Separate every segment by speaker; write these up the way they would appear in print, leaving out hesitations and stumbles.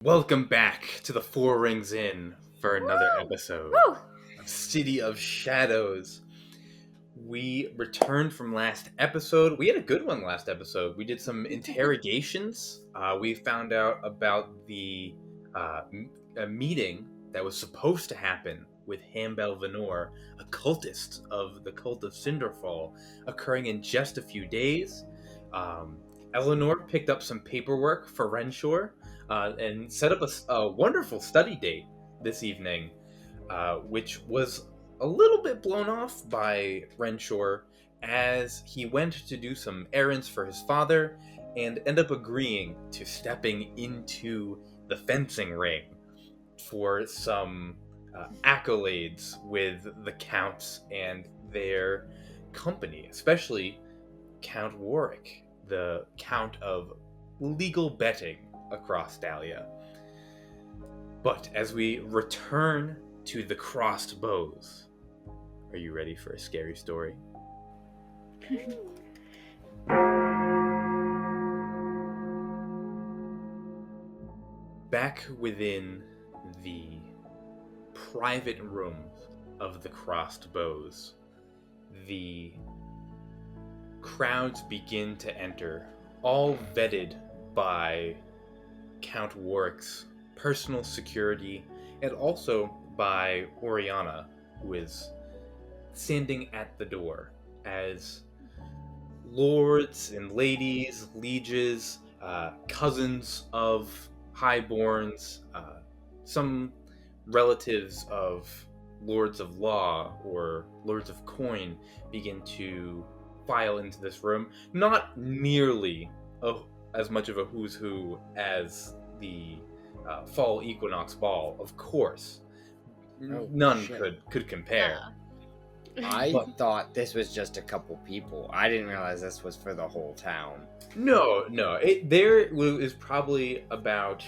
Speaker 1: Welcome back to the Four Rings Inn for another episode
Speaker 2: Woo!
Speaker 1: of City of Shadows. We returned from last episode. We had a good one last episode. We did some interrogations. We found out about the a meeting that was supposed to happen with Hambel Venor, a cultist of the cult of Cinderfall, occurring in just a few days. Eleonore picked up some paperwork for Renshor and set up a wonderful study date this evening, which was a little bit blown off by Renshor as he went to do some errands for his father and ended up agreeing to stepping into the fencing ring for some accolades with the counts and their company, especially Count Warwick, the Count of legal betting across Dahlia. But as we return to the crossed bows, are you ready for a scary story? Back within the private rooms of the crossed bows, the crowds begin to enter, all vetted by Count Warwick's personal security and also by Orianna, who is standing at the door as lords and ladies, lieges, cousins of highborns, some relatives of lords of law or lords of coin begin to file into this room. Not nearly as much of a who's who as the fall equinox ball, of course. None could compare.
Speaker 3: I thought this was just a couple people. I didn't realize this was for the whole town.
Speaker 1: No. There is probably about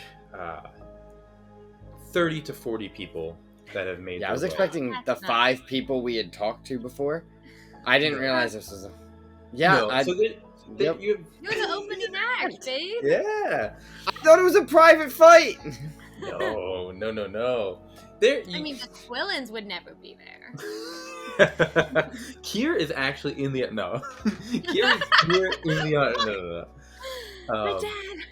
Speaker 1: 30 to 40 people that have made.
Speaker 3: Yeah, I was expecting the 5 people we had talked to before. I didn't realize this was a. Yeah,
Speaker 1: no,
Speaker 3: yep.
Speaker 2: You're the opening act, babe.
Speaker 1: Yeah.
Speaker 3: I thought it was a private fight.
Speaker 1: No.
Speaker 2: I mean, the Quillins would never be there.
Speaker 1: Kier is actually in the no. Kier is here in the no.
Speaker 2: My dad.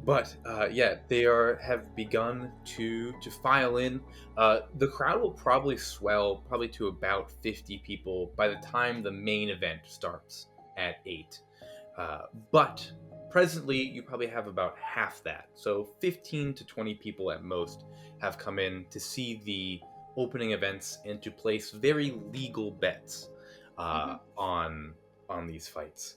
Speaker 1: But yeah, they have begun to file in. The crowd will probably swell to about 50 people by the time the main event starts at 8. But presently, you probably have about half that. So 15 to 20 people at most have come in to see the opening events and to place very legal bets on these fights.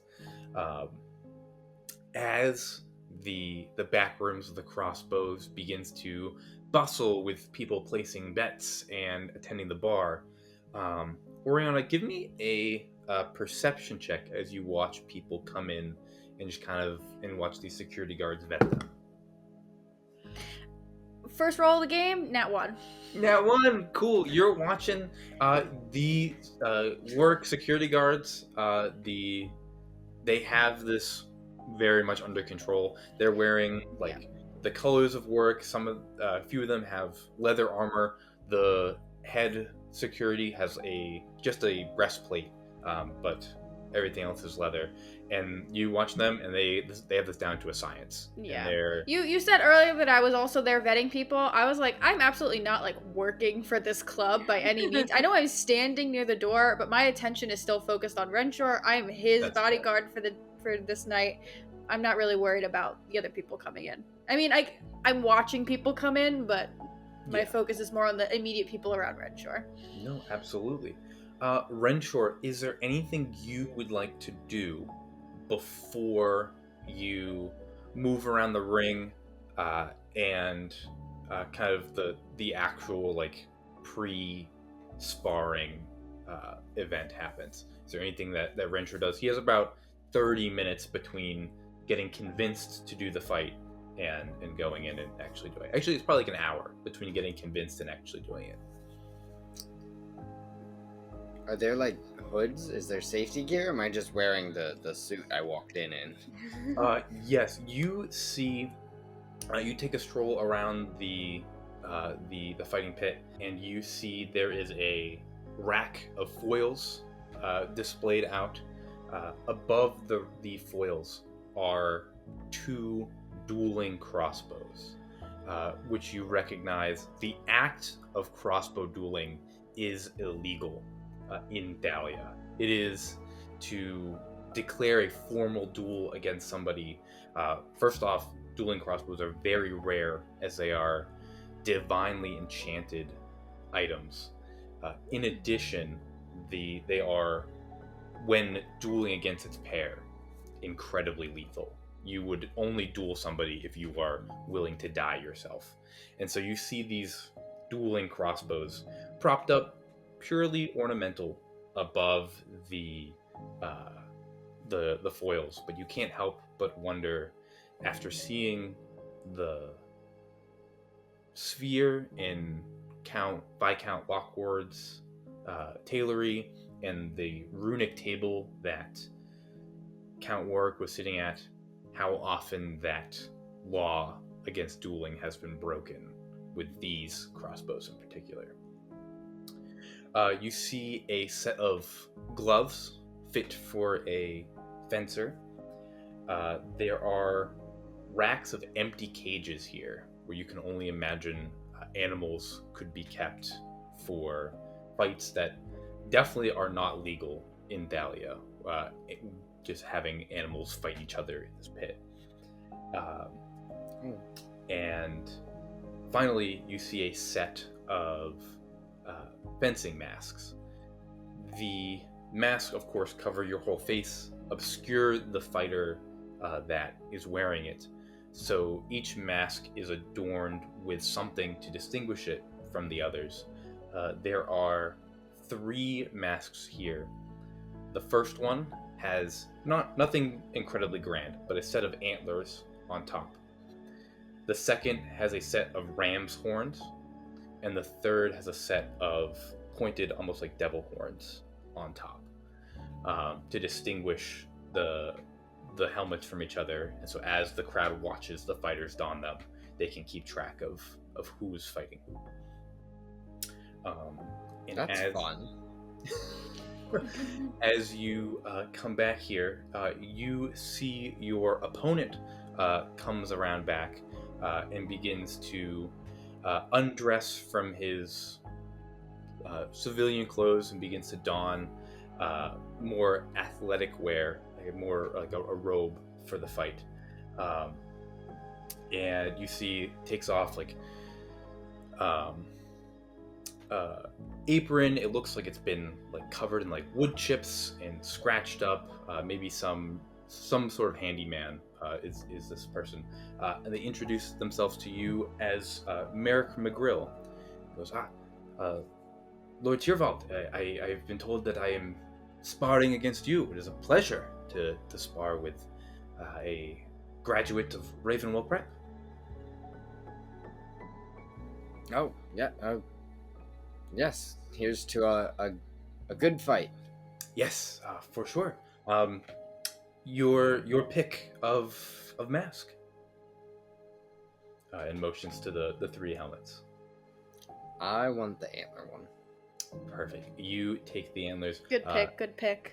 Speaker 1: As the back rooms of the crossbows begins to bustle with people placing bets and attending the bar, Orianna, give me a perception check as you watch people come in and just and watch these security guards vet them.
Speaker 2: First roll of the game, nat 1.
Speaker 1: Nat 1, cool. You're watching the work security guards. They have this very much under control. They're wearing the colors of work. A few of them have leather armor. The head security has just a breastplate, but everything else is leather. And you watch them, and they have this down to a science.
Speaker 2: Yeah.
Speaker 1: And
Speaker 2: You said earlier that I was also there vetting people. I was like, I'm absolutely not working for this club by any means. I know I'm standing near the door, but my attention is still focused on Renshor. I am his bodyguard for this night. I'm not really worried about the other people coming in. I mean, I'm watching people come in, but my focus is more on the immediate people around Renshor.
Speaker 1: No, absolutely. Renshor, is there anything you would like to do before you move around the ring and kind of the actual pre-sparring event happens? Is there anything that Renshor does? He has about 30 minutes between getting convinced to do the fight and going in and actually doing it. Actually, it's probably an hour between getting convinced and actually doing it.
Speaker 3: Are there hoods? Is there safety gear? Or am I just wearing the suit I walked in?
Speaker 1: Yes, you see You take a stroll around the fighting pit, and you see there is a rack of foils displayed out. Above the foils are 2 dueling crossbows, which you recognize. The act of crossbow dueling is illegal in Dahlia. It is to declare a formal duel against somebody. First off, dueling crossbows are very rare, as they are divinely enchanted items. In addition, they are, when dueling against its pair, incredibly lethal. You would only duel somebody if you are willing to die yourself. And so you see these dueling crossbows propped up, purely ornamental, above the foils. But you can't help but wonder, after seeing the sphere in Viscount Lockwood's tailory and the runic table that Count Warwick was sitting at, how often that law against dueling has been broken with these crossbows in particular. You see a set of gloves fit for a fencer. There are racks of empty cages here, where you can only imagine animals could be kept for fights that definitely are not legal in Dahlia. Just having animals fight each other in this pit. And finally, you see a set of fencing masks. The masks, of course, cover your whole face, obscure the fighter that is wearing it. So each mask is adorned with something to distinguish it from the others. There are 3 masks here. The first one has nothing incredibly grand, but a set of antlers on top. The second has a set of ram's horns, and the third has a set of pointed, almost like devil horns on top, to distinguish the helmets from each other. And so as the crowd watches the fighters don them, they can keep track of who's fighting.
Speaker 3: That's fun.
Speaker 1: As you come back here, you see your opponent comes around back and begins to undress from his civilian clothes and begins to don more athletic wear, more like a robe for the fight. And you see takes off like apron. It looks like it's been like covered in like wood chips and scratched up. Maybe some sort of handyman is this person. And they introduce themselves to you as Merrick McGrill. He goes, Lord Tyrvald, I've been told that I am sparring against you. It is a pleasure to spar with a graduate of Ravenwell Prep.
Speaker 3: Oh, yeah. Yes, here's to a good fight.
Speaker 1: Yes, for sure. Your pick of mask. And motions to the 3 helmets.
Speaker 3: I want the antler one.
Speaker 1: Perfect. You take the antlers.
Speaker 2: Good pick.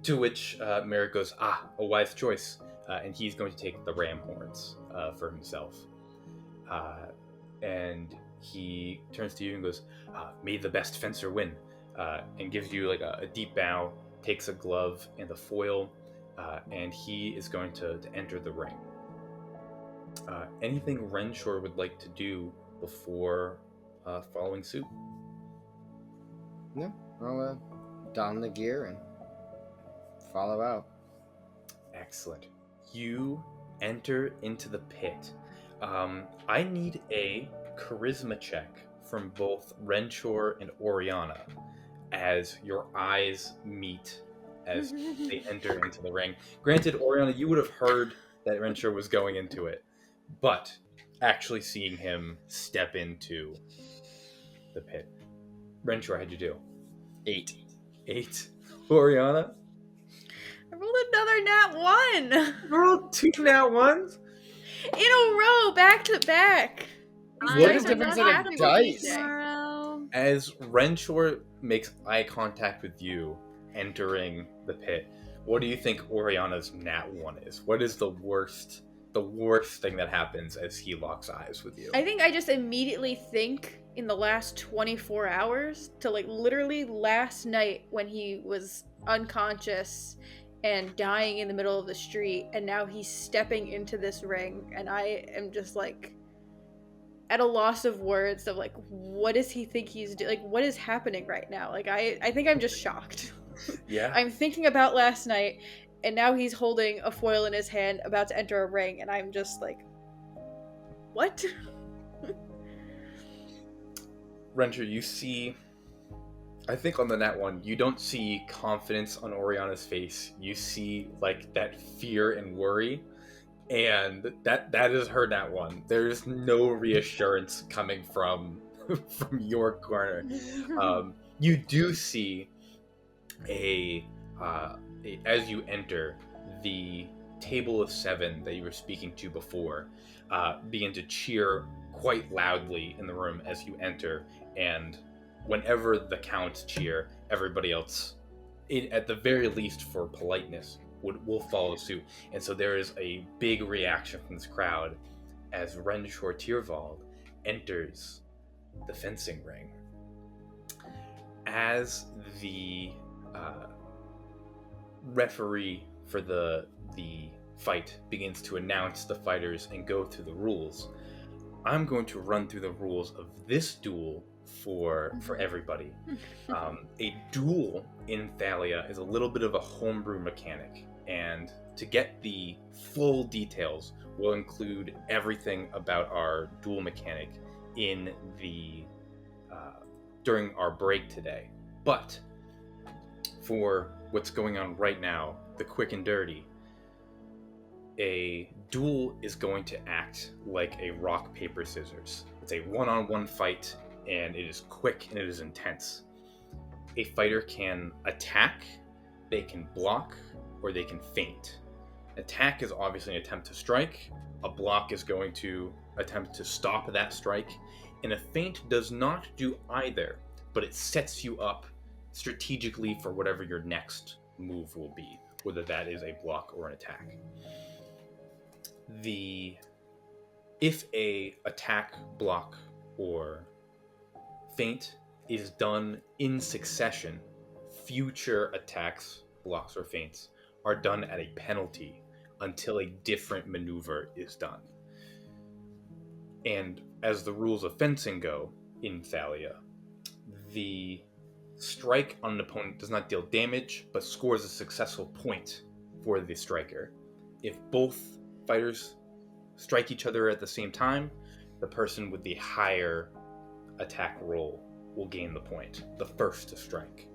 Speaker 1: To which Merrick goes, a wise choice. And he's going to take the ram horns for himself. And he turns to you and goes, may the best fencer win. And gives you like a deep bow, takes a glove and a foil, and he is going to enter the ring. Anything Renshor would like to do before following suit?
Speaker 3: No, I'll don the gear and follow out.
Speaker 1: Excellent. You enter into the pit. I need a charisma check from both Renshor and Orianna as your eyes meet as they enter into the ring. Granted, Orianna, you would have heard that Renshor was going into it, but actually seeing him step into the pit. Renshor, how'd you do?
Speaker 3: 8.
Speaker 1: 8. Orianna?
Speaker 2: I rolled another nat 1.
Speaker 1: You rolled 2 nat 1s?
Speaker 2: In a row, back to back.
Speaker 3: What is the difference in a dice?
Speaker 1: As Renshor makes eye contact with you entering the pit, what do you think Orianna's nat 1 is? What is the worst thing that happens as he locks eyes with you?
Speaker 2: I think I just immediately think in the last 24 hours to like literally last night when he was unconscious and dying in the middle of the street, and now he's stepping into this ring, and I am just like at a loss of words of like, what does he think he's doing? Like, what is happening right now? Like, I think I'm just shocked.
Speaker 1: Yeah.
Speaker 2: I'm thinking about last night, and now he's holding a foil in his hand, about to enter a ring, and I'm just like, what?
Speaker 1: Renshor, you see, I think on the nat 1, you don't see confidence on Orianna's face. You see like that fear and worry. And that is her nat 1. There's no reassurance coming from your corner. You do see as you enter, the table of 7 that you were speaking to before begin to cheer quite loudly in the room as you enter. And whenever the counts cheer, everybody else, at the very least for politeness, will follow suit. And so there is a big reaction from this crowd as Renshor Tyrvald enters the fencing ring. As the referee for the fight begins to announce the fighters and go through the rules, I'm going to run through the rules of this duel for everybody. A duel in Thalia is a little bit of a homebrew mechanic, and to get the full details, we'll include everything about our duel mechanic in the during our break today. But for what's going on right now, the quick and dirty, a duel is going to act like a rock, paper, scissors. It's a one-on-one fight, and it is quick and it is intense. A fighter can attack, they can block, or they can feint. Attack is obviously an attempt to strike. A block is going to attempt to stop that strike. And a feint does not do either, but it sets you up strategically for whatever your next move will be, whether that is a block or an attack. If a attack, block, or feint is done in succession, future attacks, blocks, or feints are done at a penalty until a different maneuver is done. And as the rules of fencing go in Thalia, the strike on an opponent does not deal damage, but scores a successful point for the striker. If both fighters strike each other at the same time, the person with the higher attack roll will gain the point, the first to strike.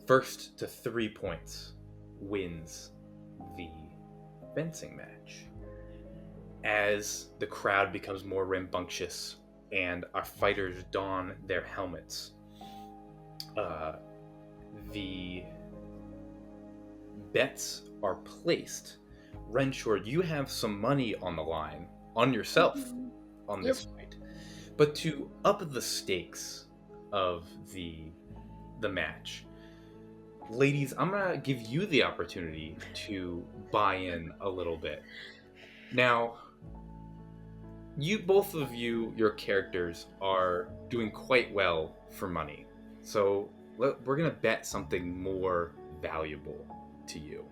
Speaker 1: First to 3 points wins the fencing match. As the crowd becomes more rambunctious and our fighters don their helmets, the bets are placed. Renshor, you have some money on the line, on yourself, on this fight. But to up the stakes of the match, ladies, I'm going to give you the opportunity to buy in a little bit. Now, both of you, your characters, are doing quite well for money. So we're going to bet something more valuable to you.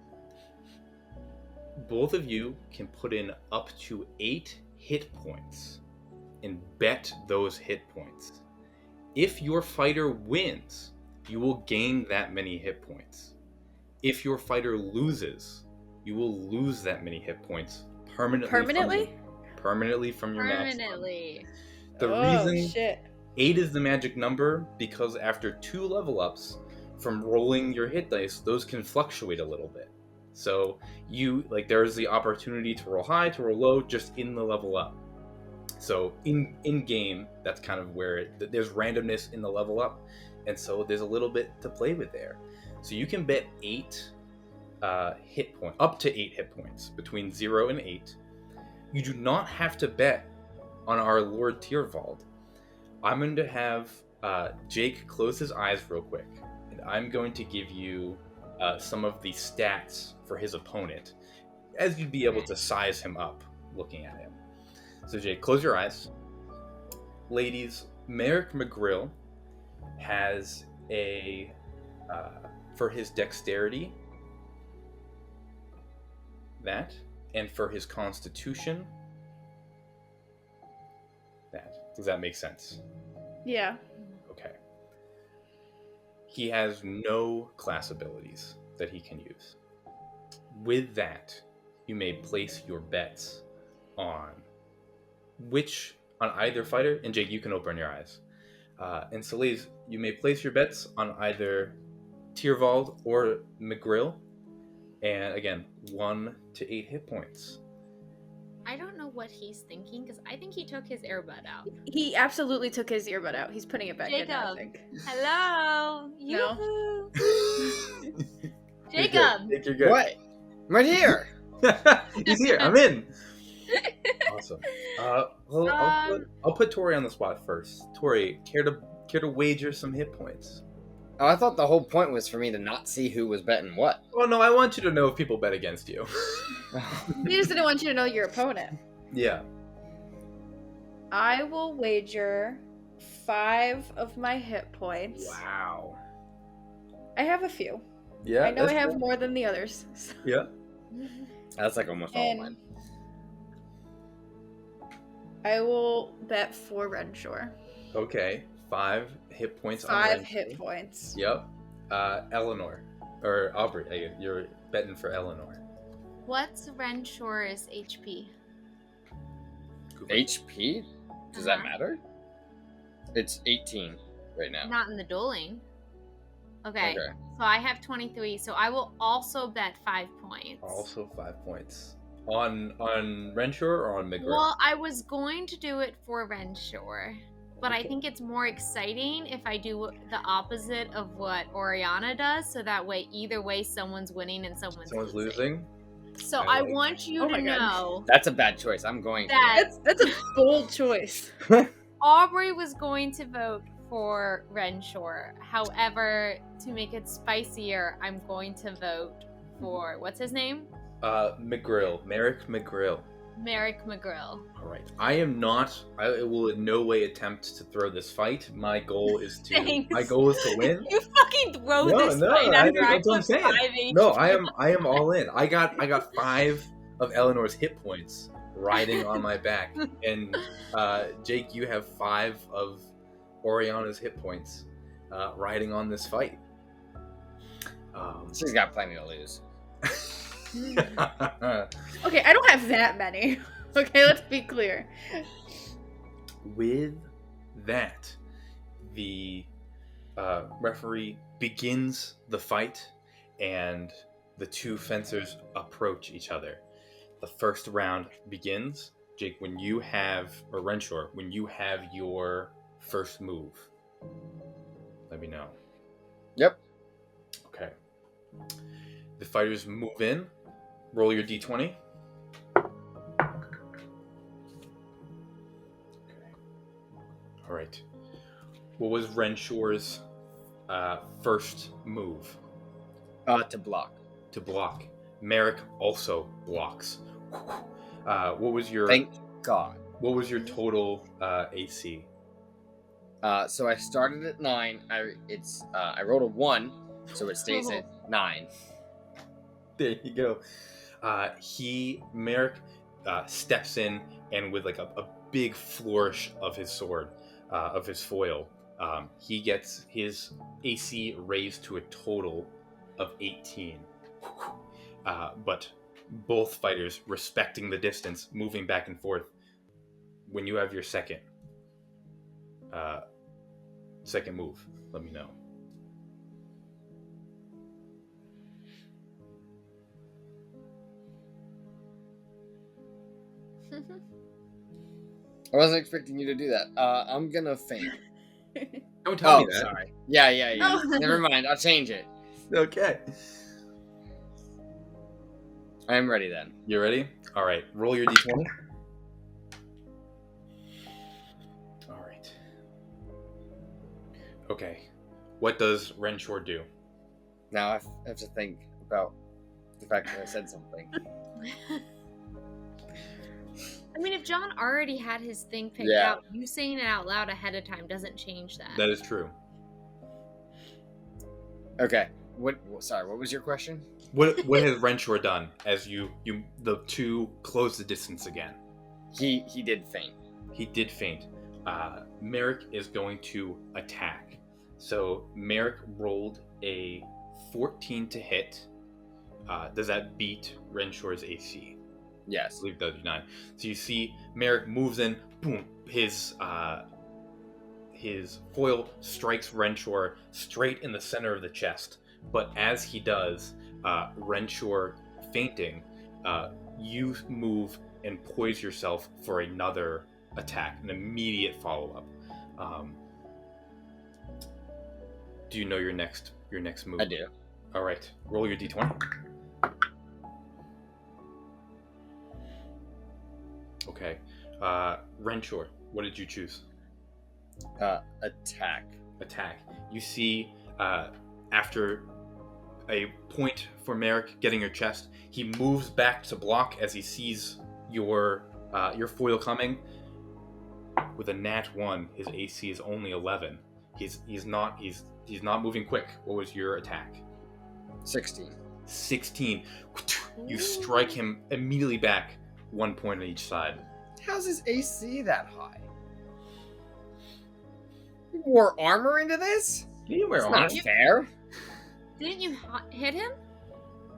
Speaker 1: Both of you can put in up to 8 hit points and bet those hit points. If your fighter wins, you will gain that many hit points. If your fighter loses, you will lose that many hit points permanently from your match. The reason 8 is the magic number, because after 2 level ups from rolling your hit dice, those can fluctuate a little bit. So there's the opportunity to roll high, to roll low, just in the level up. So in game, that's kind of where there's randomness in the level up, and so there's a little bit to play with there. So you can bet 8 hit points, up to 8 hit points, between 0 and 8. you do not have to bet on our Lord Tyrvald. I'm going to have Jake close his eyes real quick, and I'm going to give you some of the stats for his opponent, as you'd be able to size him up looking at him. So Jake, close your eyes. Ladies, Merrick McGrill has a, for his dexterity, that, and for his constitution, that. Does that make sense?
Speaker 2: Yeah.
Speaker 1: Okay. He has no class abilities that he can use. With that, you may place your bets on either fighter, and Jake, you can open your eyes. And Solis, you may place your bets on either Tyrvald or McGrill, and again, 1 to 8 hit points.
Speaker 4: I don't know what he's thinking, because I think he took his earbud out.
Speaker 2: He absolutely took his earbud out. He's putting it back in now, I think.
Speaker 4: Hello!
Speaker 2: No.
Speaker 4: Jacob!
Speaker 1: Jake, you're good.
Speaker 3: What? I'm right here.
Speaker 1: He's here. I'm in. Awesome. I'll put Tori on the spot first. Tori, care to wager some hit points?
Speaker 3: Oh, I thought the whole point was for me to not see who was betting what.
Speaker 1: Well, no, I want you to know if people bet against you.
Speaker 2: He just didn't want you to know your opponent.
Speaker 1: Yeah.
Speaker 2: I will wager 5 of my hit points.
Speaker 1: Wow.
Speaker 2: I have a few.
Speaker 1: Yeah.
Speaker 2: I know I have
Speaker 1: cool.
Speaker 2: more than the others.
Speaker 1: Yeah.
Speaker 3: That's like almost all
Speaker 2: And
Speaker 3: mine.
Speaker 2: I will bet for Renshor.
Speaker 1: Okay. 5 hit points.
Speaker 2: 5
Speaker 1: on
Speaker 2: hit points.
Speaker 1: Yep. Eleanor or Aubrey. You're betting for Eleanor.
Speaker 4: What's Renshor's HP?
Speaker 3: HP? Does that matter? It's 18 right now.
Speaker 4: Not in the dueling. Okay. So I have 23, so I will also bet 5 points.
Speaker 1: Also 5 points. On Renshor or on McGrill?
Speaker 4: Well, I was going to do it for Renshor, but I think it's more exciting if I do the opposite of what Orianna does, so that way, either way, someone's winning and someone's losing. So I want you to know
Speaker 3: That's a bad choice. I'm going
Speaker 4: that
Speaker 2: That's a bold choice.
Speaker 4: Aubrey was going to vote for Renshor. However, to make it spicier, I'm going to vote for, what's his name?
Speaker 1: McGrill. Merrick McGrill.
Speaker 4: Merrick McGrill.
Speaker 1: All right. I will in no way attempt to throw this fight. My goal is to win.
Speaker 4: You fucking throw this fight after I
Speaker 1: that's what I'm
Speaker 4: put
Speaker 1: saying.
Speaker 4: 5 HP.
Speaker 1: No, I am all in. I got 5 of Eleanor's hit points riding on my back, and Jake, you have 5 of Orianna's hit points riding on this fight.
Speaker 3: She's got plenty to lose.
Speaker 2: Okay, I don't have that many. Okay, let's be clear.
Speaker 1: With that, the referee begins the fight, and the two fencers approach each other. The first round begins. Jake, Renshor, when you have your first move, let me know.
Speaker 3: Yep.
Speaker 1: Okay. The fighters move in. Roll your d20. Okay. All right. What was Renshor's first move?
Speaker 3: To block.
Speaker 1: To block. Merrick also blocks. What was your?
Speaker 3: Thank God.
Speaker 1: What was your total AC?
Speaker 3: So I started at 9. I rolled a 1, so it stays at 9.
Speaker 1: There you go. Merrick steps in, and with like a big flourish of his sword, of his foil, he gets his AC raised to a total of 18. But both fighters respecting the distance, moving back and forth. When you have your second move, let me know.
Speaker 3: I wasn't expecting you to do that. I'm gonna faint.
Speaker 1: Don't tell me that.
Speaker 3: Sorry. Yeah.
Speaker 2: Oh.
Speaker 3: Never mind. I'll change it.
Speaker 1: Okay.
Speaker 3: I'm ready then.
Speaker 1: You ready? All right. Roll your d20. Okay. What does Renshor do?
Speaker 3: Now I have to think about the fact that I said something.
Speaker 4: I mean, if John already had his thing picked out, you saying it out loud ahead of time doesn't change that.
Speaker 1: That is true.
Speaker 3: Okay. Sorry, what was your question?
Speaker 1: What has Renshor done as the two close the distance again?
Speaker 3: He did faint.
Speaker 1: He did faint. Merrick is going to attack. So Merrick rolled a 14 to hit. Does that beat Renshor's AC?
Speaker 3: Yes.
Speaker 1: I believe it does 9. So you see Merrick moves in, boom, his foil strikes Renshor straight in the center of the chest. But as he does, Renshor fainting, you move and poise yourself for another attack, an immediate follow-up. Do you know your next move?
Speaker 3: I do.
Speaker 1: All right, roll your d20. Okay, Renshor, what did you choose?
Speaker 3: Attack.
Speaker 1: Attack. You see, after a point for Merrick getting your chest, he moves back to block as he sees your foil coming. With a nat 1, his AC is only 11. He's not moving quick. What was your attack?
Speaker 3: 16.
Speaker 1: 16. You strike him immediately back, 1 point on each side.
Speaker 3: How's his AC that high? You wore armor into this?
Speaker 1: You didn't wear
Speaker 3: It's
Speaker 1: armor.
Speaker 3: not fair.
Speaker 4: Didn't you hit him?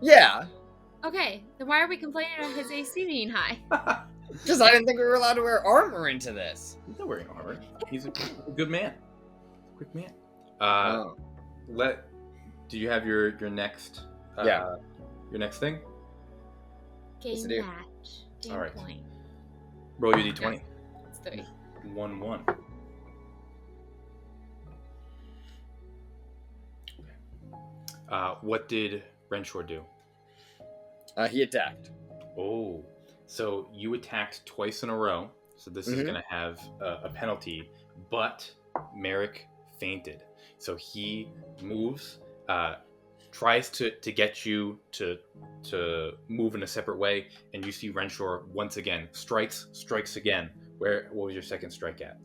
Speaker 3: Yeah,
Speaker 4: Okay, then why are we complaining about his AC being high?
Speaker 3: because I didn't think we were allowed to wear armor into this.
Speaker 1: He's not wearing armor. He's a good man. Quick man. Do you have your next?
Speaker 3: Yeah.
Speaker 1: Your next thing.
Speaker 3: Yes, I
Speaker 4: Game
Speaker 3: do.
Speaker 4: match. Game
Speaker 1: All right.
Speaker 4: point.
Speaker 1: Roll your d20.
Speaker 4: It's 3.
Speaker 1: 1-1. What did Renshor do?
Speaker 3: He attacked.
Speaker 1: Oh, so you attacked twice in a row. So this is
Speaker 3: Mhm.
Speaker 1: going to have a penalty, but Merrick fainted. So he moves, tries to get you to move in a separate way, and you see Renshor once again strikes again. What was your second strike at?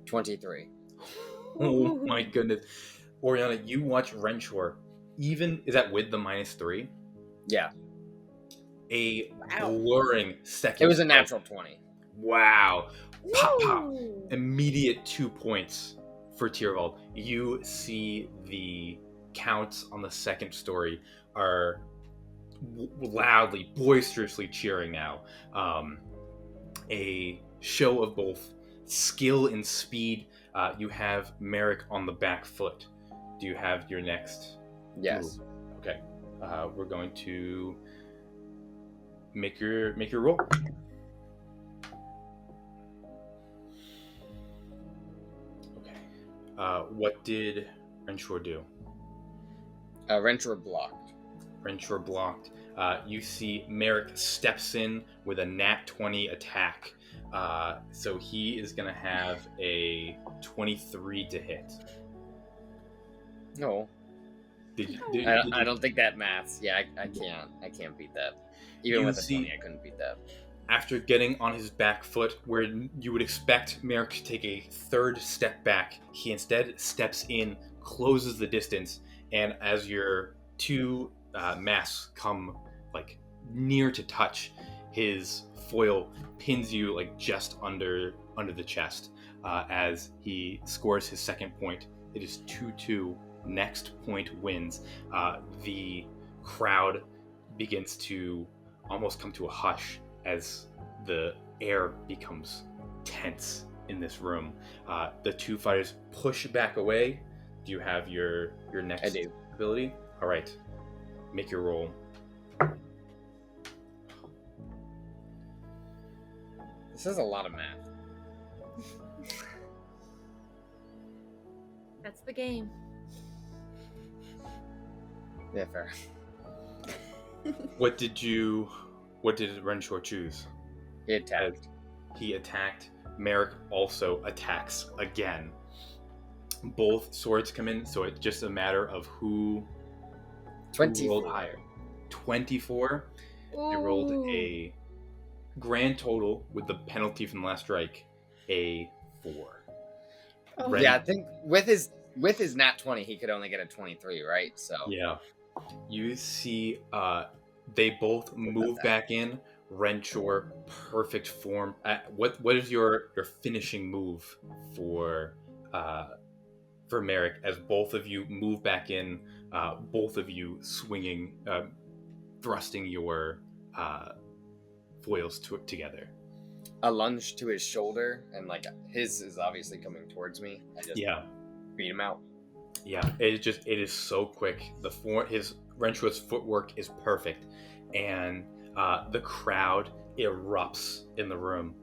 Speaker 3: 23.
Speaker 1: Oh my goodness. Orianna, you watch Renshor, is that with the -3?
Speaker 3: Yeah.
Speaker 1: A
Speaker 2: Wow.
Speaker 1: blurring second.
Speaker 3: It was a
Speaker 1: strike.
Speaker 3: natural 20.
Speaker 1: Wow. Pop, pop.
Speaker 2: Woo!
Speaker 1: Immediate 2 points for Tyrvald. You see the counts on the second story are loudly, boisterously cheering now. A show of both skill and speed. You have Merrick on the back foot. Do you have your next
Speaker 3: Yes.
Speaker 1: move? Okay. We're going to make your roll. Okay. What did Renshor do?
Speaker 3: Renshor blocked.
Speaker 1: Renshor blocked. You see Merrick steps in with a nat 20 attack. So he is going to have a 23 to hit.
Speaker 3: No. I don't think that maths. Yeah, I can't beat that. Even
Speaker 1: You
Speaker 3: with a
Speaker 1: see-
Speaker 3: 20, I couldn't beat that.
Speaker 1: After getting on his back foot, where you would expect Merrick to take a third step back, he instead steps in, closes the distance, and as your two masks come like near to touch, his foil pins you like just under the chest. As he scores his second point, it is 2-2. Next point wins. The crowd begins to almost come to a hush as the air becomes tense in this room. The two fighters push back away. Do you have your next
Speaker 3: I do.
Speaker 1: ability? All right, make your roll.
Speaker 3: This is a lot of math.
Speaker 4: That's the game.
Speaker 3: Yeah, fair.
Speaker 1: What did Renshor choose?
Speaker 3: He attacked.
Speaker 1: He attacked. Merrick also attacks again. both swords come in, so it's just a matter of who
Speaker 3: 24.
Speaker 1: rolled higher. 24. They rolled a grand total with the penalty from the last strike, a 4.
Speaker 2: Oh.
Speaker 3: Yeah, I think with his nat 20, he could only get a 23, right? So
Speaker 1: yeah, you see, they both move back in. Renshor, perfect form. What is your finishing move for Merrick as both of you move back in? Both of you swinging, thrusting your foils together.
Speaker 3: A lunge to his shoulder, and like his is obviously coming towards me. I just beat him out.
Speaker 1: Yeah, it is so quick. His Renshor's footwork is perfect, and the crowd erupts in the room.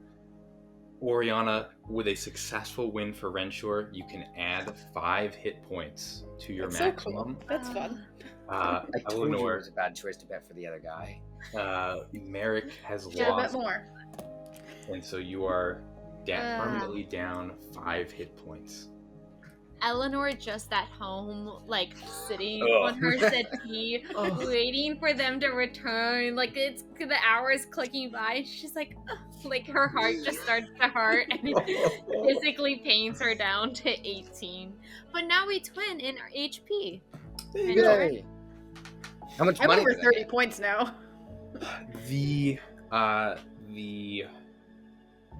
Speaker 1: Orianna, with a successful win for Renshor, you can add 5 hit points to your maximum.
Speaker 2: So cool. That's fun.
Speaker 3: I told you it
Speaker 1: Eleanor,
Speaker 3: was a bad choice to bet for the other guy.
Speaker 1: Merrick has
Speaker 2: Should have bet
Speaker 1: lost,
Speaker 2: more.
Speaker 1: and so you are permanently down 5 hit points.
Speaker 4: Eleanore just at home, like sitting on her settee, waiting for them to return. Like it's the hours clicking by. She's like her heart just starts to hurt, and it physically pains her down to 18. But now we twin in our HP.
Speaker 3: Yay! How much
Speaker 2: I'm
Speaker 3: money?
Speaker 2: over
Speaker 3: did I
Speaker 2: 30
Speaker 3: get?
Speaker 2: points now.
Speaker 1: The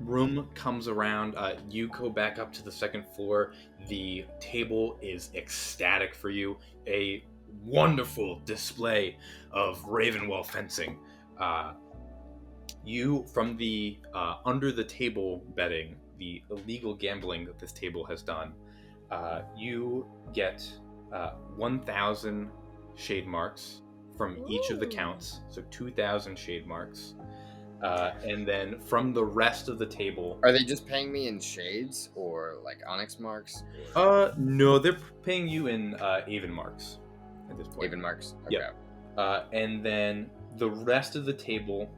Speaker 1: room comes around. You go back up to the second floor. The table is ecstatic for you. A wonderful display of Ravenwell fencing. You, from the under the table betting, the illegal gambling that this table has done, you get 1,000 shade marks from each of the counts, so 2,000 shade marks. And then from the rest of the table...
Speaker 3: Are they just paying me in shades or like onyx marks?
Speaker 1: No, they're paying you in Aven marks at this point.
Speaker 3: Aven marks? Okay.
Speaker 1: Yep. And then the rest of the table,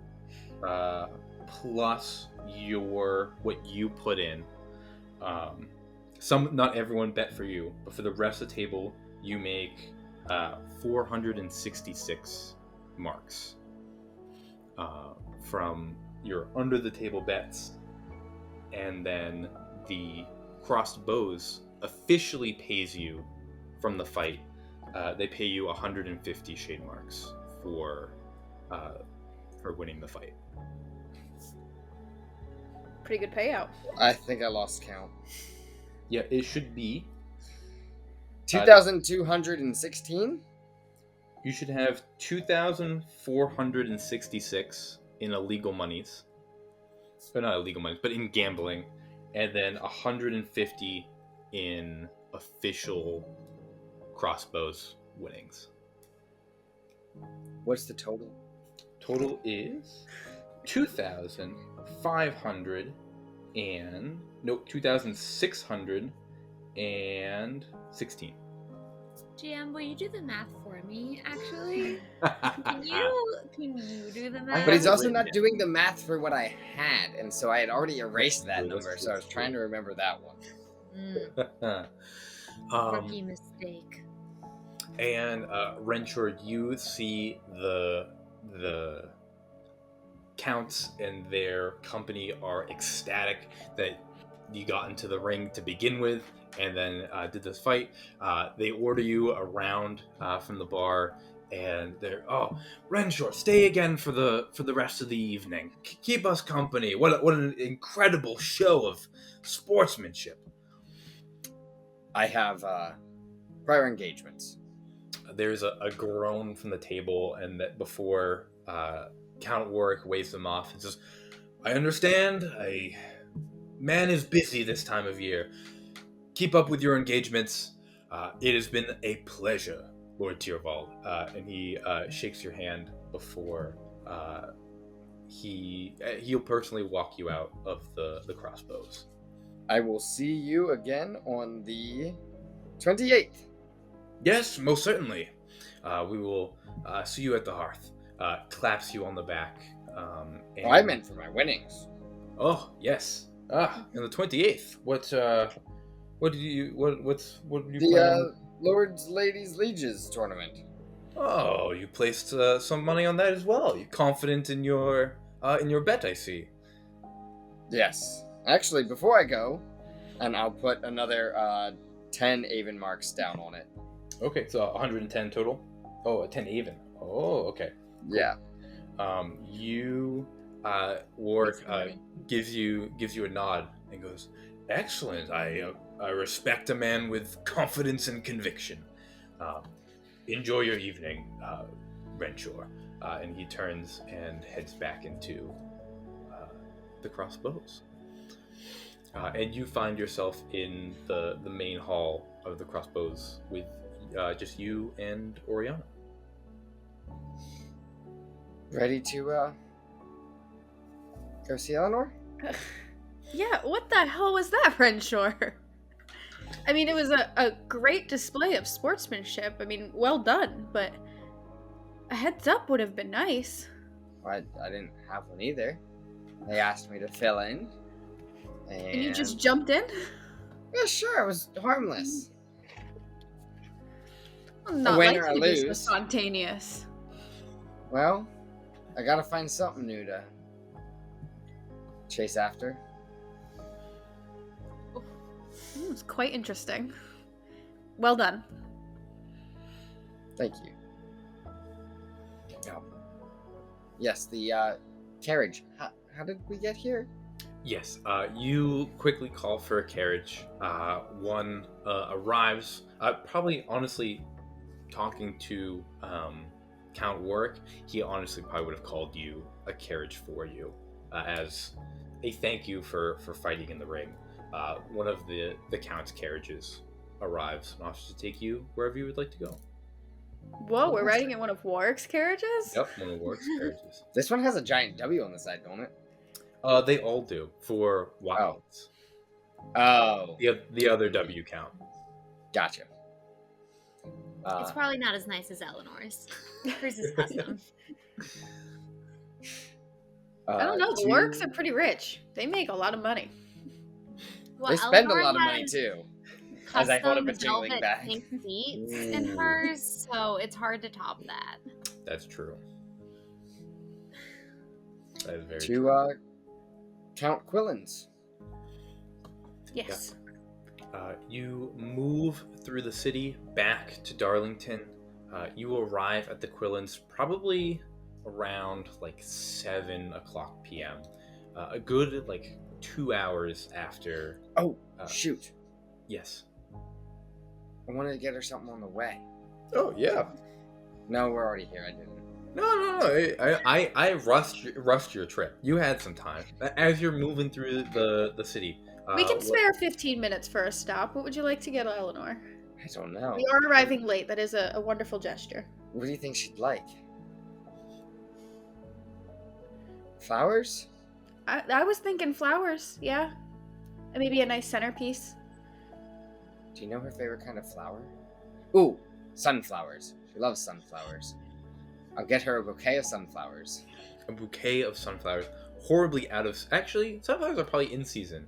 Speaker 1: plus what you put in. Not everyone bet for you, but for the rest of the table, you make 466 marks. From your under the table bets, and then the crossed bows officially pays you from the fight. They pay you 150 shade marks for winning the fight.
Speaker 2: Pretty good payout.
Speaker 3: I think I lost count.
Speaker 1: Yeah, it should be
Speaker 3: 2,216?
Speaker 1: You should have 2,466 in illegal monies. Or not illegal monies, but in gambling. And then 150 in official crossbows winnings.
Speaker 3: What's the total?
Speaker 1: Total is 2,616.
Speaker 4: GM, will you do the math for me, actually? Can you do the math?
Speaker 3: But he's also not doing the math for what I had, and so I had already erased that
Speaker 1: That's
Speaker 3: number,
Speaker 1: true,
Speaker 3: so I was trying to remember that one.
Speaker 4: Rookie mistake.
Speaker 1: And Renshor, you see the counts and their company are ecstatic that you got into the ring to begin with, and then did this fight. They order you around from the bar, and they're, Renshor, stay again for the rest of the evening. Keep us company. What an incredible show of sportsmanship.
Speaker 3: I have prior engagements.
Speaker 1: There's a groan from the table, and that before Count Warwick waves them off, he says, I understand. A man is busy this time of year. Keep up with your engagements. It has been a pleasure, Lord Tyrvald. And he shakes your hand before he'll personally walk you out of the crossbows.
Speaker 3: I will see you again on the 28th.
Speaker 1: Yes, most certainly. We will see you at the hearth. Claps you on the back. And...
Speaker 3: I meant for my winnings.
Speaker 1: Oh, yes. And the 28th. What do you what do you
Speaker 3: The
Speaker 1: plan on?
Speaker 3: Lords, Ladies, Lieges tournament.
Speaker 1: Oh, you placed some money on that as well. You're confident in your bet, I see.
Speaker 3: Yes. Actually, before I go, and I'll put another 10 Avon marks down on it.
Speaker 1: Okay, so 110 total. Oh, a 10 even. Oh, okay.
Speaker 3: Yeah.
Speaker 1: You Warwick gives you a nod and goes, "Excellent. I respect a man with confidence and conviction. Enjoy your evening, Renshor." And he turns and heads back into the crossbows. And you find yourself in the main hall of the crossbows with just you and Orianna.
Speaker 3: Ready to go see Eleanor?
Speaker 2: Yeah, what the hell was that, Renshor? I mean, it was a great display of sportsmanship. I mean, well done, but a heads up would have been nice.
Speaker 3: I didn't have one either. They asked me to fill in.
Speaker 2: And you just jumped in?
Speaker 3: Yeah, sure, it was harmless.
Speaker 2: I'm not
Speaker 3: win
Speaker 2: like
Speaker 3: or
Speaker 2: to be so
Speaker 3: lose.
Speaker 2: spontaneous.
Speaker 3: Well, I gotta find something new to chase after.
Speaker 2: It's quite interesting. Well done.
Speaker 3: Thank you. Yes, the carriage. How did we get here?
Speaker 1: Yes, you quickly call for a carriage. One arrives. Probably, honestly, talking to Count Warwick, he honestly probably would have called you a carriage for you as a thank you for fighting in the ring. One of the Count's carriages arrives and offers to take you wherever you would like to go.
Speaker 2: Whoa, we're riding in one of Warwick's carriages?
Speaker 1: Yep, one of Warwick's carriages.
Speaker 3: This one has a giant W on the side, don't it?
Speaker 1: They all do for wilds.
Speaker 3: Oh.
Speaker 1: The other W count.
Speaker 3: Gotcha.
Speaker 4: It's probably not as nice as Eleanor's. Hers is custom.
Speaker 2: I don't know. The Warwicks are pretty rich. They make a lot of money.
Speaker 4: Well,
Speaker 3: they spend
Speaker 4: Eleanor
Speaker 3: a lot of money
Speaker 4: has
Speaker 3: too. As I hold up a
Speaker 4: custom
Speaker 3: jingling
Speaker 4: velvet
Speaker 3: bag.
Speaker 4: pink seats in hers, so it's hard to top that.
Speaker 1: That's true. That is very true.
Speaker 3: To Count Quillen's.
Speaker 2: Yes.
Speaker 1: You move through the city back to Darlington. You arrive at the Quillens probably around like 7 o'clock p.m. A good 2 hours after.
Speaker 3: Oh, shoot.
Speaker 1: Yes.
Speaker 3: I wanted to get her something on the way.
Speaker 1: Oh, yeah.
Speaker 3: No, we're already here. I didn't.
Speaker 1: No. I rushed your trip. You had some time. As you're moving through the city.
Speaker 2: We can spare 15 minutes for a stop. What would you like to get Eleanor?
Speaker 3: I don't know.
Speaker 2: We are arriving late. That is a wonderful gesture.
Speaker 3: What do you think she'd like? Flowers?
Speaker 2: I was thinking flowers, yeah. And maybe a nice centerpiece.
Speaker 3: Do you know her favorite kind of flower? Ooh, sunflowers. She loves sunflowers. I'll get her a bouquet of sunflowers.
Speaker 1: A bouquet of sunflowers. Horribly out of... Actually, sunflowers are probably in season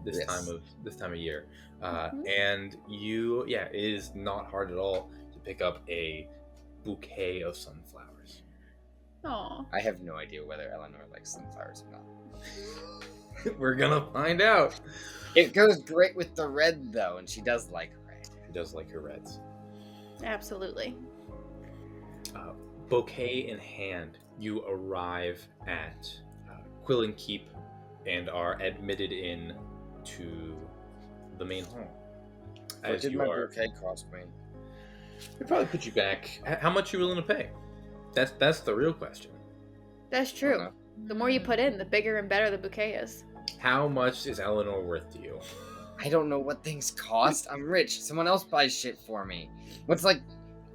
Speaker 1: this time of year. And it is not hard at all to pick up a bouquet of sunflowers.
Speaker 2: Aww.
Speaker 3: I have no idea whether Eleanor likes sunflowers or not.
Speaker 1: We're gonna find out.
Speaker 3: It goes great with the red, though, and she does like red.
Speaker 1: She does like her reds.
Speaker 2: Absolutely.
Speaker 1: Bouquet in hand, you arrive at Quillen Keep and are admitted in to the main hall.
Speaker 3: What did my bouquet cost me?
Speaker 1: They probably put you back. How much you willing to pay? That's the real question.
Speaker 2: That's true. The more you put in, the bigger and better the bouquet is.
Speaker 1: How much is Eleanor worth to you?
Speaker 3: I don't know what things cost. I'm rich. Someone else buys shit for me. What's like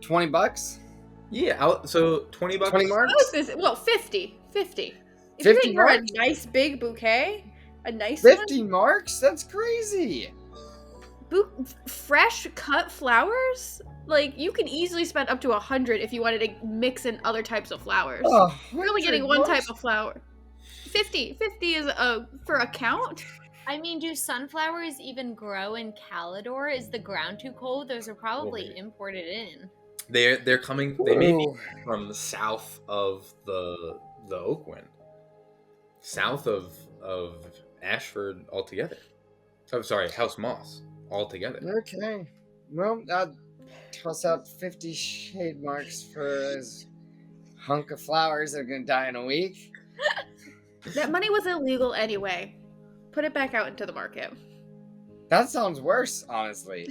Speaker 3: $20?
Speaker 1: Yeah, so $20.
Speaker 3: 20 marks?
Speaker 2: Well, 50. 50. If
Speaker 3: 50
Speaker 2: you're getting her a
Speaker 3: marks?
Speaker 2: nice big bouquet, a nice
Speaker 3: 50
Speaker 2: one,
Speaker 3: marks? That's crazy.
Speaker 2: fresh cut flowers, like you can easily spend up to 100 if you wanted to mix in other types of flowers.
Speaker 3: Oh,
Speaker 2: You're only getting one type of flower. 50 is for a count.
Speaker 4: I mean, do sunflowers even grow in Calidor? Is the ground too cold? Those are probably
Speaker 1: maybe.
Speaker 4: imported in.
Speaker 1: They're coming. They may be
Speaker 3: Ooh.
Speaker 1: from the south of the Oakwind, south of Ashford altogether. I'm sorry, House Moss altogether.
Speaker 3: Okay. Well, I'll toss out 50 shade marks for this hunk of flowers that are gonna die in a week.
Speaker 2: That money was illegal anyway. Put it back out into the market.
Speaker 3: That sounds worse, honestly.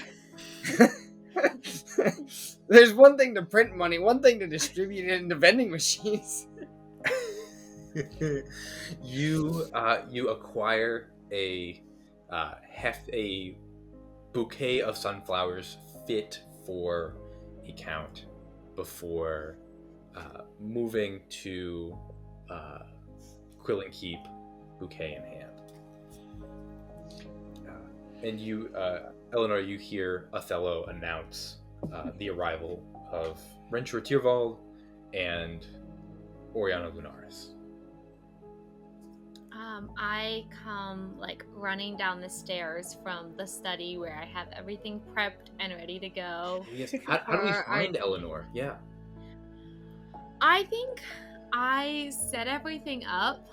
Speaker 3: There's one thing to print money, one thing to distribute it into vending machines.
Speaker 1: You acquire a bouquet of sunflowers fit for a count before moving to Quilling Keep, bouquet in hand. And you, Eleanor, you hear Othello announce the arrival of Renshor Tyrvald and Orianna Lunaris.
Speaker 4: I come like running down the stairs from the study where I have everything prepped and ready to go.
Speaker 1: Yes. How do we find Eleanor? Yeah.
Speaker 4: I think I set everything up,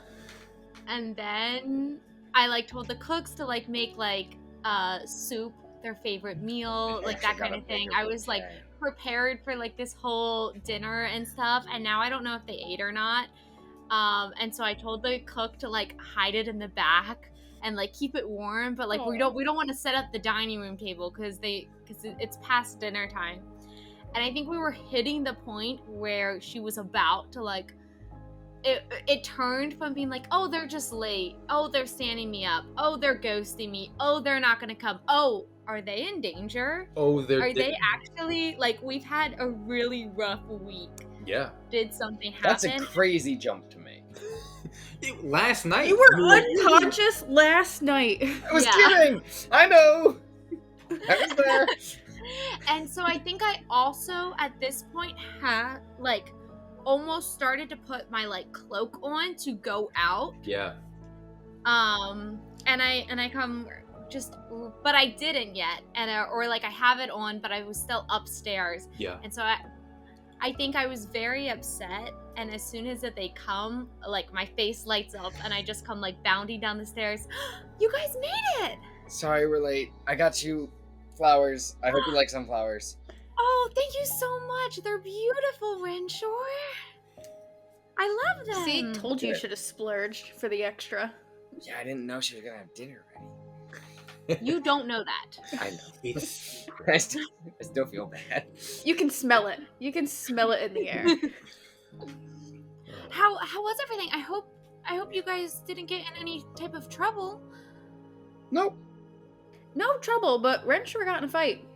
Speaker 4: and then I like told the cooks to like make like soup, their favorite meal, like that kind of thing. I was like prepared for like this whole dinner and stuff, and now I don't know if they ate or not. And so I told the cook to like hide it in the back and like keep it warm, but like we don't want to set up the dining room table because it's past dinner time. And I think we were hitting the point where she was about to like it turned from being like, oh, they're just late, oh, they're standing me up, oh, they're ghosting me, oh, they're not gonna come, oh, are they in danger,
Speaker 1: oh,
Speaker 4: are they actually like, we've had a really rough week.
Speaker 1: Yeah.
Speaker 4: Did something happen?
Speaker 3: That's a crazy jump to make.
Speaker 1: Last night.
Speaker 2: You were unconscious last night.
Speaker 3: I was kidding. I know. I was there.
Speaker 4: And so I think I also at this point had like almost started to put my like cloak on to go out.
Speaker 1: Yeah.
Speaker 4: And I come just, but I didn't yet, and or like I have it on, but I was still upstairs.
Speaker 1: Yeah.
Speaker 4: And so I think I was very upset, and as soon as they come, like my face lights up, and I just come like bounding down the stairs. You guys made it!
Speaker 3: Sorry we're late. I got you flowers. I hope you like some flowers.
Speaker 4: Oh, thank you so much. They're beautiful, Renshor. I love them.
Speaker 2: See, told you should have splurged for the extra.
Speaker 3: Yeah, I didn't know she was gonna have dinner ready.
Speaker 4: You don't know that.
Speaker 3: I know. I still feel bad.
Speaker 2: You can smell it. You can smell it in the air.
Speaker 4: How was everything? I hope you guys didn't get in any type of trouble.
Speaker 3: Nope.
Speaker 2: No trouble, but Renshor got in a fight.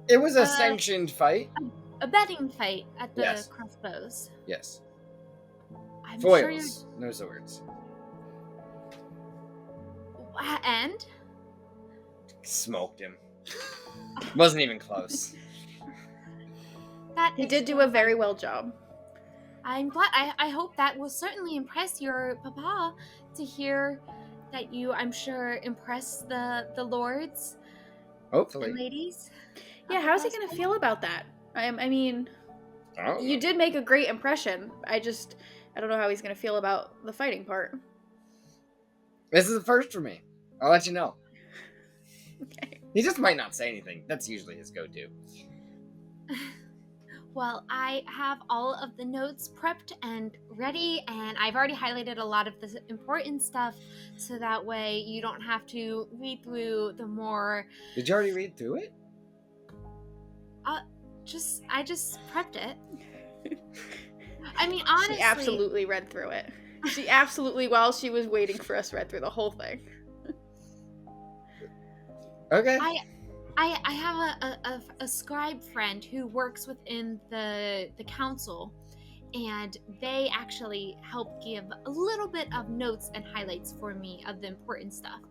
Speaker 3: It was a sanctioned fight.
Speaker 4: A betting fight at the
Speaker 3: Yes.
Speaker 4: crossbows.
Speaker 3: Yes.
Speaker 4: I'm
Speaker 3: Foils.
Speaker 4: sure you're...
Speaker 3: No swords.
Speaker 4: And?
Speaker 3: Smoked him. Wasn't even close.
Speaker 4: That
Speaker 2: He
Speaker 4: is
Speaker 2: did do
Speaker 4: so
Speaker 2: a very well job.
Speaker 4: I'm glad. I hope that will certainly impress your papa to hear that you, I'm sure, impress the lords
Speaker 3: Hopefully.
Speaker 4: and ladies.
Speaker 2: Yeah, how's he gonna feel about that? I mean,
Speaker 3: I don't
Speaker 2: you
Speaker 3: know.
Speaker 2: did make a great impression. I don't know how he's gonna feel about the fighting part.
Speaker 3: This is the first for me. I'll let you know.
Speaker 2: Okay.
Speaker 3: He just might not say anything. That's usually his go-to.
Speaker 4: Well, I have all of the notes prepped and ready, and I've already highlighted a lot of the important stuff, so that way you don't have to read through the more...
Speaker 3: Did you already read through it?
Speaker 4: I just prepped it. I mean, honestly...
Speaker 2: She absolutely read through it. She absolutely, while she was waiting for us, read through the whole thing.
Speaker 3: Okay.
Speaker 4: I have a scribe friend who works within the council, and they actually help give a little bit of notes and highlights for me of the important stuff.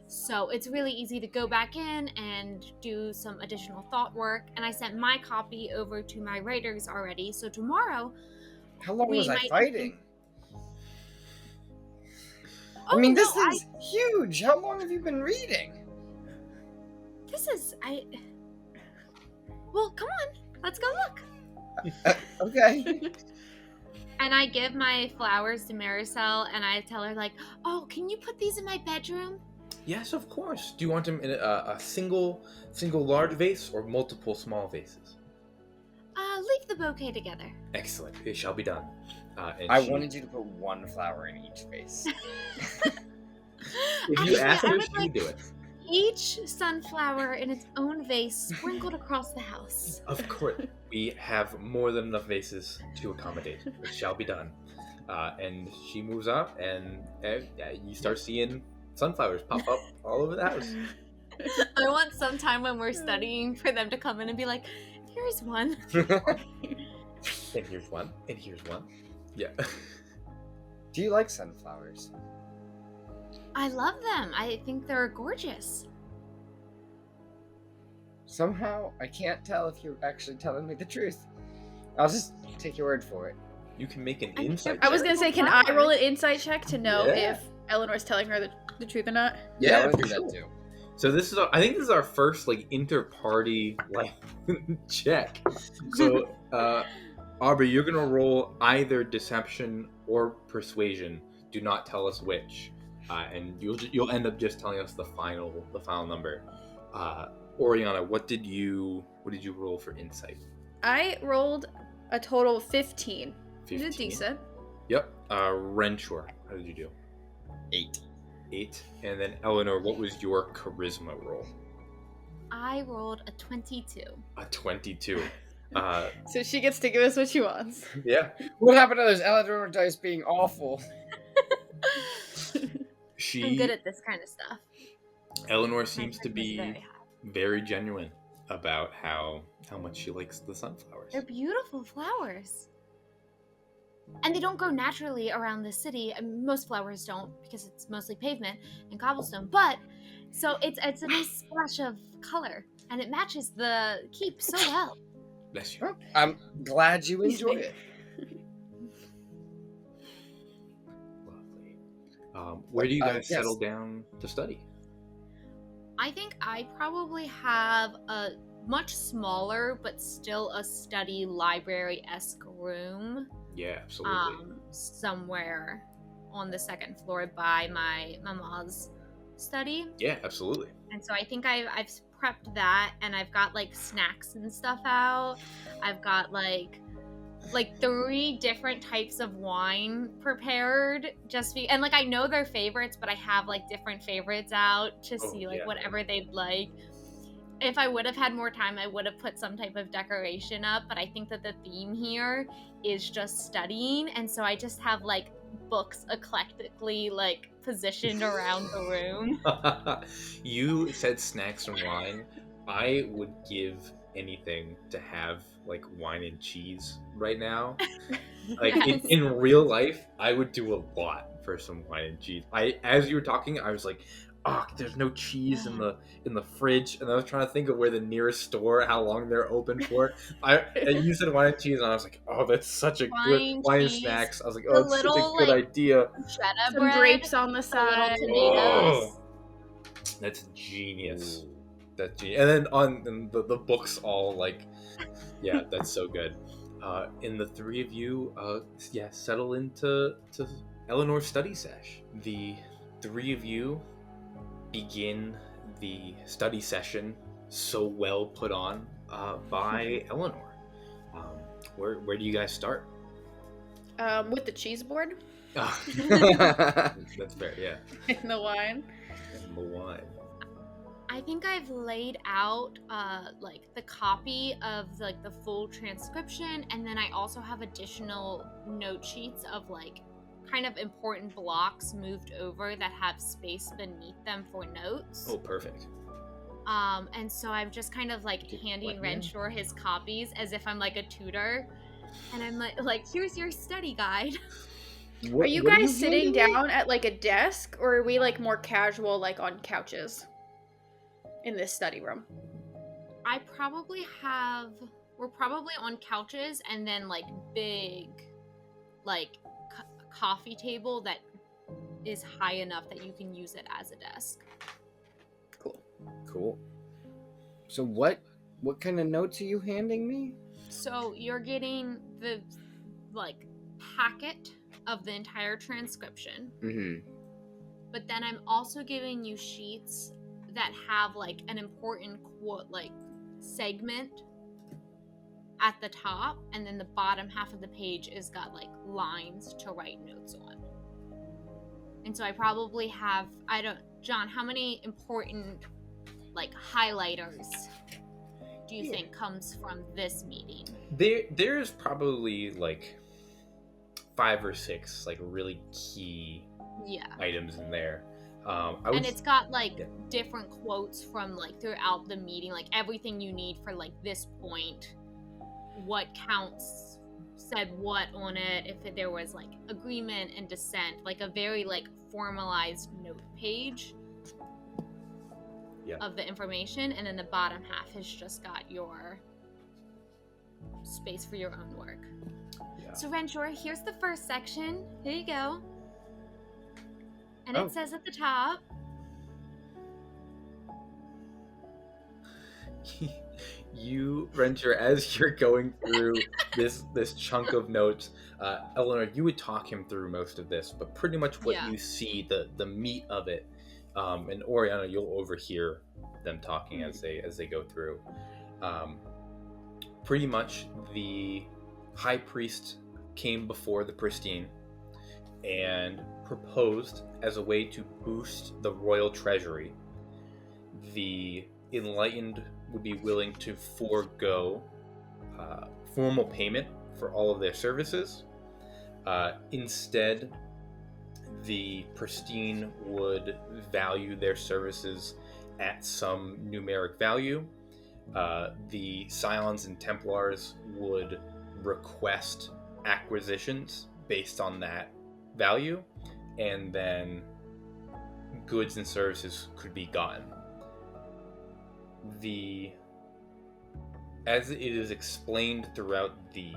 Speaker 4: So it's really easy to go back in and do some additional thought work, and I sent my copy over to my writers already, so tomorrow...
Speaker 3: How long was I fighting? I mean, this thing's huge. How long have you been reading?
Speaker 4: Well, come on. Let's go look.
Speaker 3: Okay.
Speaker 4: And I give my flowers to Maricel, and I tell her, like, oh, can you put these in my bedroom?
Speaker 1: Yes, of course. Do you want them in a single large vase or multiple small vases?
Speaker 4: Leave the bouquet together.
Speaker 1: Excellent. It shall be done.
Speaker 3: I wanted you to put one flower in each vase.
Speaker 1: If you ask her, she would do it.
Speaker 4: Each sunflower in its own vase sprinkled across the house.
Speaker 1: Of course. We have more than enough vases to accommodate. It shall be done. And she moves up, and you start seeing sunflowers pop up all over the house.
Speaker 4: I want some time when we're studying for them to come in and be like, here's one.
Speaker 1: And here's one. And here's one. Yeah.
Speaker 3: Do you like sunflowers?
Speaker 4: I love them. I think they're gorgeous.
Speaker 3: Somehow, I can't tell if you're actually telling me the truth. I'll just take your word for it.
Speaker 1: You can make an insight
Speaker 2: I was
Speaker 1: check.
Speaker 2: gonna say, can I roll an insight check to know
Speaker 1: Yeah.
Speaker 2: if Eleanor's telling her the truth or not?
Speaker 3: Yeah, I would
Speaker 1: for
Speaker 3: do
Speaker 1: sure.
Speaker 3: that too.
Speaker 1: So I think this is our first inter-party check. So Aubrey, you're gonna roll either deception or persuasion. Do not tell us which, and you'll end up just telling us the final number. Orianna, what did you roll for insight?
Speaker 2: I rolled a total of 15.
Speaker 1: 15.
Speaker 2: You did decent.
Speaker 1: Yep. Renshor, how did you do?
Speaker 3: 8.
Speaker 1: 8. And then Eleanor, what was your charisma roll?
Speaker 4: I rolled a 22.
Speaker 1: A 22.
Speaker 2: So she gets to give us what she wants.
Speaker 1: Yeah.
Speaker 3: What happened to those Eleanor dice being awful?
Speaker 4: I'm good at this kind of stuff.
Speaker 1: Eleanor seems to
Speaker 4: My charisma's
Speaker 1: be
Speaker 4: very high.
Speaker 1: very genuine about how much she likes the sunflowers.
Speaker 4: They're beautiful flowers. And they don't grow naturally around the city. Most flowers don't, because it's mostly pavement and cobblestone. But, so it's a nice splash of color. And it matches the keep so well.
Speaker 1: Bless you.
Speaker 3: I'm glad you enjoy it.
Speaker 1: Lovely. Where do you guys
Speaker 3: yes.
Speaker 1: settle down to study?
Speaker 4: I think I probably have a much smaller, but still a study library-esque room.
Speaker 1: Yeah, absolutely.
Speaker 4: Somewhere on the second floor by my mama's study.
Speaker 1: Yeah, absolutely.
Speaker 4: And so I think I've prepped that, and I've got snacks and stuff out. I've got like 3 different types of wine prepared, and I know their favorites, but I have different favorites out to see whatever they'd like. If I would have had more time, I would have put some type of decoration up, but I think that the theme here is just studying, and so I just have books eclectically positioned around the room.
Speaker 1: You said snacks and wine. I would give anything to have wine and cheese right now.
Speaker 4: Yes.
Speaker 1: in real life, I would do a lot for some wine and cheese. As you were talking, I was like, oh, there's no cheese in the fridge, and I was trying to think of where the nearest store, how long they're open for. And you said wine and cheese, and I was like, oh, that's such a good wine and snacks. I was like, oh, it's such a good idea.
Speaker 4: Cheddar
Speaker 2: Some
Speaker 4: bread,
Speaker 2: grapes on the side.
Speaker 4: tomatoes.
Speaker 1: Oh, that's genius. That's genius. And then on the books all yeah, that's so good. And the 3 of you, settle into Eleanor's study sesh. The 3 of you begin the study session so well put on by Eleanor. Where do you guys start?
Speaker 2: With the cheese board
Speaker 1: That's fair, yeah.
Speaker 2: and the wine.
Speaker 1: And the wine.
Speaker 4: I think I've laid out the copy of the full transcription, and then I also have additional note sheets of kind of important blocks moved over that have space beneath them for notes.
Speaker 1: Oh, perfect.
Speaker 4: And so I'm just kind of handing Renshor his copies as if I'm a tutor, and I'm like here's your study guide.
Speaker 2: Are you guys sitting down at a desk, or are we more casual on couches in this study room?
Speaker 4: We're probably on couches, and then big coffee table that is high enough that you can use it as a desk.
Speaker 3: Cool. So what kind of notes are you handing me?
Speaker 4: So you're getting the packet of the entire transcription.
Speaker 3: Mm-hmm.
Speaker 4: But then I'm also giving you sheets that have an important quote segment at the top, and then the bottom half of the page is got lines to write notes on. And so I probably have John, how many important highlighters do you think comes from this meeting?
Speaker 1: There's probably 5 or 6 really key items in there.
Speaker 4: And it's got different quotes from throughout the meeting, everything you need for this point, what counts said what on it, if there was agreement and dissent, a very formalized note page of the information. And then the bottom half has just got your space for your own work. So Renshor, here's the first section. Here you go. And it says at the top,
Speaker 1: you, Renshor, as you're going through this chunk of notes, Eleanor, you would talk him through most of this, but pretty much what you see, the meat of it, and Orianna, you'll overhear them talking as they go through. Pretty much the high priest came before the Pristine and proposed, as a way to boost the royal treasury, the enlightened would be willing to forego formal payment for all of their services. Instead, the Pristine would value their services at some numeric value. The Scions and Templars would request acquisitions based on that value, and then goods and services could be gotten. As it is explained throughout the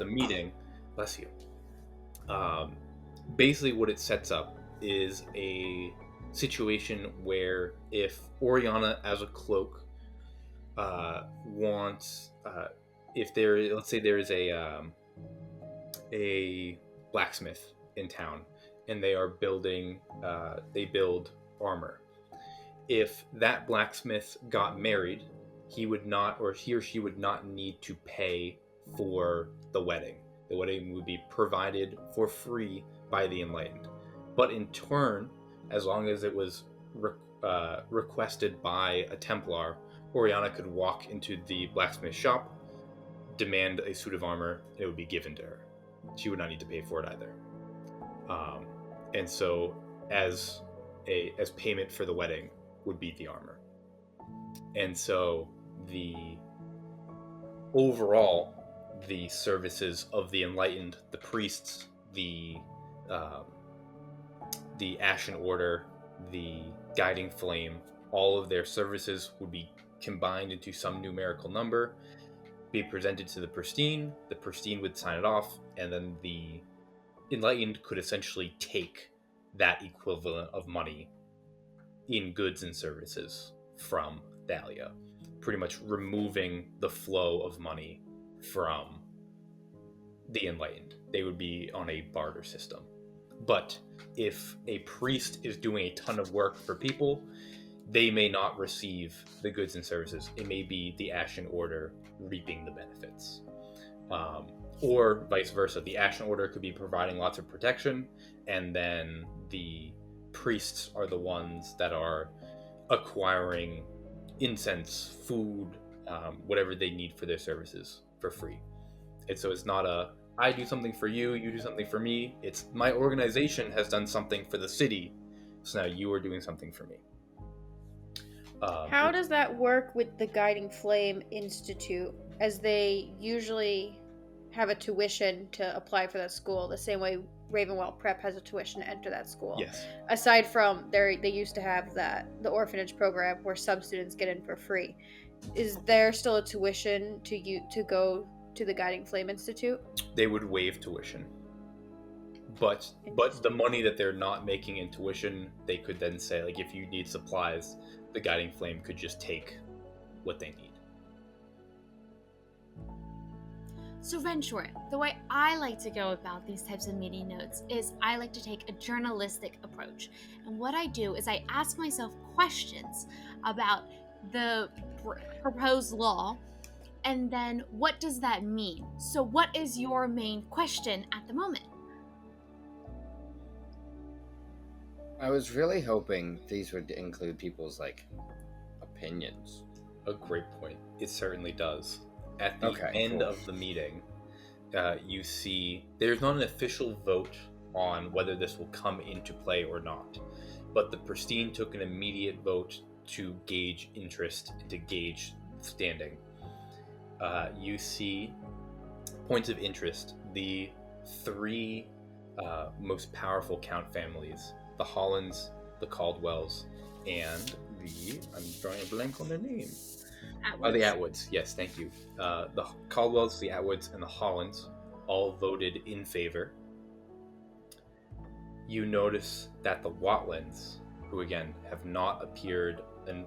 Speaker 1: meeting, bless you. Basically, what it sets up is a situation where if Orianna, as a cloak, wants, let's say there is a blacksmith in town, and they are building, they build armor. If that blacksmith got married, he or she would not need to pay for the wedding. The wedding would be provided for free by the enlightened. But in turn, as long as it was requested by a Templar, Orianna could walk into the blacksmith shop, demand a suit of armor, and it would be given to her. She would not need to pay for it either. And so, as payment for the wedding, would be the armor. And so overall, the services of the enlightened, the priests, the Ashen Order, the Guiding Flame, all of their services would be combined into some numerical number, be presented to the Pristine would sign it off, and then the enlightened could essentially take that equivalent of money in goods and services from Thalia, pretty much removing the flow of money from the enlightened. They would be on a barter system. But if a priest is doing a ton of work for people, they may not receive the goods and services. It may be the Ashen Order reaping the benefits. Or vice versa. The Ashen Order could be providing lots of protection, and then the priests are the ones that are acquiring incense, food, whatever they need for their services for free. And so it's not I do something for you, you do something for me. It's my organization has done something for the city, so now you are doing something for me.
Speaker 2: How does that work with the Guiding Flame Institute, as they usually have a tuition to apply for that school, the same way Ravenwell Prep has a tuition to enter that school?
Speaker 1: Yes.
Speaker 2: Aside from they used to have the orphanage program where some students get in for free. Is there still a tuition to go to the Guiding Flame Institute?
Speaker 1: They would waive tuition. But the money that they're not making in tuition, they could then say, like, if you need supplies, the Guiding Flame could just take what they need.
Speaker 4: So Renshor, the way I like to go about these types of meeting notes is I like to take a journalistic approach. And what I do is I ask myself questions about the proposed law, and then what does that mean? So what is your main question at the moment?
Speaker 3: I was really hoping these would include people's, like, opinions.
Speaker 1: A great point. It certainly does. At the end of the meeting, you see there's not an official vote on whether this will come into play or not, but the Pristine took an immediate vote to gauge interest and to gauge standing. You see points of interest. The three most powerful Count families, the Hollands, the Caldwells, and I'm drawing a blank on their name.
Speaker 4: Atwoods.
Speaker 1: The Atwoods, yes, thank you. The Caldwells, the Atwoods, and the Hollands all voted in favor. You notice that the Watlands, who again have not appeared in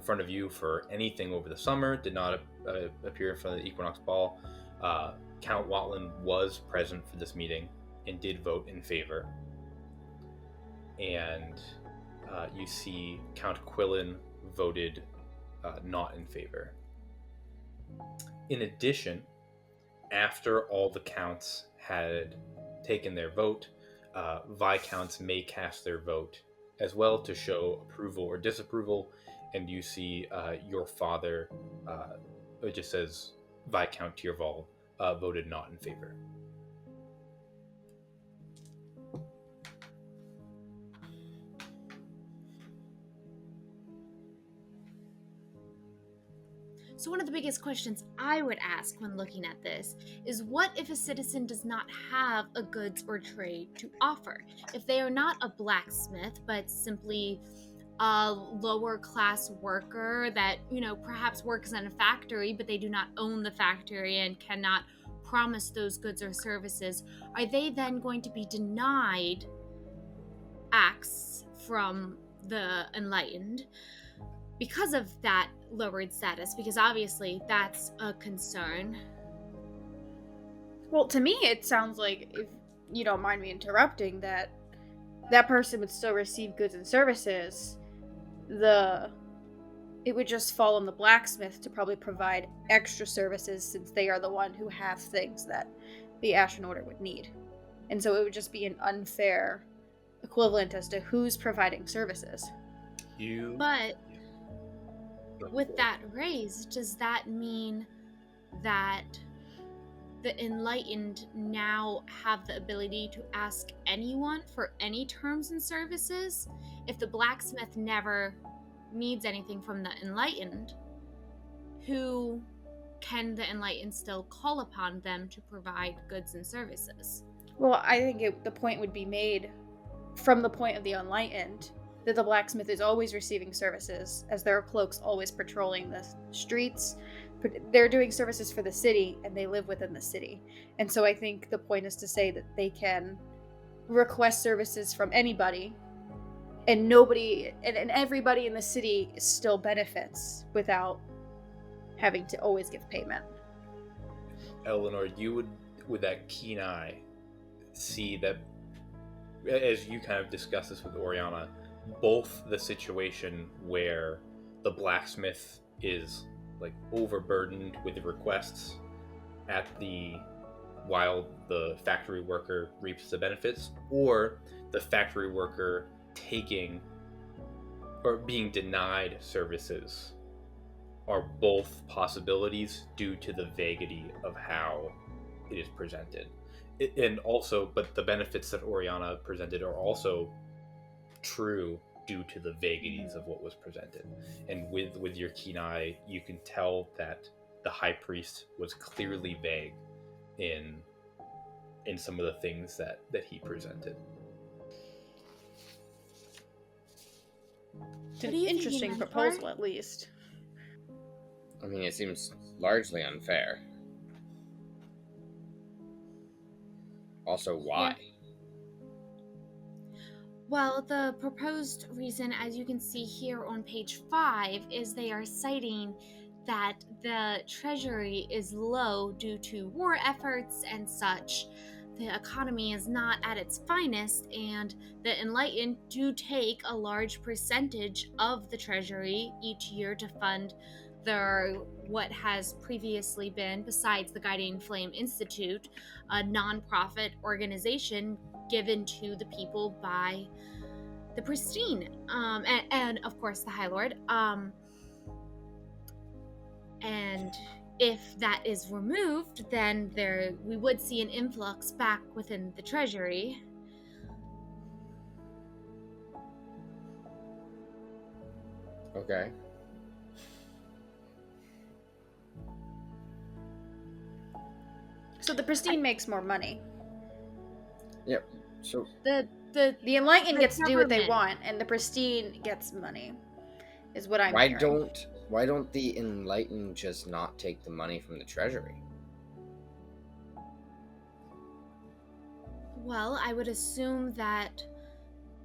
Speaker 1: front of you for anything over the summer, did not appear in front of the Equinox Ball. Count Watland was present for this meeting and did vote in favor. And you see Count Quillen voted not in favor. In addition, after all the counts had taken their vote, Viscounts may cast their vote as well to show approval or disapproval, and you see your father, it just says Viscount Tierval, voted not in favor.
Speaker 4: So one of the biggest questions I would ask when looking at this is, what if a citizen does not have a goods or trade to offer? If they are not a blacksmith, but simply a lower class worker that, perhaps works in a factory, but they do not own the factory and cannot promise those goods or services, are they then going to be denied acts from the enlightened because of that lowered status? Because obviously that's a concern.
Speaker 2: Well, to me, it sounds like, if you don't mind me interrupting, that person would still receive goods and services. It would just fall on the blacksmith to probably provide extra services, since they are the one who have things that the Ashen Order would need. And so it would just be an unfair equivalent as to who's providing services.
Speaker 4: But with that raised, does that mean that the enlightened now have the ability to ask anyone for any terms and services? If the blacksmith never needs anything from the enlightened, who can the enlightened still call upon them to provide goods and services?
Speaker 2: Well, I think the point would be made from the point of the enlightened that the blacksmith is always receiving services, as there are cloaks always patrolling the streets. They're doing services for the city, and they live within the city. And so I think the point is to say that they can request services from anybody, and everybody in the city still benefits without having to always give payment.
Speaker 1: Eleonore, you would, with that keen eye, see that, as you kind of discuss this with Orianna, both the situation where the blacksmith is like overburdened with requests while the factory worker reaps the benefits, or the factory worker taking or being denied services, are both possibilities due to the vagity of how it is presented. But the benefits that Orianna presented are also true due to the vagaries of what was presented. And with your keen eye, you can tell that the high priest was clearly vague in some of the things that he presented.
Speaker 2: It's an interesting proposal, at least.
Speaker 3: I mean, it seems largely unfair. Also, why?
Speaker 4: Yeah. Well, the proposed reason, as you can see here on page 5, is they are citing that the treasury is low due to war efforts and such. The economy is not at its finest, and the enlightened do take a large percentage of the treasury each year to fund their what has previously been, besides the Guiding Flame Institute, a nonprofit organization given to the people by the Pristine, and of course the High Lord. And if that is removed, then we would see an influx back within the treasury.
Speaker 3: Okay.
Speaker 2: So the Pristine makes more money.
Speaker 3: Yep. So
Speaker 2: The Enlightened gets to do what they want, and the Pristine gets money. Is what I'm hearing.
Speaker 3: Why don't the Enlightened just not take the money from the treasury?
Speaker 4: Well, I would assume that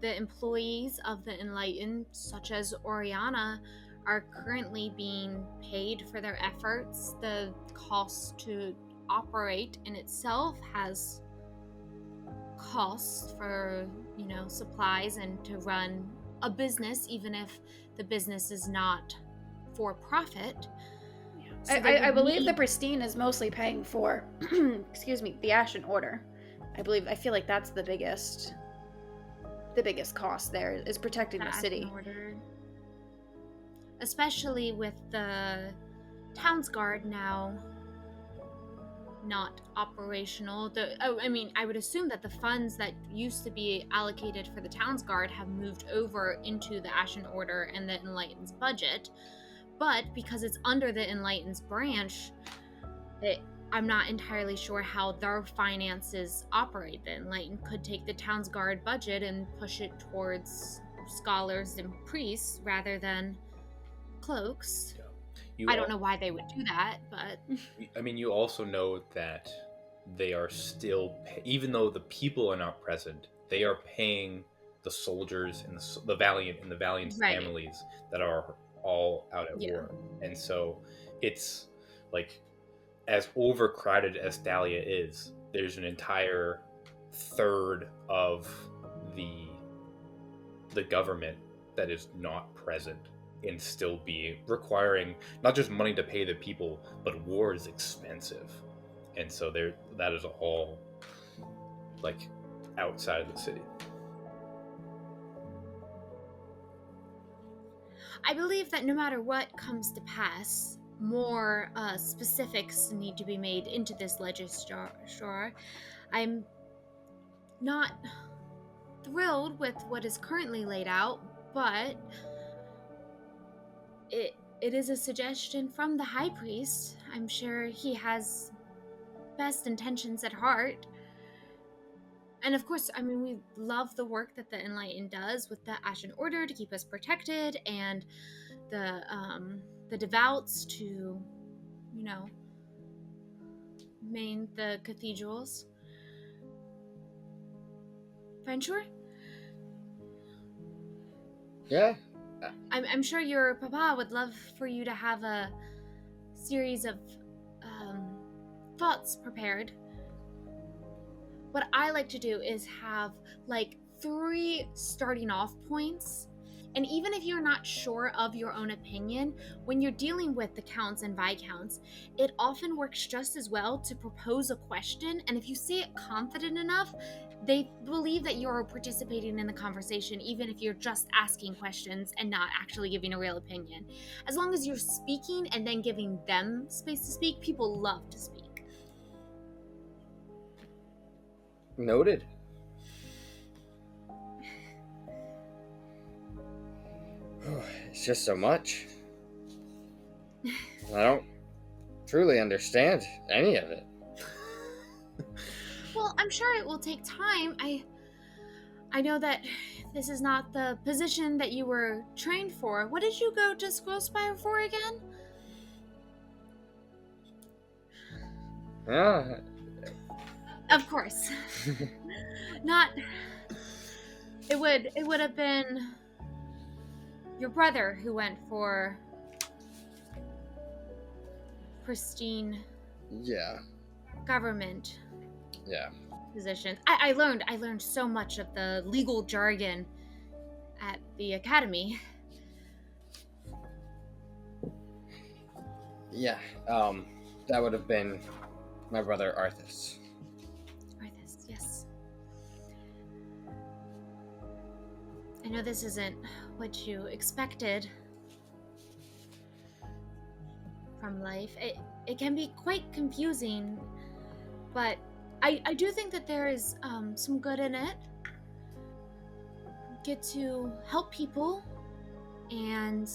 Speaker 4: the employees of the Enlightened, such as Orianna, are currently being paid for their efforts. The cost to operate in itself has costs for, supplies and to run a business, even if the business is not for profit.
Speaker 2: So I believe the Pristine is mostly paying for, the Ashen Order. I feel like that's the biggest cost there is protecting the city.
Speaker 4: Order. Especially with the Town's Guard now not operational. I would assume that the funds that used to be allocated for the Town's Guard have moved over into the Ashen Order and the Enlightened's budget. But because it's under the Enlightened's branch, I'm not entirely sure how their finances operate. The Enlightened could take the Town's Guard budget and push it towards scholars and priests rather than cloaks. I don't know why they would do that, but...
Speaker 1: you also know that they are still, even though the people are not present, they are paying the soldiers and the Valiant and the Valiant's families that are all out at war. And so it's like, as overcrowded as Thalia is, there's an entire third of the government that is not present and still be requiring not just money to pay the people, but war is expensive. And so that is all like outside of the city.
Speaker 4: I believe that no matter what comes to pass, more specifics need to be made into this legislature. I'm not thrilled with what is currently laid out, but it is a suggestion from the High Priest. I'm sure he has best intentions at heart. And of course, we love the work that the Enlightened does with the Ashen Order to keep us protected, and the devouts to, main the cathedrals. Renshor?
Speaker 3: Yeah.
Speaker 4: I'm sure your papa would love for you to have a series of thoughts prepared. What I like to do is have 3 starting off points. And even if you're not sure of your own opinion, when you're dealing with the counts and viscounts, it often works just as well to propose a question. And if you say it confident enough, they believe that you're participating in the conversation, even if you're just asking questions and not actually giving a real opinion. As long as you're speaking and then giving them space to speak, people love to speak.
Speaker 3: Noted. It's just so much. I don't truly understand any of it.
Speaker 4: Well, I'm sure it will take time. I know that this is not the position that you were trained for. What did you go to Scrollspire for again?
Speaker 3: Yeah.
Speaker 4: Of course. Not It would have been your brother who went for Pristine
Speaker 3: Yeah.
Speaker 4: government
Speaker 3: Yeah.
Speaker 4: positions. I learned so much of the legal jargon at the academy.
Speaker 3: Yeah. That would have been my brother Arthas.
Speaker 4: Arthas, yes. I know this isn't what you expected from life. It can be quite confusing, but I do think that there is some good in it. Get to help people and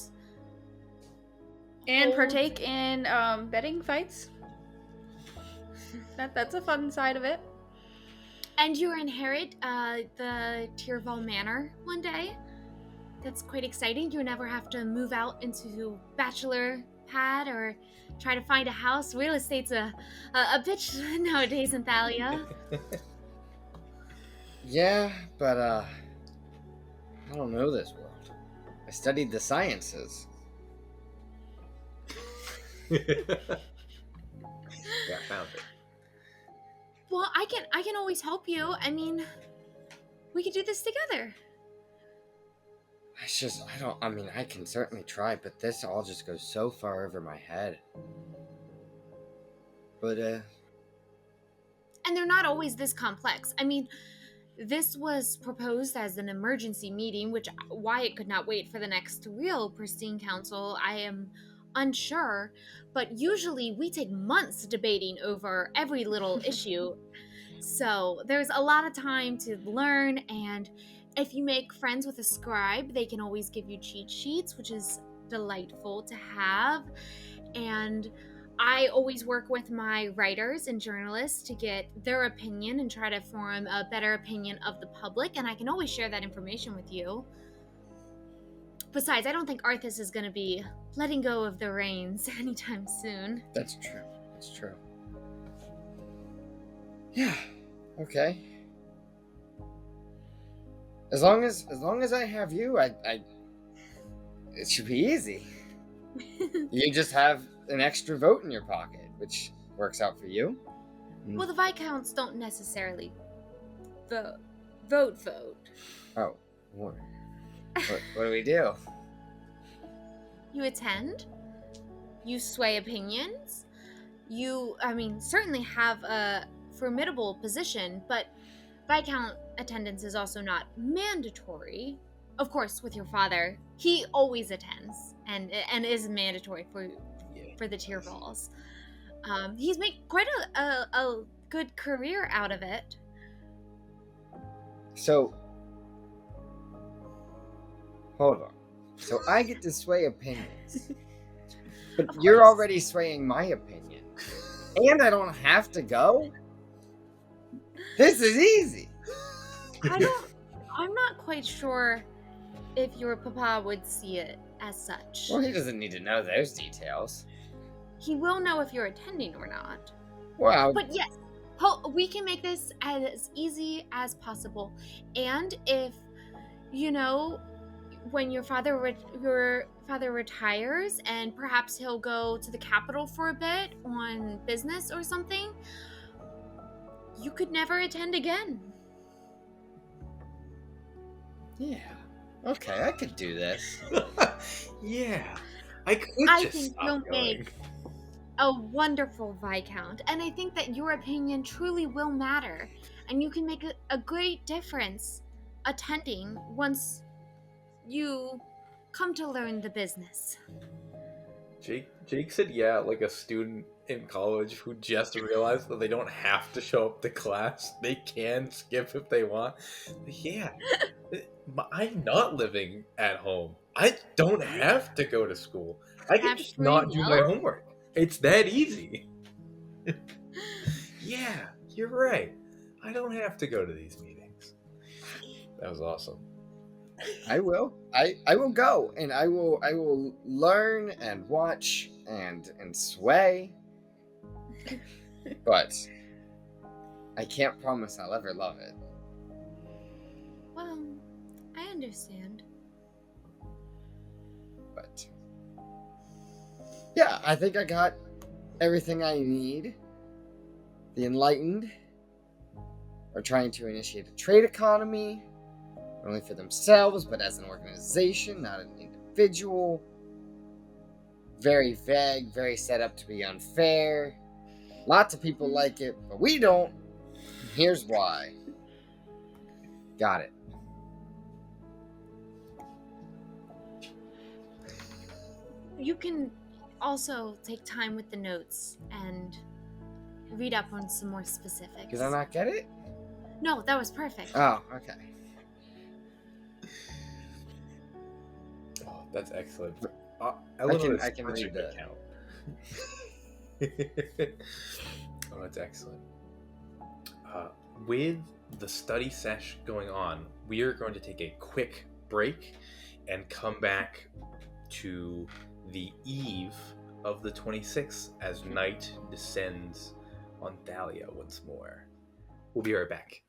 Speaker 2: partake in betting fights. That's a fun side of it.
Speaker 4: And you inherit the Tyrval Manor one day. That's quite exciting. You never have to move out into bachelor pad or try to find a house. Real estate's a bitch nowadays in Thalia.
Speaker 3: Yeah, but I don't know this world. I studied the sciences.
Speaker 1: Yeah, found it.
Speaker 4: Well, I can always help you. I mean, we could do this together.
Speaker 3: It's just, I can certainly try, but this all just goes so far over my head. But,
Speaker 4: And they're not always this complex. I mean, this was proposed as an emergency meeting, which why it could not wait for the next real Pristine Council, I am unsure. But usually we take months debating over every little issue. So there's a lot of time to learn, and if you make friends with a scribe, they can always give you cheat sheets, which is delightful to have. And I always work with my writers and journalists to get their opinion and try to form a better opinion of the public, and I can always share that information with you. Besides, I don't think Arthas is going to be letting go of the reins anytime soon.
Speaker 3: That's true. That's true. Yeah. Okay. As long as I have you, I it should be easy. You just have an extra vote in your pocket, which works out for you.
Speaker 4: Well, the Viscounts don't necessarily vote.
Speaker 3: Oh, what do we do?
Speaker 4: You attend. You sway opinions. You, certainly have a formidable position, but Viscount attendance is also not mandatory. Of course, with your father, he always attends and is mandatory for the Tyrvals. He's made quite a good career out of it.
Speaker 3: So, hold on. So I get to sway opinions, but you're already swaying my opinion, and I don't have to go? This is easy.
Speaker 4: I'm not quite sure if your papa would see it as such.
Speaker 3: Well, he doesn't need to know those details.
Speaker 4: He will know if you're attending or not.
Speaker 3: Well,
Speaker 4: but yes, we can make this as easy as possible. And if, when your father retires and perhaps he'll go to the capital for a bit on business or something, you could never attend again.
Speaker 3: Yeah. Okay, I could do this.
Speaker 1: Yeah. I think
Speaker 4: you'll make a wonderful Viscount, and I think that your opinion truly will matter, and you can make a great difference attending once you come to learn the business.
Speaker 1: Jake said, yeah, like a student in college who just realized that they don't have to show up to class. They can skip if they want. Yeah. I'm not living at home. I don't have to go to school. I can just not do my homework. It's that easy. Yeah, you're right. I don't have to go to these meetings. That was awesome.
Speaker 3: I will. I will go, and I will learn and watch and sway. But I can't promise I'll ever love it.
Speaker 4: Well, I understand.
Speaker 3: But yeah, I think I got everything I need. The Enlightened are trying to initiate a trade economy, not only for themselves, but as an organization, not an individual. Very vague, very set up to be unfair. Lots of people like it, but we don't. Here's why. Got it.
Speaker 4: You can also take time with the notes and read up on some more specifics.
Speaker 3: Did I not get it?
Speaker 4: No, that was perfect.
Speaker 3: Oh, okay.
Speaker 1: Oh, that's excellent.
Speaker 3: I can read that.
Speaker 1: Oh, that's excellent. With the study sesh going on, we are going to take a quick break and come back to the eve of the 26th as night descends on Thalia once more. We'll be right back.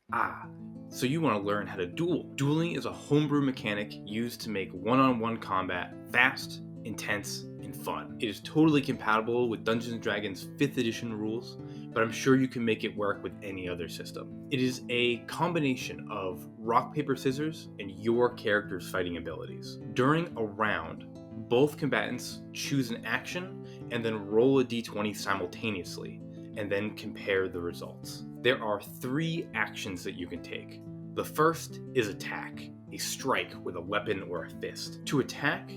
Speaker 1: So you want to learn how to duel. Dueling is a homebrew mechanic used to make one-on-one combat fast, intense, and fun. It is totally compatible with Dungeons & Dragons 5th edition rules, but I'm sure you can make it work with any other system. It is a combination of rock, paper, scissors, and your character's fighting abilities. During a round, both combatants choose an action and then roll a d20 simultaneously, and then compare the results. There are 3 actions that you can take. The first is attack, a strike with a weapon or a fist. To attack,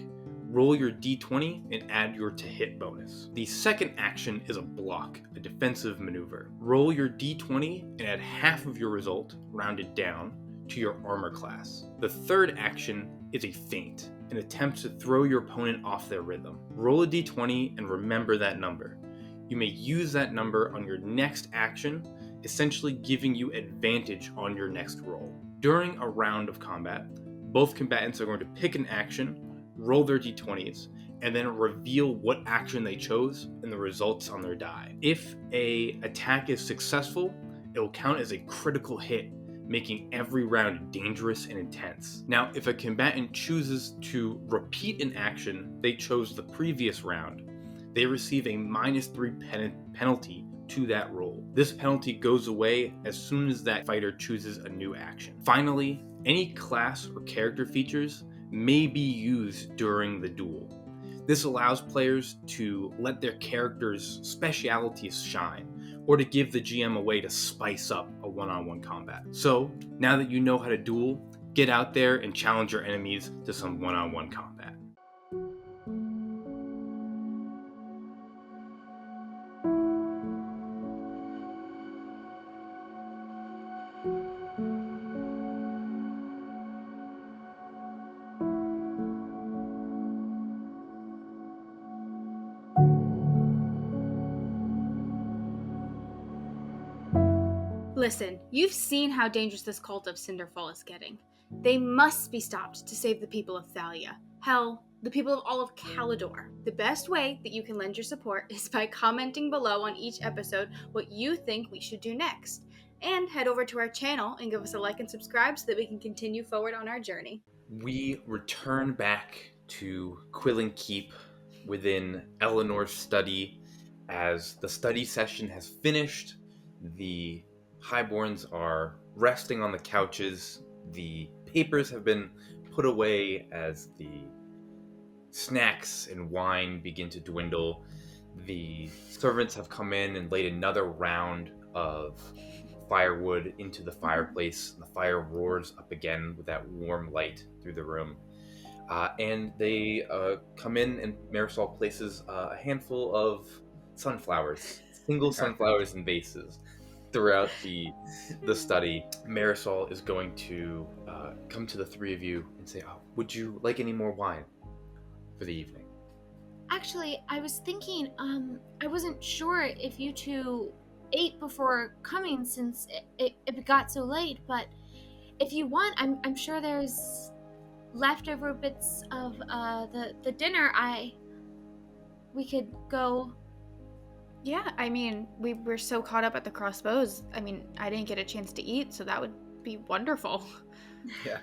Speaker 1: roll your d20 and add your to hit bonus. The second action is a block, a defensive maneuver. Roll your d20 and add half of your result, rounded down, to your armor class. The third action is a feint, an attempt to throw your opponent off their rhythm. Roll a d20 and remember that number. You may use that number on your next action, essentially giving you advantage on your next roll. During a round of combat, both combatants are going to pick an action, roll their d20s, and then reveal what action they chose and the results on their die. If an attack is successful, it will count as a critical hit, making every round dangerous and intense. Now, if a combatant chooses to repeat an action they chose the previous round, they receive a -3 penalty to that roll. This penalty goes away as soon as that fighter chooses a new action. Finally, any class or character features may be used during the duel. This allows players to let their character's specialities shine, or to give the GM a way to spice up a one-on-one combat. So, now that you know how to duel, get out there and challenge your enemies to some one-on-one combat.
Speaker 2: Listen, you've seen how dangerous this cult of Cinderfall is getting. They must be stopped to save the people of Thalia. Hell, the people of all of Calidor. The best way that you can lend your support is by commenting below on each episode what you think we should do next. And head over to our channel and give us a like and subscribe so that we can continue forward on our journey.
Speaker 1: We return back to Quillen Keep within Eleanor's study as the study session has finished. The Highborns are resting on the couches. The papers have been put away as the snacks and wine begin to dwindle. The servants have come in and laid another round of firewood into the fireplace. The fire roars up again with that warm light through the room. And they come in and Marisol places a handful of sunflowers, single sunflowers in vases throughout the study. Marisol is going to come to the 3 of you and say, would you like any more wine for the evening?
Speaker 4: Actually, I was thinking, I wasn't sure if you two ate before coming since it got so late, but if you want, I'm sure there's leftover bits of the dinner. We could go.
Speaker 2: Yeah, I mean, we were so caught up at the crossbows. I mean, I didn't get a chance to eat, so that would be wonderful.
Speaker 3: Yeah.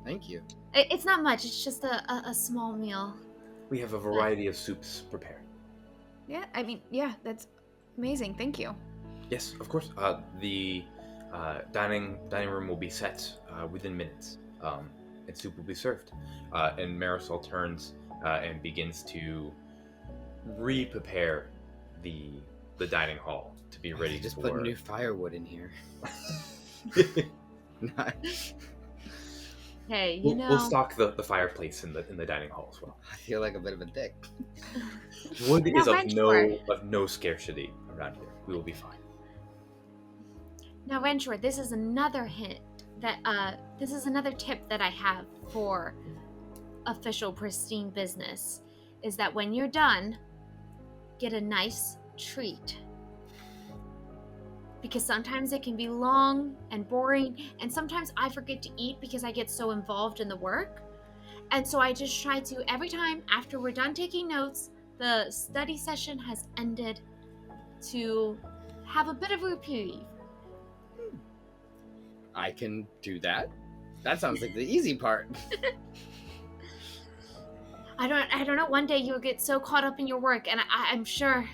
Speaker 3: Thank you.
Speaker 4: It's not much. It's just a small meal.
Speaker 1: We have a variety of soups prepared.
Speaker 2: Yeah, I mean, yeah, that's amazing. Thank you.
Speaker 1: Yes, of course. The dining room will be set within minutes, and soup will be served. And Marisol turns and begins to re-prepare the dining hall to be ready.
Speaker 3: Just
Speaker 1: for...
Speaker 3: put new firewood in here. Nice.
Speaker 4: Hey,
Speaker 1: we'll stock the fireplace in the dining hall as well.
Speaker 3: I feel like a bit of a dick.
Speaker 1: Wood
Speaker 4: Now,
Speaker 1: is of
Speaker 4: Renshor.
Speaker 1: no scarcity around here. We will be fine.
Speaker 4: Now, Renshor, this is another hint that this is another tip that I have for official Pristine business, is that when you're done, get a nice treat. Because sometimes it can be long and boring, and sometimes I forget to eat because I get so involved in the work. And so I just try to, every time after we're done taking notes, the study session has ended, to have a bit of a reprieve.
Speaker 3: I can do that. That sounds like the easy part.
Speaker 4: I don't know, one day you'll get so caught up in your work, and I'm sure...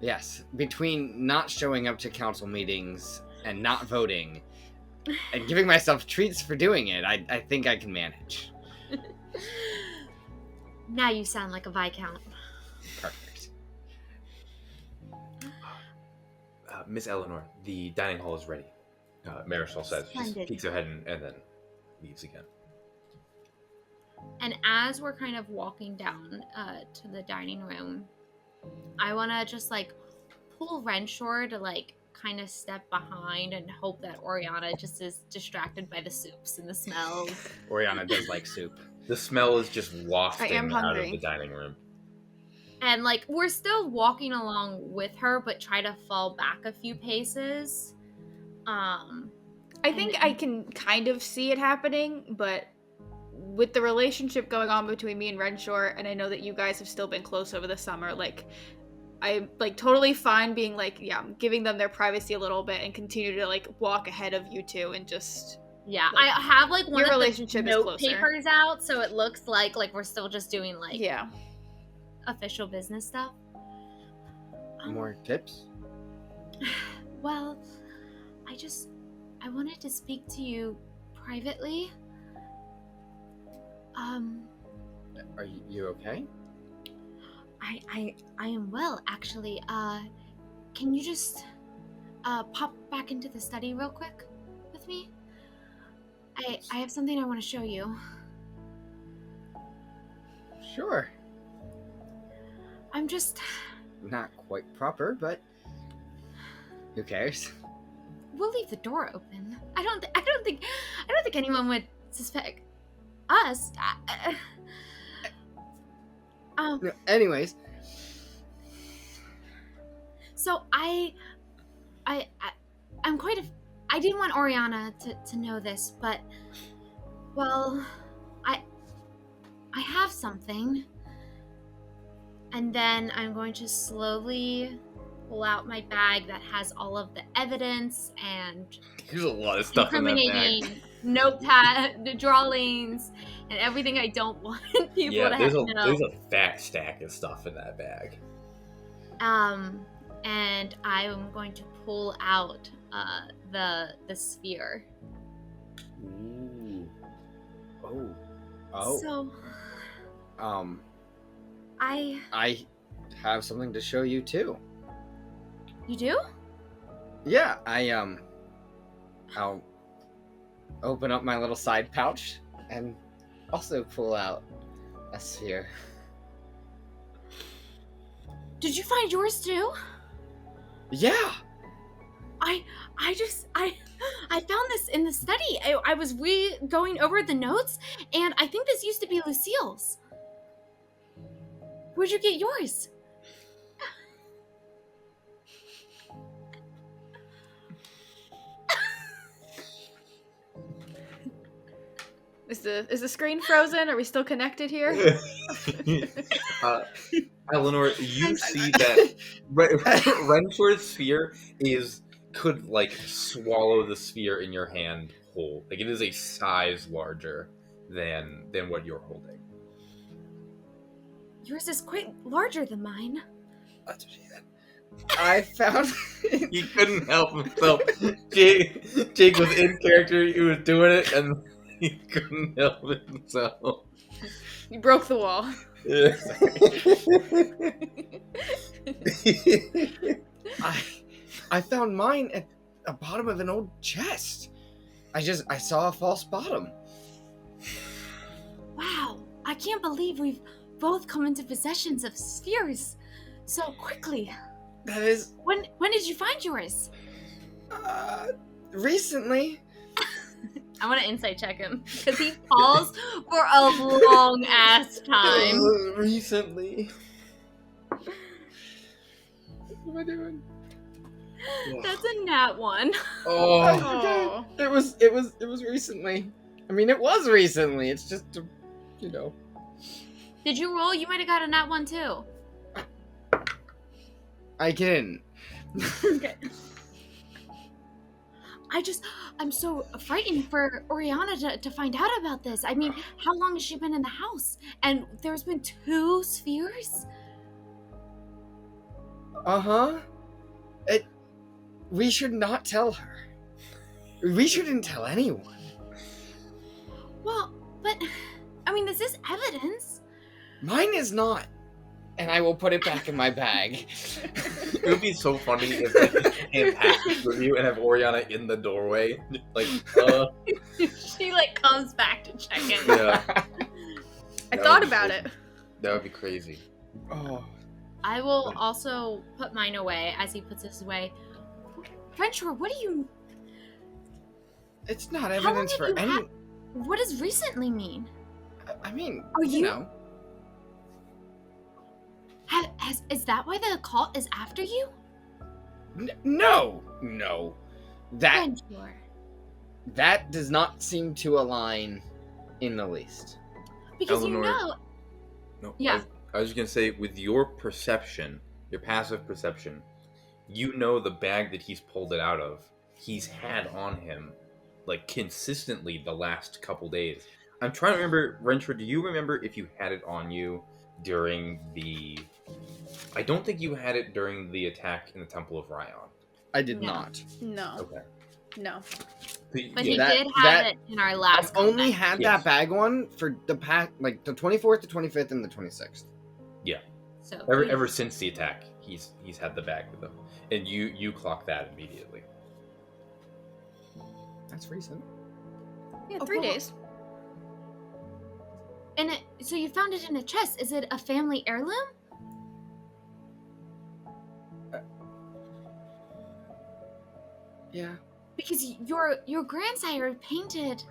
Speaker 3: Yes, between not showing up to council meetings and not voting, and giving myself treats for doing it, I think I can manage.
Speaker 4: Now you sound like a Viscount.
Speaker 3: Perfect.
Speaker 1: Miss Eleanor, the dining hall is ready. Marisol says. She just
Speaker 4: Splendid.
Speaker 1: peeks her head and then leaves again.
Speaker 4: And as we're kind of walking down to the dining room, I want to just like pull Renshor to like kind of step behind and hope that Orianna just is distracted by the soups and the smells.
Speaker 3: Orianna does like soup.
Speaker 1: The smell is just wafting out of
Speaker 2: hungry.
Speaker 1: the dining room.
Speaker 4: And like we're still walking along with her, but try to fall back a few paces.
Speaker 2: I think I can kind of see it happening, but with the relationship going on between me and Renshor, and I know that you guys have still been close over the summer, like, I'm, like, totally fine being, like, yeah, giving them their privacy a little bit and continue to, like, walk ahead of you two and just...
Speaker 4: Yeah,
Speaker 2: like,
Speaker 4: I have, like, one
Speaker 2: your
Speaker 4: of
Speaker 2: relationship
Speaker 4: the
Speaker 2: is
Speaker 4: note
Speaker 2: closer.
Speaker 4: papers out, so it looks like we're still just doing, like,
Speaker 2: Yeah.
Speaker 4: official business stuff.
Speaker 3: More tips?
Speaker 4: Well, I wanted to speak to you privately.
Speaker 3: Are you okay?
Speaker 4: I am well, actually. Can you just pop back into the study real quick with me? I have something I want to show you.
Speaker 3: Sure.
Speaker 4: I'm just...
Speaker 3: Not quite proper, but who cares?
Speaker 4: We'll leave the door open. I don't think anyone would suspect us.
Speaker 3: No, anyways.
Speaker 4: So I'm quite I didn't want Orianna to know this, but well, I have something. And then I'm going to slowly pull out my bag that has all of the evidence and
Speaker 1: There's a lot of stuff in that
Speaker 4: incriminating
Speaker 1: bag.
Speaker 4: notepad, the drawings, and everything I don't want people to
Speaker 1: There's
Speaker 4: know.
Speaker 1: there's a fat stack of stuff in that bag.
Speaker 4: And I am going to pull out the sphere.
Speaker 3: Ooh. Oh.
Speaker 4: So
Speaker 3: I have something to show you too.
Speaker 4: You do?
Speaker 3: Yeah, I'll open up my little side pouch and also pull out a sphere.
Speaker 4: Did you find yours too?
Speaker 3: Yeah.
Speaker 4: I found this in the study. I was going over the notes, and I think this used to be Lucille's. Where'd you get yours?
Speaker 2: Is the screen frozen? Are we still connected here?
Speaker 1: Eleanor, you see that Renshor's sphere could like swallow the sphere in your hand hold. Like, it is a size larger than what you're holding.
Speaker 4: Yours is quite larger than mine.
Speaker 3: I found...
Speaker 1: He couldn't help himself. Jake was in character, he was doing it, and he couldn't help himself.
Speaker 2: You broke the wall.
Speaker 1: Yeah.
Speaker 3: I found mine at the bottom of an old chest. I saw a false bottom.
Speaker 4: Wow, I can't believe we've both come into possessions of spheres so quickly.
Speaker 3: That is...
Speaker 4: When did you find yours?
Speaker 3: Recently.
Speaker 4: I want to insight check him, because he paused for a long ass time.
Speaker 3: Recently. What am I doing?
Speaker 4: That's a nat 1.
Speaker 2: Oh.
Speaker 3: It was recently. I mean, it was recently. It's just,
Speaker 4: Did you roll? You might have got a nat 1 too.
Speaker 3: I didn't.
Speaker 4: Okay. I'm so frightened for Orianna to find out about this. I mean, how long has she been in the house? And there's been 2 spheres?
Speaker 3: Uh-huh. We should not tell her. We shouldn't tell anyone.
Speaker 4: Well, but, I mean, this is evidence.
Speaker 3: Mine is not. And I will put it back in my bag.
Speaker 1: It would be so funny if they came past with you and have Orianna in the doorway. Like,
Speaker 4: She, comes back to check in.
Speaker 1: Yeah.
Speaker 2: I thought about it.
Speaker 1: That would be crazy.
Speaker 3: Oh.
Speaker 4: I will also put mine away as he puts his away. Renshor, what do you...
Speaker 3: It's not evidence for any...
Speaker 4: What does recently mean?
Speaker 3: I mean,
Speaker 4: Are
Speaker 3: you know.
Speaker 4: Is that why the cult is after you?
Speaker 3: No.
Speaker 4: Renshor.
Speaker 3: That does not seem to align in the least.
Speaker 4: Because
Speaker 1: Eleanore, No,
Speaker 4: Yeah.
Speaker 1: I was just gonna say, with your perception, your passive perception, you know the bag that he's pulled it out of, he's had on him, consistently the last couple days. I'm trying to remember, Renshor, do you remember if you had it on you during the... I don't think you had it during the attack in the Temple of Ryan.
Speaker 3: I did
Speaker 4: No.
Speaker 3: not.
Speaker 2: No.
Speaker 1: Okay.
Speaker 2: No.
Speaker 4: But he did have it in our last
Speaker 3: I've only
Speaker 4: combat.
Speaker 3: had
Speaker 1: Yes.
Speaker 3: that bag one for the the 24th, the 25th, and the 26th.
Speaker 1: Yeah.
Speaker 4: So
Speaker 1: Ever since the attack, he's had the bag with him. And you clock that immediately.
Speaker 3: That's recent.
Speaker 2: Yeah,
Speaker 4: Oh,
Speaker 2: 3
Speaker 4: well.
Speaker 2: days.
Speaker 4: And so you found it in a chest. Is it a family heirloom?
Speaker 3: Yeah.
Speaker 4: Because your grandsire painted.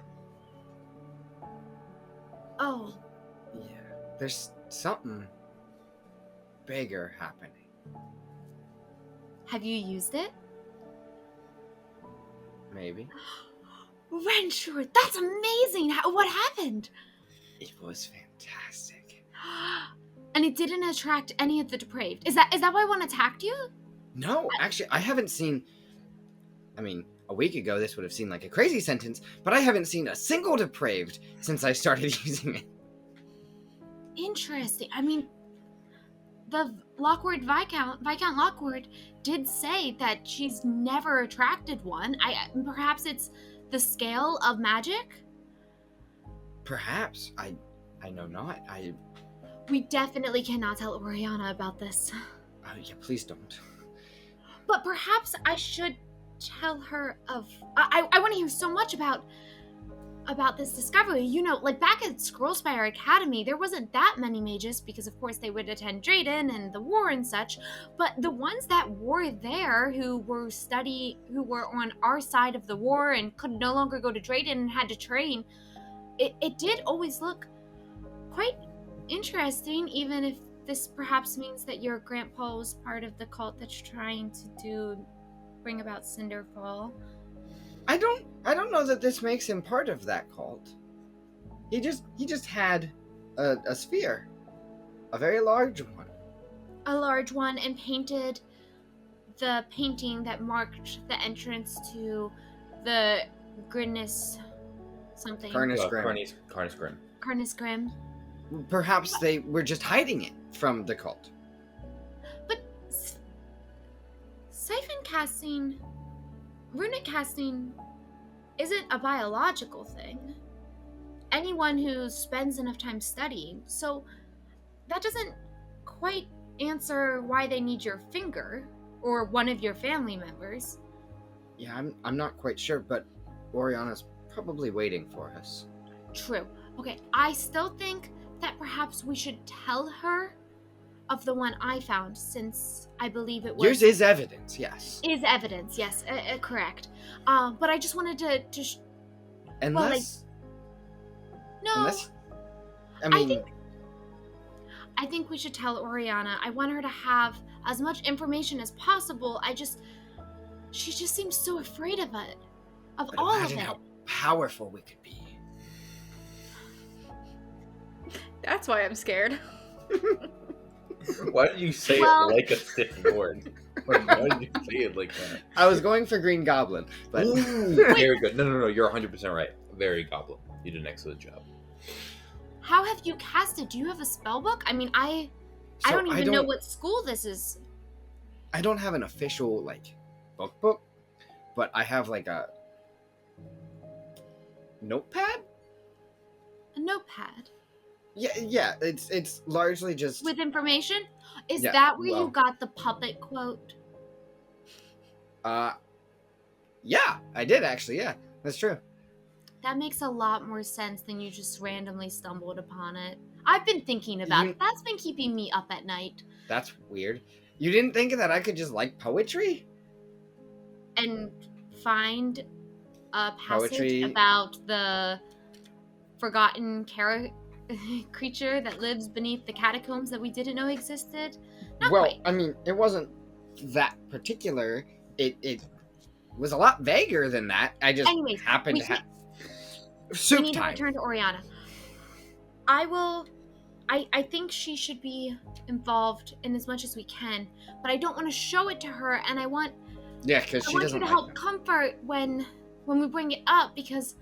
Speaker 4: Oh,
Speaker 3: Yeah. There's something bigger happening.
Speaker 4: have you used it?
Speaker 3: Maybe.
Speaker 4: Renshor, that's amazing. What happened?
Speaker 3: It was fantastic.
Speaker 4: And it didn't attract any of the depraved. Is that why one attacked you?
Speaker 3: No, actually, I haven't seen... I mean, a week ago this would have seemed like a crazy sentence, but I haven't seen a single depraved since I started using it.
Speaker 4: Interesting. I mean, the Viscount Lockwood did say that she's never attracted one. Perhaps it's the scale of magic?
Speaker 3: Perhaps. I know not.
Speaker 4: We definitely cannot tell Orianna about this.
Speaker 3: Oh, yeah, please don't.
Speaker 4: But perhaps I should tell her of... I want to hear so much about this discovery. You know, back at Scrollspire Academy, there wasn't that many mages because, of course, they would attend Drayden and the war and such. But the ones that were there who were on our side of the war and could no longer go to Drayden and had to train, it did always look quite interesting, even if this perhaps means that your grandpa was part of the cult that's trying to bring about Cinderfall.
Speaker 3: I don't know that this makes him part of that cult. He just had a sphere. A very large one.
Speaker 4: A large one, and painted the painting that marked the entrance to the Grinnis something.
Speaker 3: Carnus Grim.
Speaker 1: Carnus Grim.
Speaker 4: Carnus Grim.
Speaker 3: Perhaps they were just hiding it from the cult.
Speaker 4: But siphon casting, runic casting, isn't a biological thing. Anyone who spends enough time studying, so that doesn't quite answer why they need your finger or one of your family members.
Speaker 3: Yeah, I'm not quite sure, but Orianna's probably waiting for us.
Speaker 4: True. Okay, I still think that perhaps we should tell her of the one I found, since I believe it was...
Speaker 3: Yours is evidence, yes.
Speaker 4: Is evidence, yes, correct. But I just wanted to
Speaker 3: Unless...
Speaker 4: No.
Speaker 3: Unless... I mean...
Speaker 4: I think we should tell Orianna. I want her to have as much information as possible. She just seems so afraid of it. Of
Speaker 3: But
Speaker 4: all of
Speaker 3: imagine
Speaker 4: it.
Speaker 3: how powerful we could be.
Speaker 2: That's why I'm scared.
Speaker 1: Why did you say
Speaker 4: Well-
Speaker 1: it like a Sith Lord? Like, why did you say it like that?
Speaker 3: I was going for Green Goblin, but...
Speaker 1: Ooh, very good. No, you're 100% right. Very Goblin. You did an excellent job.
Speaker 4: How have you cast it? Do you have a spell book? I mean, I
Speaker 3: So
Speaker 4: don't even know what school this is.
Speaker 3: I don't have an official, like, book, but I have, like, a... notepad?
Speaker 4: A notepad.
Speaker 3: Yeah, it's largely just...
Speaker 4: With information? Is
Speaker 3: Yeah,
Speaker 4: that where
Speaker 3: well-
Speaker 4: you got the puppet quote?
Speaker 3: Yeah, I did actually, yeah. That's true.
Speaker 4: That makes a lot more sense than you just randomly stumbled upon it. I've been thinking about it. That's been keeping me up at night.
Speaker 3: That's weird. You didn't think that I could just like poetry?
Speaker 4: And find a passage
Speaker 3: Poetry.
Speaker 4: about the forgotten creature that lives beneath the catacombs that we didn't know existed? Not
Speaker 3: Well,
Speaker 4: quite.
Speaker 3: I mean, it wasn't that particular. It was a lot vaguer than that. I just
Speaker 4: Anyways,
Speaker 3: happened
Speaker 4: we
Speaker 3: to have...
Speaker 4: We
Speaker 3: Soup
Speaker 4: need to
Speaker 3: time.
Speaker 4: return to Orianna. I think she should be involved in as much as we can, but I don't want to show it to her, and I want
Speaker 3: Yeah, because she
Speaker 4: you
Speaker 3: doesn't
Speaker 4: to
Speaker 3: like
Speaker 4: help
Speaker 3: them.
Speaker 4: comfort when we bring it up, because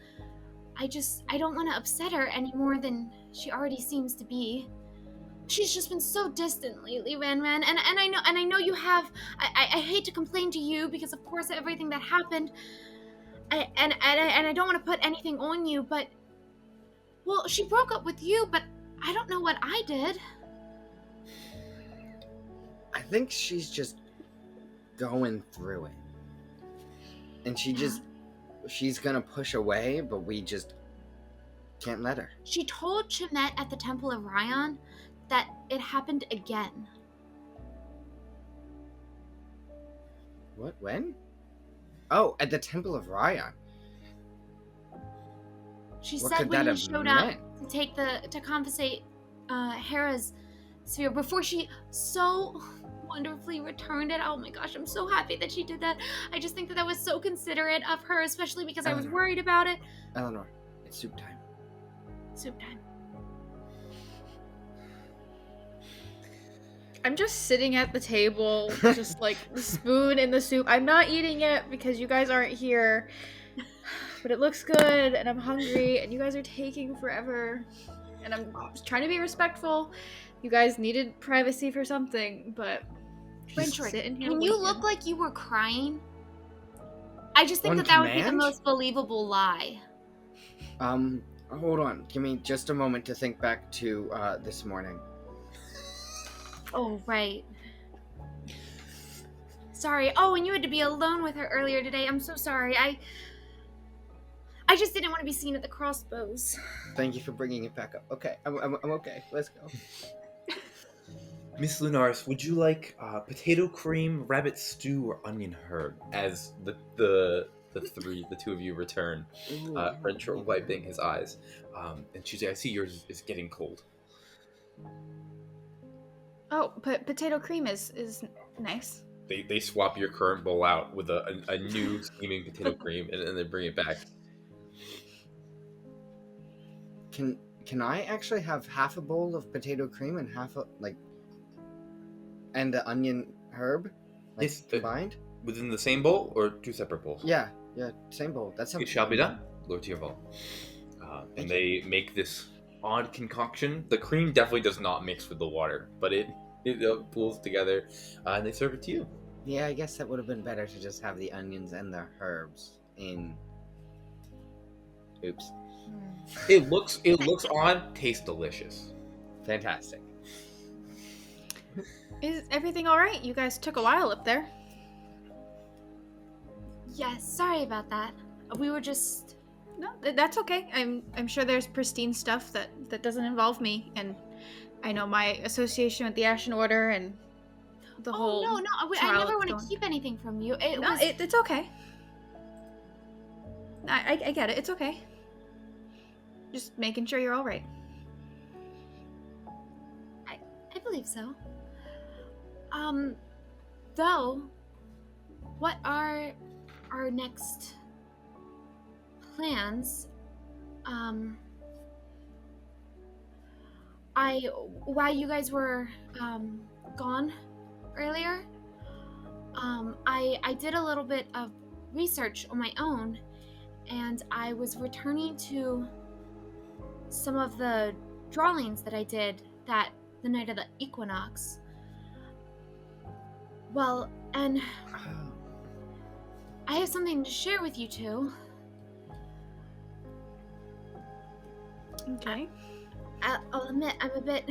Speaker 4: I don't want to upset her any more than she already seems to be. She's just been so distant lately, Ran, and I know you have. I hate to complain to you, because of course everything that happened, and I don't want to put anything on you, but well, she broke up with you, but I don't know what I did.
Speaker 3: I think she's just going through it. And she's gonna push away, but we just can't let her.
Speaker 4: She told Chimette at the Temple of Ryan that it happened again.
Speaker 3: What? When? Oh, at the Temple of Ryan.
Speaker 4: She
Speaker 3: What
Speaker 4: said
Speaker 3: could
Speaker 4: when
Speaker 3: that
Speaker 4: he
Speaker 3: have
Speaker 4: showed
Speaker 3: meant?
Speaker 4: up to confiscate Hera's sphere before she so wonderfully returned it. Oh my gosh, I'm so happy that she did that. I just think that was so considerate of her, especially because I was
Speaker 3: Eleanor.
Speaker 4: worried about it.
Speaker 3: Eleanor, it's soup time.
Speaker 4: Soup time.
Speaker 2: I'm just sitting at the table, just like the spoon in the soup. I'm not eating it because you guys aren't here. But it looks good, and I'm hungry, and you guys are taking forever. And I'm just trying to be respectful. You guys needed privacy for something, but
Speaker 4: Renshor,
Speaker 2: sitting here
Speaker 4: when you
Speaker 2: waiting.
Speaker 4: look like you were crying, I just think
Speaker 3: On
Speaker 4: that would be the
Speaker 3: command?
Speaker 4: most believable lie.
Speaker 3: Hold on. Give me just a moment to think back to, this morning.
Speaker 4: Oh, right. Sorry. Oh, and you had to be alone with her earlier today. I'm so sorry. I just didn't want to be seen at the crossbows.
Speaker 3: Thank you for bringing it back up. Okay, I'm okay. Let's go.
Speaker 1: Miss Lunaris, would you like potato cream, rabbit stew, or onion herb? As the two of you return, Renshor wiping his eyes, and she's like, I see yours is getting cold.
Speaker 2: Oh, but potato cream is nice.
Speaker 1: They swap your current bowl out with a new steaming potato cream, and they bring it back.
Speaker 3: Can I actually have half a bowl of potato cream and half a and the onion herb, like
Speaker 1: Yes,
Speaker 3: combined?
Speaker 1: Within the same bowl or two separate bowls?
Speaker 3: Yeah, Yeah, same bowl. That sounds
Speaker 1: It shall be done, Lord Tierval. And they make this odd concoction. The cream definitely does not mix with the water, but it pools together, and they serve it to you.
Speaker 3: Yeah, I guess that would have been better to just have the onions and the herbs in. Oops.
Speaker 1: It looks odd, tastes delicious.
Speaker 3: Fantastic.
Speaker 2: Is everything all right? You guys took a while up there.
Speaker 4: Yes, sorry about that. We were just...
Speaker 2: No, that's okay. I'm sure there's pristine stuff that doesn't involve me, and I know my association with the Ashen Order and the whole.
Speaker 4: No, I never want to keep anything from you.
Speaker 2: It's okay. I get it. It's okay. Just making sure you're all right.
Speaker 4: I believe so. Though, what are our next plans? While you guys were gone earlier, I did a little bit of research on my own, and I was returning to some of the drawings that I did the night of the equinox. Well, and I have something to share with you two.
Speaker 2: Okay.
Speaker 4: I'll admit I'm a bit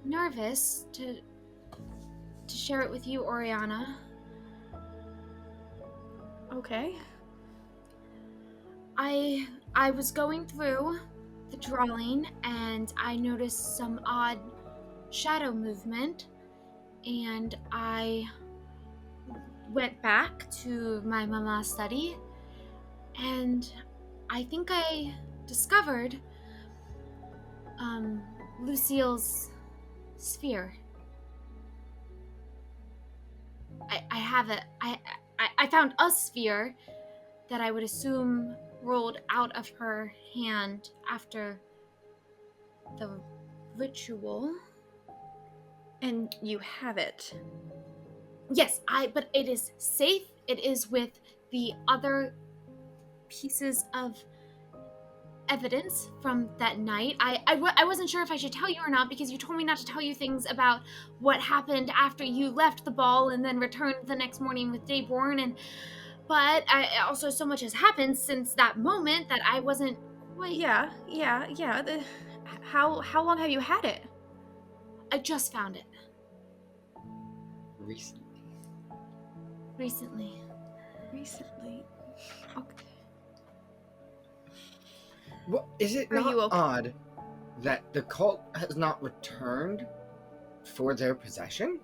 Speaker 4: nervous to share it with you, Orianna.
Speaker 2: Okay.
Speaker 4: I was going through the drawing and I noticed some odd shadow movement, and I went back to my mama's study, and I think I discovered Lucille's sphere. I have it. I found a sphere that I would assume rolled out of her hand after the ritual.
Speaker 2: And you have it.
Speaker 4: Yes, but it is safe. It is with the other pieces of evidence from that night. I wasn't sure if I should tell you or not, because you told me not to tell you things about what happened after you left the ball and then returned the next morning with Dayborn, but also so much has happened since that moment that I wasn't quite...
Speaker 2: Yeah. How long have you had it?
Speaker 4: I just found it.
Speaker 2: Recently. Okay.
Speaker 3: Well, is it not
Speaker 2: okay?
Speaker 3: odd that the cult has not returned for their possession?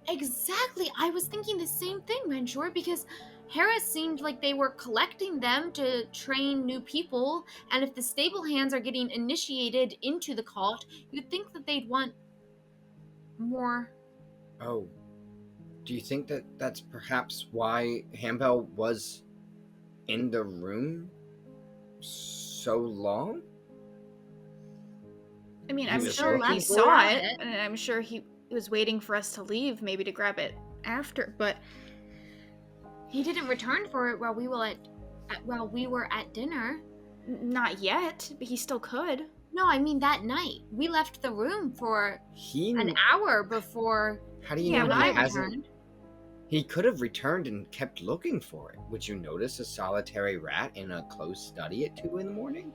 Speaker 4: Exactly. I was thinking the same thing, Renshor, because Harris seemed like they were collecting them to train new people, and if the stable hands are getting initiated into the cult, you'd think that they'd want more.
Speaker 3: Oh. Do you think that that's perhaps why Hambell was in the room so long?
Speaker 2: I mean,
Speaker 3: He
Speaker 2: I'm
Speaker 3: was
Speaker 2: sure
Speaker 3: looking
Speaker 2: he
Speaker 3: for
Speaker 2: saw
Speaker 4: it.
Speaker 2: it, and I'm sure he was waiting for us to leave, maybe to grab it after, but
Speaker 4: he didn't return for it while we were at dinner.
Speaker 2: Not yet, but he still could.
Speaker 4: No, I mean that night. We left the room for an hour before.
Speaker 3: How do you know he hasn't? He could have returned and kept looking for it. Would you notice a solitary rat in a closed study at 2 a.m?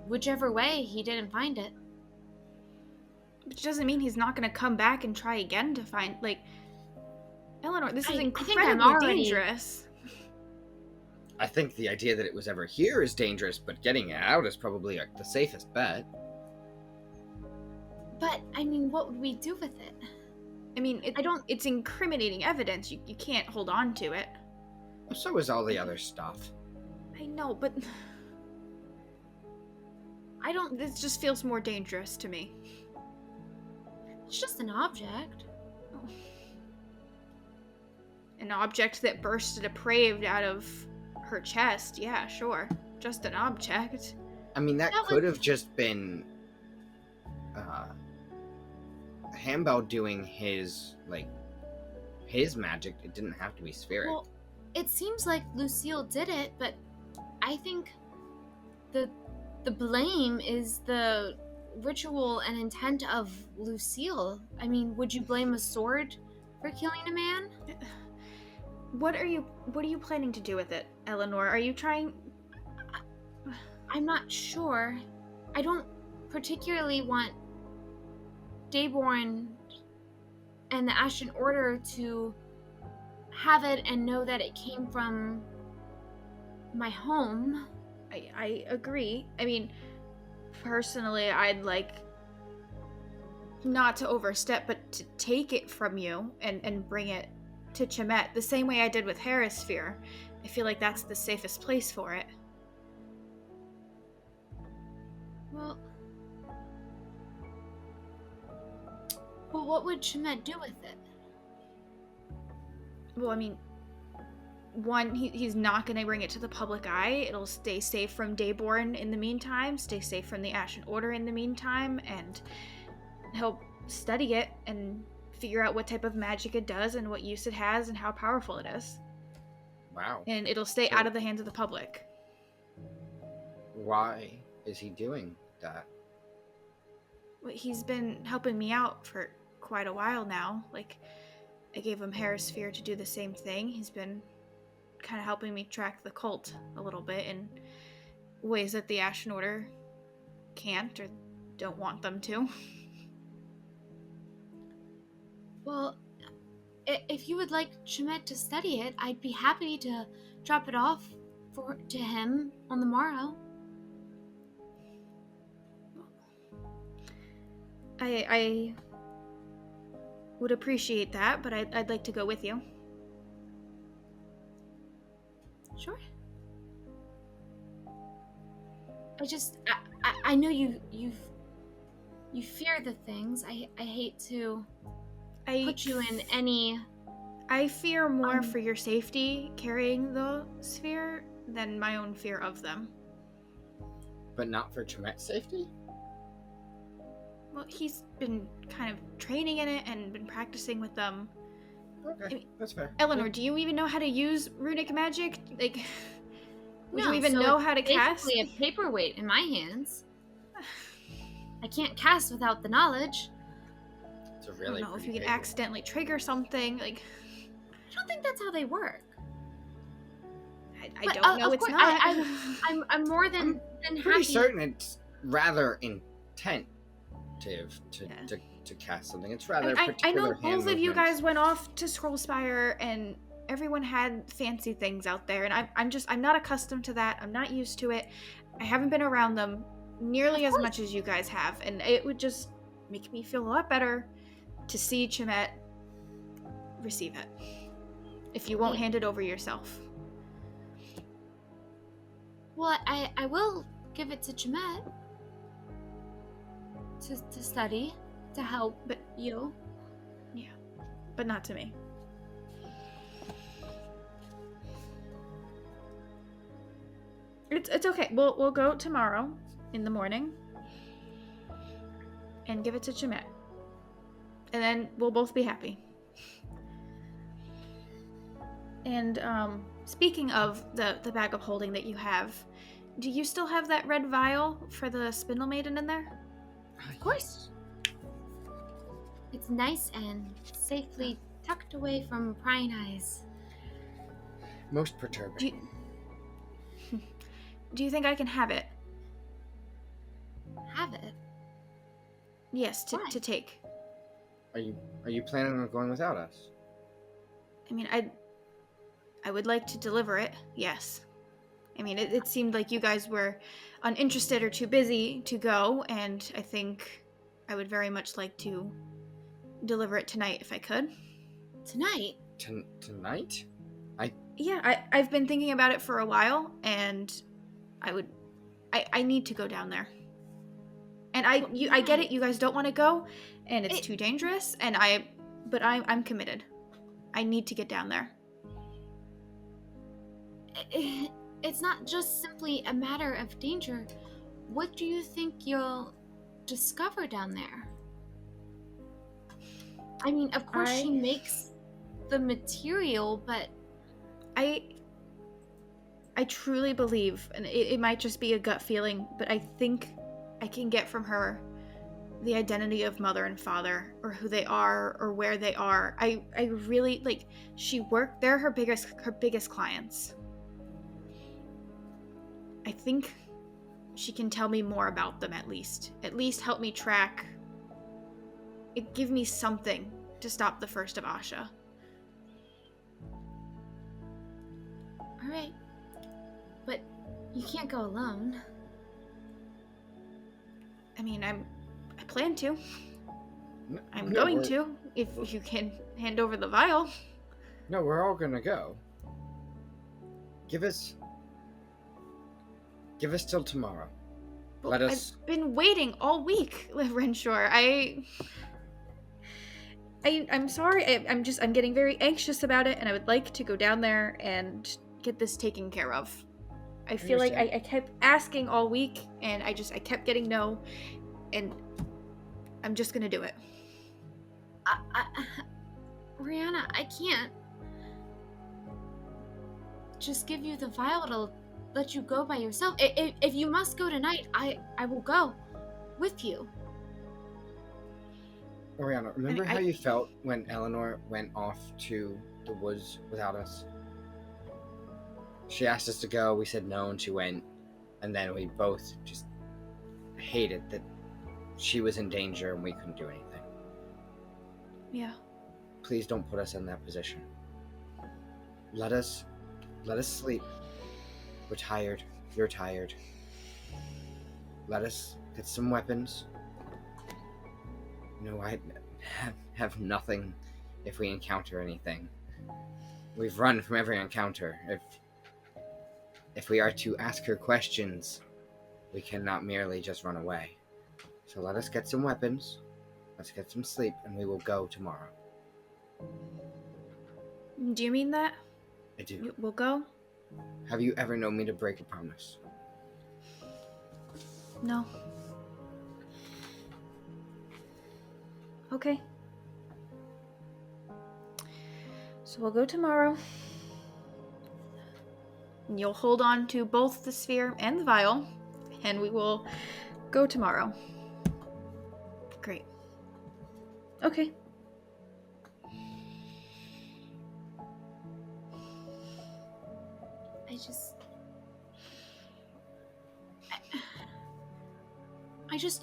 Speaker 4: Whichever way, he didn't find it.
Speaker 2: Which doesn't mean he's not going to come back and try again to find, Eleanore, this is incredibly dangerous.
Speaker 3: I think the idea that it was ever here is dangerous, but getting it out is probably the safest bet.
Speaker 4: But, I mean, what would we do with it?
Speaker 2: I mean, it's incriminating evidence. You can't hold on to it.
Speaker 3: So is all the other stuff.
Speaker 2: I know, but this just feels more dangerous to me.
Speaker 4: It's just an object.
Speaker 2: Oh. An object that burst depraved out of her chest. Yeah, sure. Just an object.
Speaker 3: I mean, that could have just been Hambell doing his magic. It didn't have to be spheric.
Speaker 4: Well, it seems like Lucille did it, but I think the blame is the ritual and intent of Lucille. I mean, would you blame a sword for killing a man?
Speaker 2: What are you planning to do with it, Eleanor? Are you trying...
Speaker 4: I'm not sure. I don't particularly want Dayborn and the Ashen Order to have it and know that it came from my home.
Speaker 2: I agree. I mean, personally, I'd like not to overstep, but to take it from you and bring it to Chemet the same way I did with Herasphere. I feel like that's the safest place for it.
Speaker 4: Well, what would Chemet do with it?
Speaker 2: Well, I mean, one, he's not going to bring it to the public eye. It'll stay safe from Dayborn in the meantime, stay safe from the Ashen Order in the meantime, and he'll study it and figure out what type of magic it does and what use it has and how powerful it is.
Speaker 3: Wow.
Speaker 2: And it'll stay out of the hands of the public.
Speaker 3: Why is he doing that?
Speaker 2: Well, he's been helping me out for quite a while now. Like, I gave him Herasphere to do the same thing. He's been kind of helping me track the cult a little bit in ways that the Ashen Order can't or don't want them to.
Speaker 4: Well, if you would like Chemet to study it, I'd be happy to drop it off to him on the morrow.
Speaker 2: I would appreciate that, but I'd like to go with you.
Speaker 4: Sure. I know you fear the things. I hate to put you in any...
Speaker 2: I fear more for your safety carrying the sphere than my own fear of them.
Speaker 3: But not for Chemet's safety?
Speaker 2: Well, he's been kind of training in it and been practicing with them.
Speaker 3: Okay,
Speaker 2: I mean,
Speaker 3: that's fair.
Speaker 2: Eleanor, do you even know how to use runic magic? Like, would
Speaker 4: No,
Speaker 2: you even
Speaker 4: so
Speaker 2: know
Speaker 4: it's
Speaker 2: how to cast?
Speaker 4: basically a paperweight in my hands. I can't cast without the knowledge.
Speaker 3: It's a
Speaker 2: I
Speaker 3: really
Speaker 2: don't know if you
Speaker 3: pretty
Speaker 2: could
Speaker 3: paper.
Speaker 2: accidentally trigger something. Like,
Speaker 4: I don't think that's how they work.
Speaker 2: I don't know.
Speaker 4: Of
Speaker 2: It's
Speaker 4: course,
Speaker 2: not.
Speaker 4: I'm more than
Speaker 3: Pretty
Speaker 4: happy.
Speaker 3: certain it's rather intentive to cast something. It's rather
Speaker 2: I know
Speaker 3: particular hand
Speaker 2: both of you
Speaker 3: movements.
Speaker 2: guys went off to Scrollspire and everyone had fancy things out there, and I'm not accustomed to that. I'm not used to it. I haven't been around them nearly as much as you guys have, and it would just make me feel a lot better to see Chemet receive it. If you won't hand it over yourself.
Speaker 4: Well, I will give it to Chemet to study, to help
Speaker 2: But
Speaker 4: you.
Speaker 2: yeah, but not to me. It's okay. We'll go tomorrow in the morning and give it to Chemet. And then we'll both be happy. And speaking of the bag of holding that you have, do you still have that red vial for the Spindle Maiden in there?
Speaker 4: Of course. It's nice and safely tucked away from prying eyes.
Speaker 3: Most perturbing.
Speaker 2: Do you think I can have it?
Speaker 4: Have it?
Speaker 2: Yes,
Speaker 4: Why?
Speaker 2: to take.
Speaker 3: Are you planning on going without us?
Speaker 2: I mean, I would like to deliver it, yes. I mean, it seemed like you guys were uninterested or too busy to go, and I think I would very much like to deliver it tonight if I could.
Speaker 4: Tonight?
Speaker 3: Tonight?
Speaker 2: Yeah, I've been thinking about it for a while, and I need to go down there. And I get it, you guys don't want to go, and it's too dangerous, but I'm committed. I need to get down there.
Speaker 4: It's not just simply a matter of danger. What do you think you'll discover down there? I mean, of course she makes the material, but
Speaker 2: I truly believe, and it might just be a gut feeling, but I think I can get from her the identity of mother and father, or who they are, or where they are. I really, like, they're her biggest clients. I think she can tell me more about them, at least help me track, give me something to stop the first of Asha.
Speaker 4: All right, but you can't go alone.
Speaker 2: I mean, I plan to. I'm
Speaker 3: No,
Speaker 2: going to, if you can hand over the vial.
Speaker 3: No, we're all gonna go. Give us till tomorrow.
Speaker 2: But I've been waiting all week, Renshor. I'm sorry. I'm getting very anxious about it, and I would like to go down there and get this taken care of. I feel like I kept asking all week, and I kept getting no, and I'm just gonna do it.
Speaker 4: Orianna, I can't just give you the vial to let you go by yourself. If you must go tonight, I will go with you.
Speaker 3: Orianna, remember how you felt when Eleanor went off to the woods without us? She asked us to go, we said no, and she went. And then we both just hated that she was in danger and we couldn't do anything.
Speaker 2: Yeah.
Speaker 3: Please don't put us in that position. Let us sleep. We're tired. You're tired. Let us get some weapons. You know, I have nothing if we encounter anything. We've run from every encounter. If we are to ask her questions, we cannot merely just run away. So let us get some weapons, let's get some sleep, and we will go tomorrow.
Speaker 2: Do you mean that?
Speaker 3: I do.
Speaker 2: We'll go?
Speaker 3: Have you ever known me to break a promise?
Speaker 2: No. Okay. So we'll go tomorrow. And you'll hold on to both the sphere and the vial, and we will go tomorrow. Great. Okay.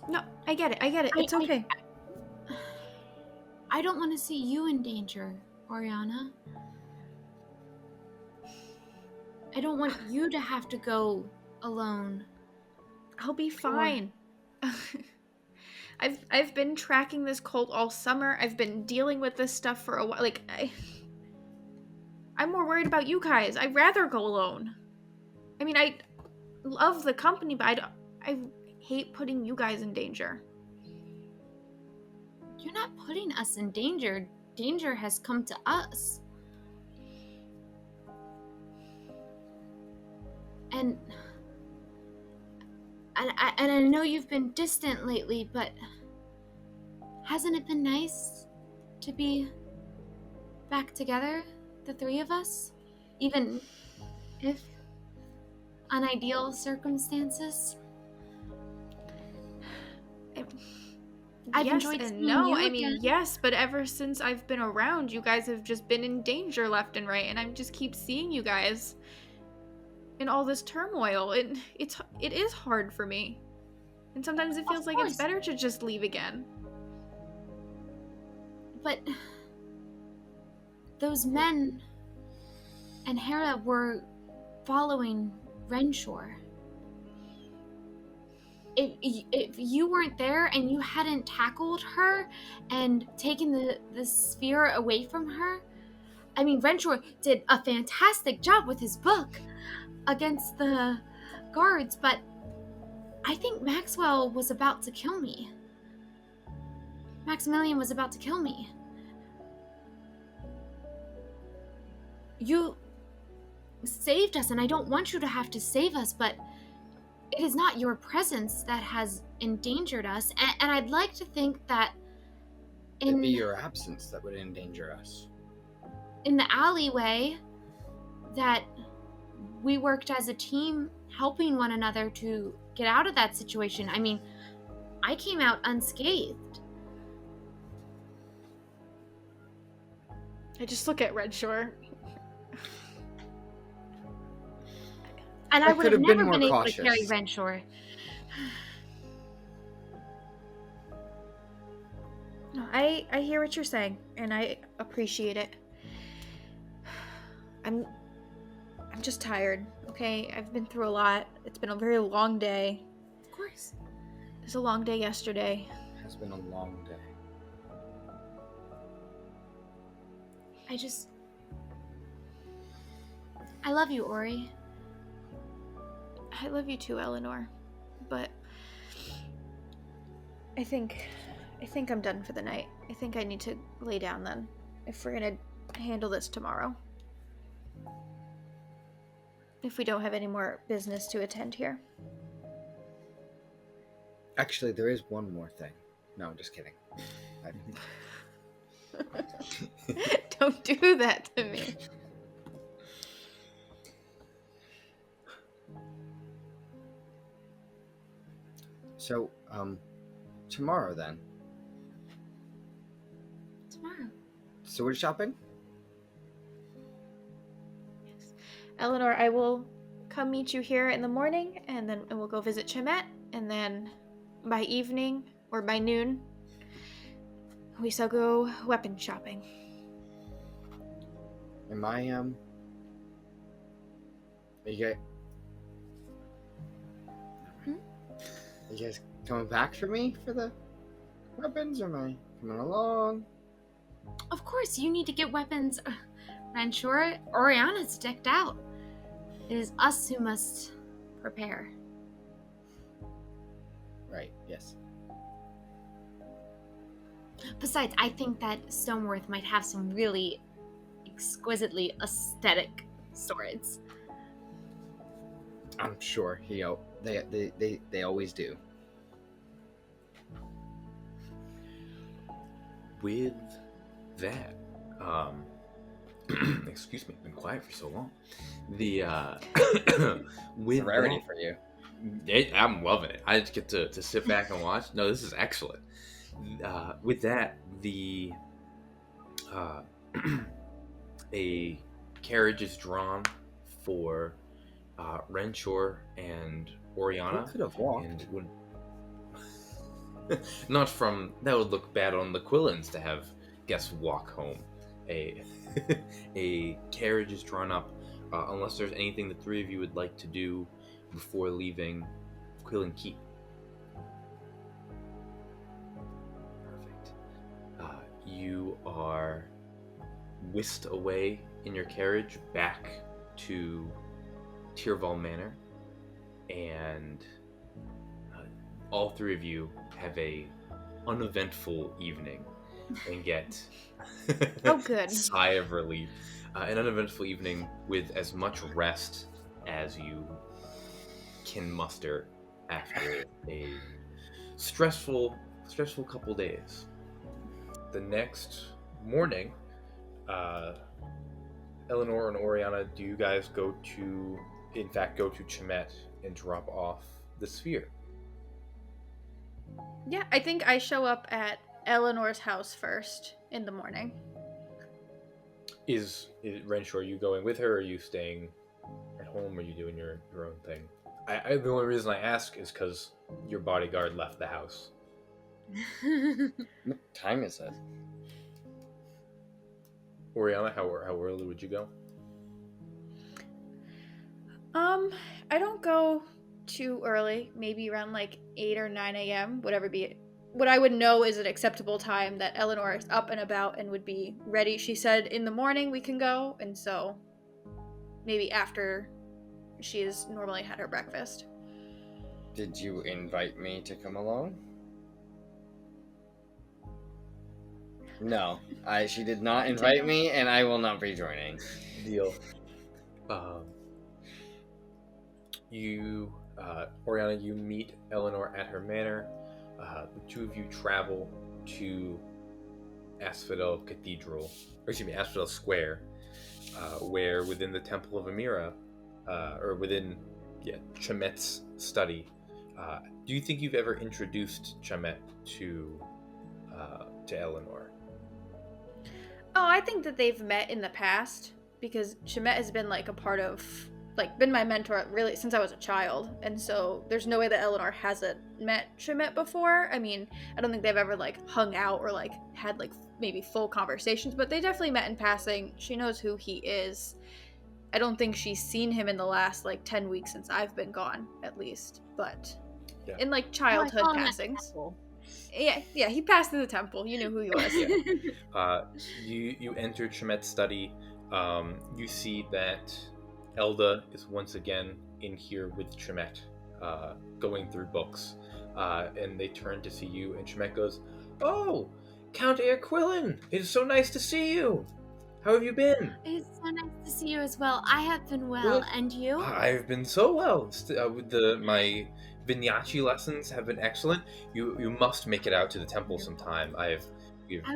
Speaker 2: No, I get it. It's okay.
Speaker 4: I don't want to see you in danger, Orianna. I don't want you to have to go alone.
Speaker 2: I'll be fine. I've been tracking this cult all summer. I've been dealing with this stuff for a while. Like, I'm more worried about you guys. I'd rather go alone. I mean, I love the company, but I hate putting you guys in danger.
Speaker 4: You're not putting us in danger. Danger has come to us. And I know you've been distant lately, but hasn't it been nice to be back together, the three of us? Even if unideal circumstances? I've enjoyed seeing you
Speaker 2: I
Speaker 4: again.
Speaker 2: mean, yes, but ever since I've been around, you guys have just been in danger left and right, and I just keep seeing you guys in all this turmoil. It is hard for me, and sometimes it feels like it's better to just leave again.
Speaker 4: But those men and Hera were following Renshor. If you weren't there and you hadn't tackled her and taken the sphere away from her, I mean, Renshor did a fantastic job with his book against the guards, but I think Maximilian was about to kill me. You saved us, and I don't want you to have to save us, but it is not your presence that has endangered us, and I'd like to think that
Speaker 3: it'd be your absence that would endanger us.
Speaker 4: In the alleyway, that we worked as a team helping one another to get out of that situation. I mean, I came out unscathed.
Speaker 2: I just look at Renshor.
Speaker 4: And
Speaker 3: I
Speaker 4: I would
Speaker 3: could
Speaker 4: have
Speaker 3: have been
Speaker 4: never
Speaker 3: more
Speaker 4: been able
Speaker 3: cautious.
Speaker 4: to carry Renshor.
Speaker 2: No, I hear what you're saying, and I appreciate it. I'm just tired, okay? I've been through a lot. It's been a very long day.
Speaker 4: Of course.
Speaker 2: It was a long day yesterday.
Speaker 3: It has been a long day.
Speaker 4: I love you, Ori.
Speaker 2: I love you too, Eleanor. But I think I'm done for the night. I think I need to lay down then, if we're gonna handle this tomorrow. If we don't have any more business to attend here.
Speaker 3: Actually, there is one more thing. No, I'm just kidding.
Speaker 2: Don't do that to me.
Speaker 3: So, tomorrow then.
Speaker 4: Tomorrow.
Speaker 3: Sword shopping?
Speaker 2: Eleanor, I will come meet you here in the morning, and then we'll go visit Chimet, and then by evening, or by noon, we shall go weapon shopping.
Speaker 3: Am I, are you guys coming back for me for the weapons, or am I coming along?
Speaker 4: Of course, you need to get weapons. Renshor, Orianna's decked out. It is us who must prepare.
Speaker 3: Right, yes.
Speaker 4: Besides, I think that Stoneworth might have some really exquisitely aesthetic swords.
Speaker 3: I'm sure they always do.
Speaker 1: With that, excuse me, I've been quiet for so long. The with
Speaker 3: It's a rarity
Speaker 1: that,
Speaker 3: for you.
Speaker 1: I'm loving it. I just get to sit back and watch. No, this is excellent. With that, the a carriage is drawn for Renshor and Orianna.
Speaker 3: Who could have walked?
Speaker 1: And would not from that would look bad on the Quillins to have guests walk home. A carriage is drawn up, unless there's anything the three of you would like to do before leaving Quillin Keep. Perfect. You are whisked away in your carriage back to Tirval Manor, and all three of you have a uneventful evening and get
Speaker 2: Oh, good.
Speaker 1: sigh of relief. An uneventful evening with as much rest as you can muster after a stressful couple days. The next morning, Eleanor and Orianna, do you guys go to Chimet and drop off the sphere?
Speaker 2: Yeah, I think I show up at Eleanor's house first in the morning.
Speaker 1: Is Renshor, are you going with her, or are you staying at home, or are you doing your own thing? I the only reason I ask is because your bodyguard left the house.
Speaker 3: What time is it?
Speaker 1: Orianna, how early would you go?
Speaker 2: I don't go too early, maybe around like 8 or 9 a.m., whatever be what I would know is an acceptable time that Eleanor is up and about and would be ready. She said in the morning we can go, and so maybe after she has normally had her breakfast.
Speaker 3: Did you invite me to come along? No, she did not invite me, and I will not be joining.
Speaker 1: Deal. Orianna, you meet Eleanor at her manor. The two of you travel to Asphodel Cathedral, or excuse me, Asphodel Square, where within the Temple of Amira, or within Chamet's study, do you think you've ever introduced Chamet to Eleanor?
Speaker 2: Oh, I think that they've met in the past because Chamet has been like a part of, like, been my mentor really since I was a child, and so there's no way that Eleanor hasn't met Chamet before. I mean, I don't think they've ever like hung out or like had like maybe full conversations, but they definitely met in passing. She knows who he is. I don't think she's seen him in the last like 10 weeks since I've been gone, at least, but in like childhood passings. Yeah, he passed through the temple. You knew who he was.
Speaker 1: You enter Chamet's study. You see that Elda is once again in here with Chamet, going through books. And they turn to see you, and Chamet goes, "Oh, Count Erquilin! It is so nice to see you! How have you been?"
Speaker 4: It's so nice to see you as well. I have been well,
Speaker 1: Good.
Speaker 4: And you?
Speaker 1: I've been so well. My Vignacci lessons have been excellent. You must make it out to the temple sometime. I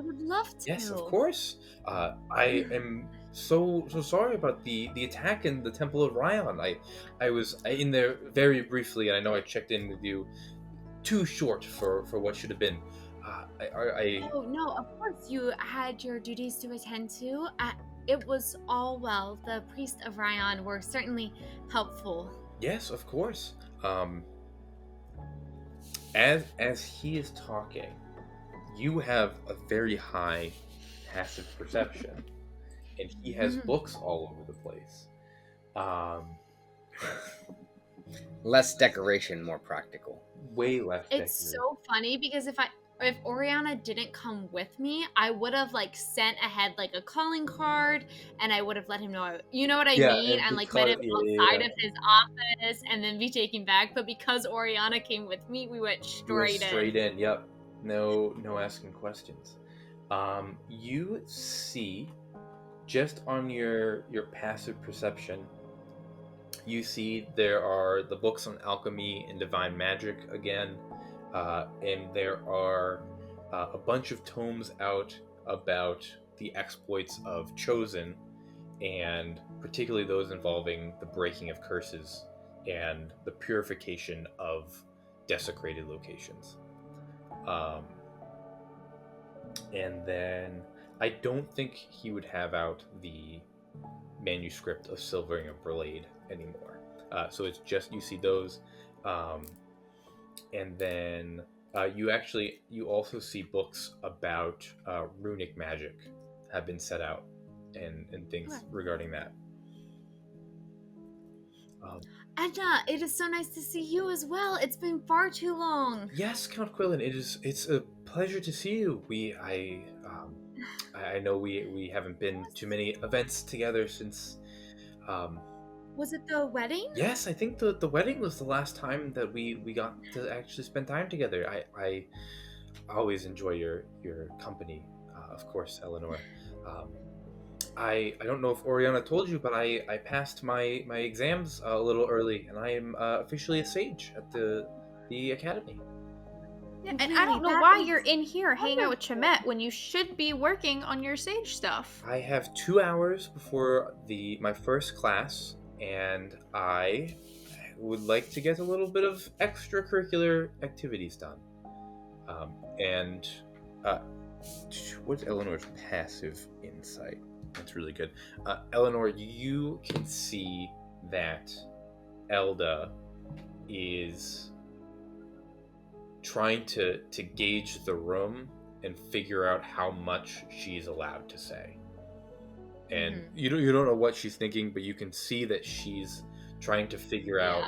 Speaker 4: would love to.
Speaker 1: Yes, of course. I am so sorry about the attack in the Temple of Ryan. I was in there very briefly, and I know I checked in with you too short for what should have been.
Speaker 4: Oh no, of course you had your duties to attend to. It was all well. The priest of Ryan were certainly helpful.
Speaker 1: Yes, of course. As he is talking, you have a very high passive perception, and he has books all over the place.
Speaker 3: Less decoration, more practical.
Speaker 1: Way less.
Speaker 4: It's so funny because if Orianna didn't come with me, I would have like sent ahead like a calling card, and I would have let him know. You know what I mean? And like met him outside of his office, and then be taken back. But because Orianna came with me, we went straight in.
Speaker 1: Straight in. Yep. No asking questions. You see, just on your passive perception, you see there are the books on alchemy and divine magic again. And there are a bunch of tomes out about the exploits of Chosen, and particularly those involving the breaking of curses and the purification of desecrated locations. And then I don't think he would have out the manuscript of Silvering of Blade anymore. So it's just, you see those. And then you also see books about runic magic have been set out, and things regarding that.
Speaker 4: Edna, it is so nice to see you as well. It's been far too long.
Speaker 1: Yes, Count Quillen, it's a pleasure to see you. I know we haven't been to many events together since.
Speaker 4: Was it the wedding?
Speaker 1: Yes, I think the wedding was the last time that we got to actually spend time together. I always enjoy your company, of course, Eleanor. I don't know if Orianna told you, but I passed my exams a little early, and I am officially a sage at the academy.
Speaker 2: Yeah, and I don't know why you're in here hanging out with Chamet when you should be working on your sage stuff.
Speaker 1: I have 2 hours before my first class, and I would like to get a little bit of extracurricular activities done. What's Eleanor's passive insight? That's really good. Eleanor, you can see that Elda is trying to gauge the room and figure out how much she's allowed to say. And you don't know what she's thinking, but you can see that she's trying to figure out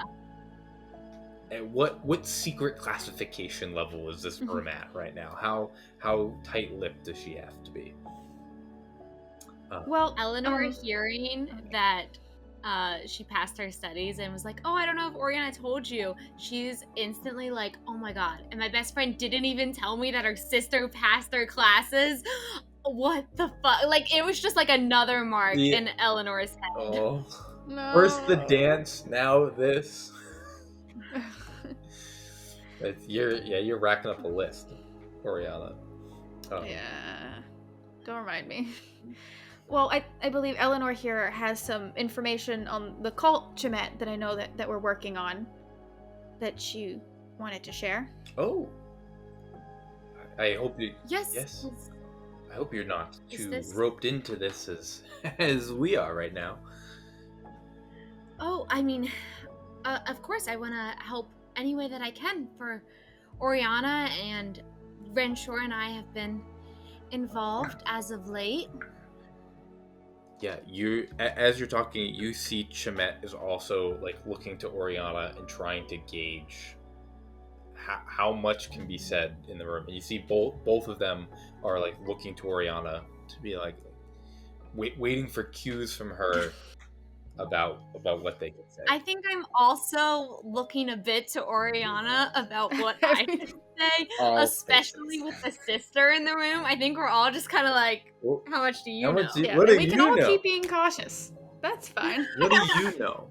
Speaker 1: at what secret classification level is this room at right now? How tight-lipped does she have to be?
Speaker 4: Well, Eleanor hearing that she passed her studies and was like, "Oh, I don't know if Orianna told you." She's instantly like, "Oh my god!" And my best friend didn't even tell me that her sister passed her classes. What the fuck? Like, it was just like another mark in Eleanor's head.
Speaker 1: Oh,
Speaker 2: no.
Speaker 1: First the dance, now this. You're racking up a list, Orianna.
Speaker 2: Yeah, don't remind me. Well, I believe Eleanor here has some information on the cult Chemet that I know that we're working on that she wanted to share.
Speaker 1: Oh. I hope you...
Speaker 4: Yes.
Speaker 1: I hope you're not too
Speaker 4: this...
Speaker 1: roped into this as we are right now.
Speaker 4: Oh, I mean, of course I want to help any way that I can for Orianna, and Renshor and I have been involved as of late.
Speaker 1: Yeah, as you're talking, you see Chemet is also like looking to Orianna and trying to gauge how much can be said in the room. And you see both of them are like looking to Orianna to be like waiting for cues from her about what they can say.
Speaker 4: I think I'm also looking a bit to Orianna about what I can say, especially with the sister in the room. I think we're all just kind of like, how much do you know?
Speaker 1: What
Speaker 2: we
Speaker 1: do
Speaker 2: can
Speaker 1: you
Speaker 2: all
Speaker 1: know?
Speaker 2: keep being cautious. That's fine.
Speaker 1: What do you know?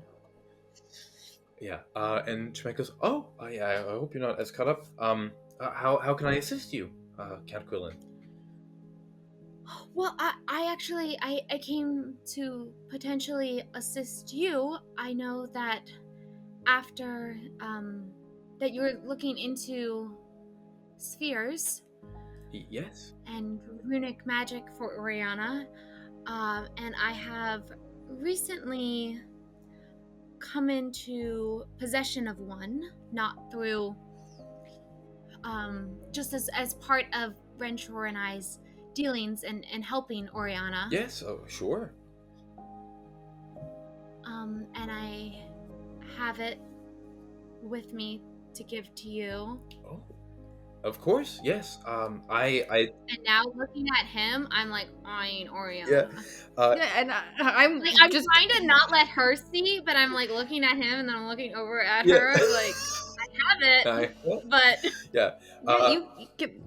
Speaker 1: Yeah, and Chemet goes, oh, yeah, I hope you're not as caught up. How can I assist you, Count Quillen?
Speaker 4: Well, I actually came to potentially assist you. I know that after that you were looking into spheres.
Speaker 1: Yes.
Speaker 4: And runic magic for Orianna, and I have recently come into possession of one, not through just as part of Renshor and I's dealings and helping Orianna.
Speaker 1: Yes, oh sure.
Speaker 4: And I have it with me to give to you.
Speaker 1: Oh, of course, yes. And
Speaker 4: now looking at him, I'm like eyeing Orianna.
Speaker 1: Yeah,
Speaker 2: and I'm
Speaker 4: like, I'm just trying to not let her see, but I'm like looking at him, and then I'm looking over at her, like I have it, but
Speaker 1: yeah.
Speaker 2: You can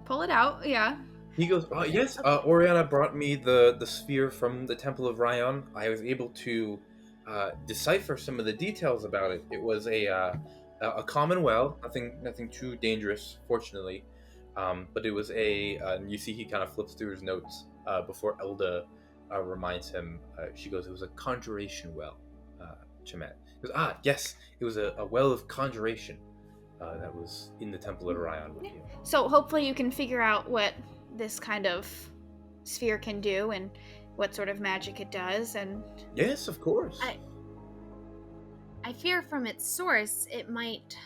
Speaker 2: pull it out. Yeah.
Speaker 1: He goes, yes. Orianna brought me the sphere from the Temple of Ryan. I was able to decipher some of the details about it. It was a common well, nothing too dangerous, fortunately. But it was you see he kind of flips through his notes before Elda reminds him. She goes, it was a conjuration well, Chemet. He goes, yes, it was a well of conjuration that was in the Temple of Ryan with you.
Speaker 2: So hopefully you can figure out what this kind of sphere can do and what sort of magic it does. And
Speaker 1: yes, of course.
Speaker 4: I fear from its source it might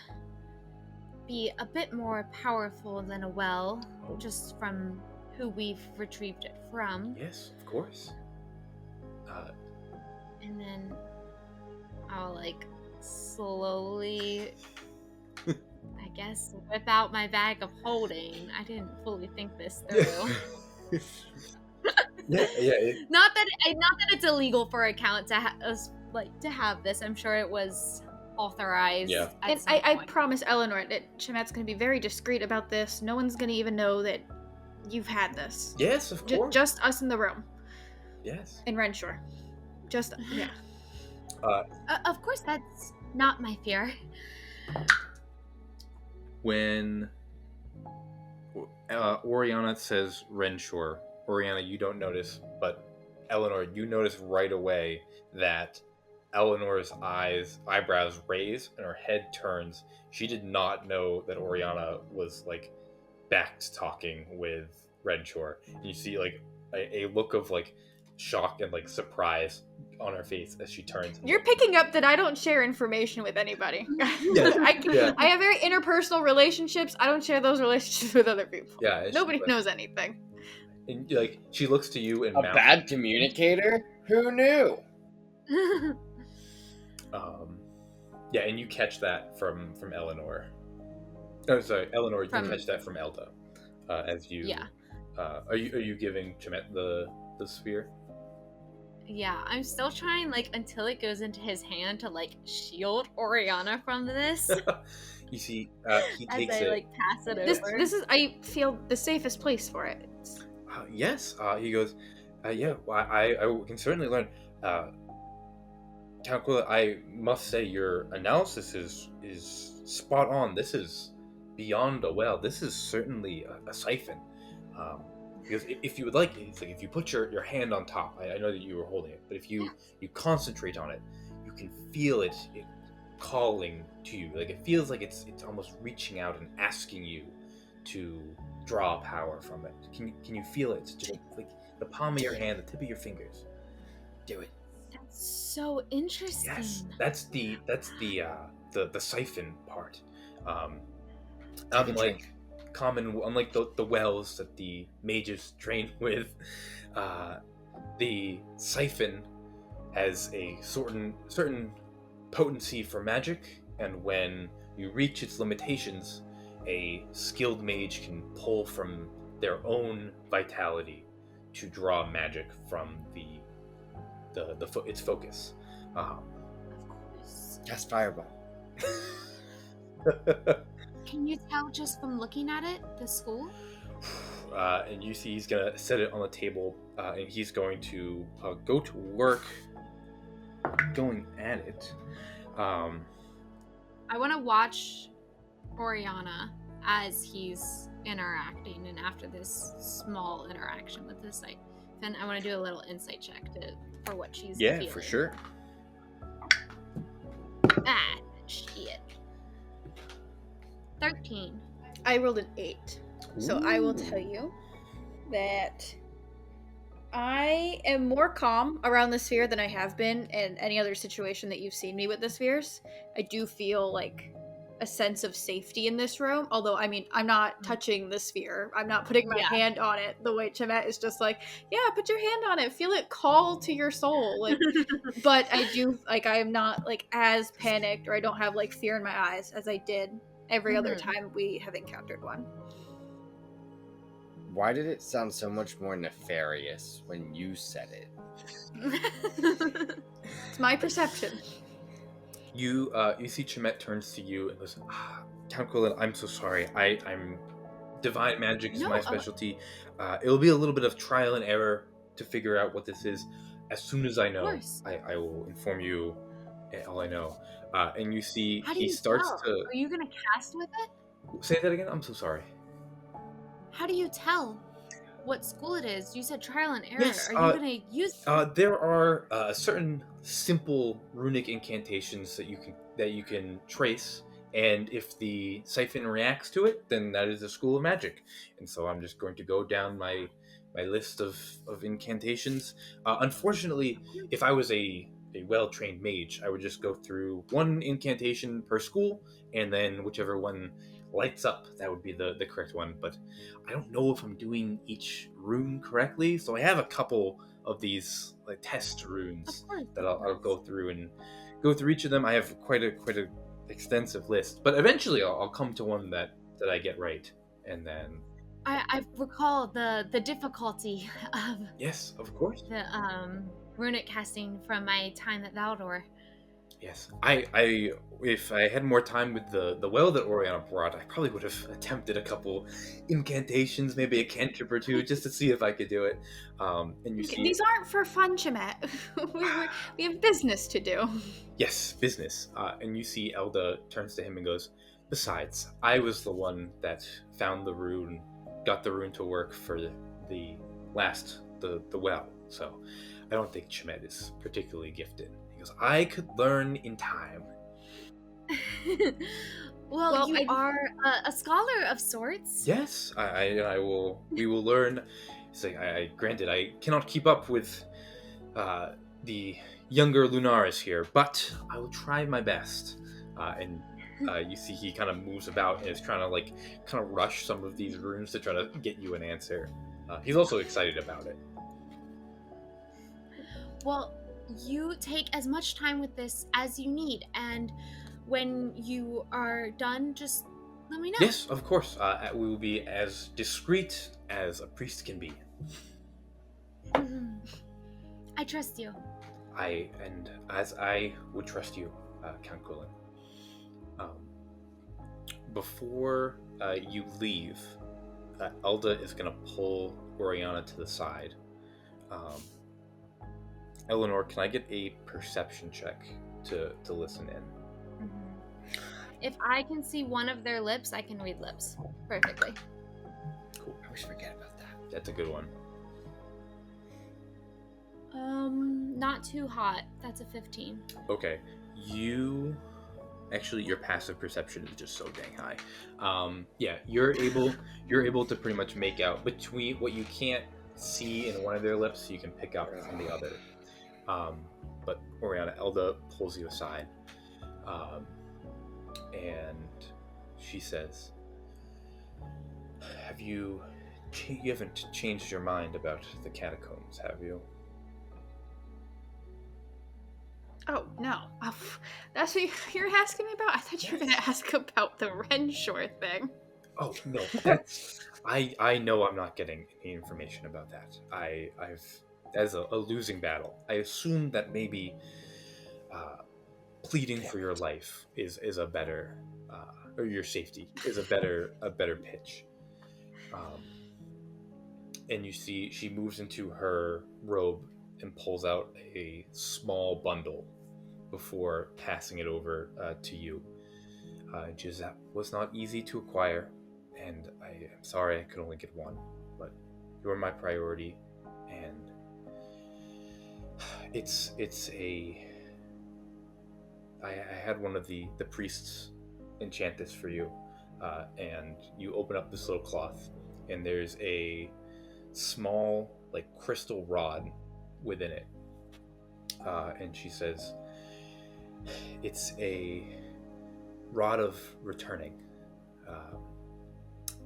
Speaker 4: be a bit more powerful than a well, just from who we've retrieved it from.
Speaker 1: Yes, of course.
Speaker 4: And then I'll like slowly, I guess, whip out my bag of holding. I didn't fully think this through.
Speaker 1: yeah.
Speaker 4: Not that it's illegal for a count to have this. I'm sure it was authorized.
Speaker 1: Yeah.
Speaker 2: And I promise Eleanor that Chemet's going to be very discreet about this. No one's going to even know that you've had this.
Speaker 1: Yes, of course.
Speaker 2: Just us in the room.
Speaker 1: Yes.
Speaker 2: In Renshor. Just, yeah.
Speaker 4: Of course, that's not my fear.
Speaker 1: When Orianna says Renshor, Orianna, you don't notice, but Eleanor, you notice right away that Eleanor's eyebrows raise and her head turns. She did not know that Orianna was like back to talking with Renshor. And you see like a look of like shock and like surprise on her face as she turns.
Speaker 2: You're picking up that I don't share information with anybody.
Speaker 1: Yes.
Speaker 2: I have very interpersonal relationships. I don't share those relationships with other people.
Speaker 1: Yeah,
Speaker 2: nobody knows anything.
Speaker 1: And like she looks to you and
Speaker 3: bad communicator? Who knew?
Speaker 1: Yeah, and you catch that from Eleanor. Oh, sorry, Eleanor. You can catch that from Elda. As you.
Speaker 4: Yeah.
Speaker 1: Are you giving Chemet the sphere?
Speaker 4: Yeah, I'm still trying, like, until it goes into his hand to, like, shield Orianna from this.
Speaker 1: You see, he takes
Speaker 4: as I,
Speaker 1: it.
Speaker 4: like, pass it over.
Speaker 2: This is, I feel, the safest place for it.
Speaker 1: Yes, he goes, yeah, well, I can certainly learn. Count Quilla, I must say your analysis is spot on. This is beyond a well. This is certainly a siphon. Because if you would like, it's like if you put your hand on top, I know that you were holding it, but if you concentrate on it, you can feel it calling to you. Like it feels like it's almost reaching out and asking you to draw power from it. Can you feel it? Just like the palm of your hand, the tip of your fingers.
Speaker 3: Do it.
Speaker 4: That's so interesting.
Speaker 1: Yes, that's the siphon part. Unlike the wells that the mages train with, the siphon has a certain potency for magic, and when you reach its limitations, a skilled mage can pull from their own vitality to draw magic from its focus.
Speaker 4: Of course.
Speaker 3: Cast fireball.
Speaker 4: Can you tell just from looking at it, the school?
Speaker 1: And you see he's gonna set it on the table, and he's going to go to work going at it.
Speaker 4: I want to watch Orianna as he's interacting, and after this small interaction with this then I want to do a little insight check for what she's feeling.
Speaker 1: For sure.
Speaker 4: Ah, shit. 13.
Speaker 2: I rolled an 8. So I will tell you that I am more calm around the sphere than I have been in any other situation that you've seen me with the spheres. I do feel like a sense of safety in this room, although I mean I'm not touching the sphere. I'm not putting my hand on it the way Chimet is just like, yeah, put your hand on it, feel it call to your soul. Like but I do I am not like as panicked, or I don't have like fear in my eyes as I did every other time we have encountered one.
Speaker 3: Why did it sound so much more nefarious when you said it?
Speaker 2: It's my perception.
Speaker 1: You see Chimet turns to you and goes, Count Quillen, I'm so sorry. I'm divine magic is my specialty. It'll be a little bit of trial and error to figure out what this is. As soon as I know, I will inform you all I know. And you see he starts to...
Speaker 4: Are you going to cast with it?
Speaker 1: Say that again? I'm so sorry.
Speaker 4: How do you tell what school it is? You said trial and error.
Speaker 1: Yes,
Speaker 4: are you going to use
Speaker 1: there are certain simple runic incantations that you can trace, and if the siphon reacts to it, then that is a school of magic. And so I'm just going to go down my list of incantations. Unfortunately, if I was a well-trained mage, I would just go through one incantation per school, and then whichever one lights up, that would be the correct one. But I don't know if I'm doing each rune correctly, so I have a couple of these like test runes that I'll go through each of them. I have quite a extensive list, but eventually I'll come to one that I get right, and then
Speaker 4: I recall the difficulty of
Speaker 1: yes, of course,
Speaker 4: the runic casting from my time at Valdor.
Speaker 1: Yes, I if I had more time with the well that Orianna brought, I probably would have attempted a couple incantations, maybe a cantrip or two, just to see if I could do it. And you see,
Speaker 2: these aren't for fun, Chimet. we have business to do.
Speaker 1: Yes, business. And you see Elda turns to him and goes, besides, I was the one that found the rune, got the rune to work for the well, so I don't think Chimet is particularly gifted. I could learn in time.
Speaker 4: well, you are a scholar of sorts.
Speaker 1: Yes, I will. We will learn. So granted, I cannot keep up with the younger Lunaris here, but I will try my best. And you see, he kind of moves about and is trying to rush some of these runes to try to get you an answer. He's also excited about it.
Speaker 4: Well, you take as much time with this as you need, and when you are done, just let me know.
Speaker 1: Yes, of course. We will be as discreet as a priest can be.
Speaker 4: I trust you.
Speaker 1: As I would trust you, Count Quillen. Before you leave, Elda is going to pull Orianna to the side. Eleanor, can I get a perception check to listen in?
Speaker 4: If I can see one of their lips, I can read lips perfectly.
Speaker 1: Cool.
Speaker 3: I always forget about that.
Speaker 1: That's a good one.
Speaker 4: Not too hot. That's a 15.
Speaker 1: Okay. Actually, your passive perception is just so dang high. Yeah, you're able to pretty much make out between what you can't see in one of their lips, you can pick out from the other. But Orianna, Elda pulls you aside, and she says, you haven't changed your mind about the catacombs, have you?
Speaker 2: Oh, no. Oh, that's what you're asking me about? I thought you were going to ask about the Renshor thing.
Speaker 1: Oh, no. That's... I know I'm not getting any information about that. I've... As a losing battle, I assume that maybe pleading for your life is a better... or your safety is a better pitch. And you see she moves into her robe and pulls out a small bundle before passing it over to you. That was not easy to acquire, and I am sorry I could only get one, but you're my priority, and I had one of the priests enchant this for you, and you open up this little cloth, and there's a small, like, crystal rod within it. And she says, it's a rod of returning.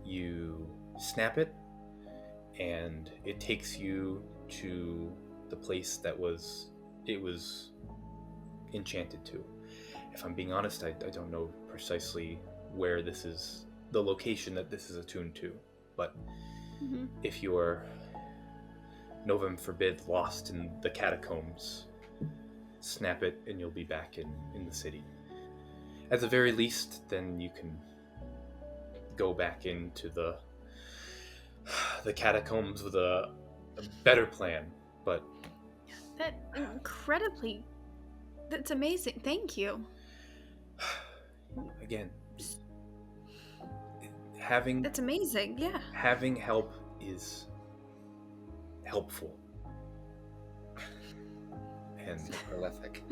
Speaker 1: You snap it, and it takes you to the place that it was enchanted to. If I'm being honest, I don't know precisely where this is, the location that this is attuned to, but if you're, Novum forbid, lost in the catacombs, snap it and you'll be back in the city. At the very least, then you can go back into the catacombs with a better plan, but...
Speaker 2: That's amazing. Thank you.
Speaker 1: Again,
Speaker 2: That's amazing, yeah.
Speaker 1: Having help is helpful. And
Speaker 3: prolific.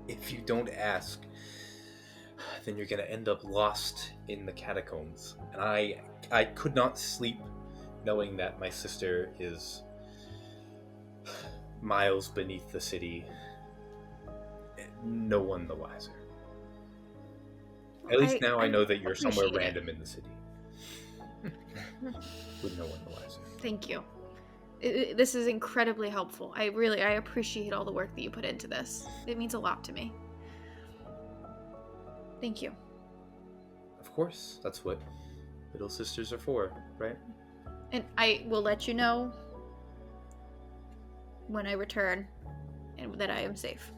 Speaker 1: If you don't ask, then you're gonna end up lost in the catacombs. And I could not sleep knowing that my sister is miles beneath the city. No one the wiser. At least now I know that you're somewhere random in the city. With no one the wiser.
Speaker 2: Thank you. This is incredibly helpful. I appreciate all the work that you put into this. It means a lot to me. Thank you.
Speaker 1: Of course, that's what little sisters are for, right?
Speaker 2: And I will let you know when I return and that I am safe.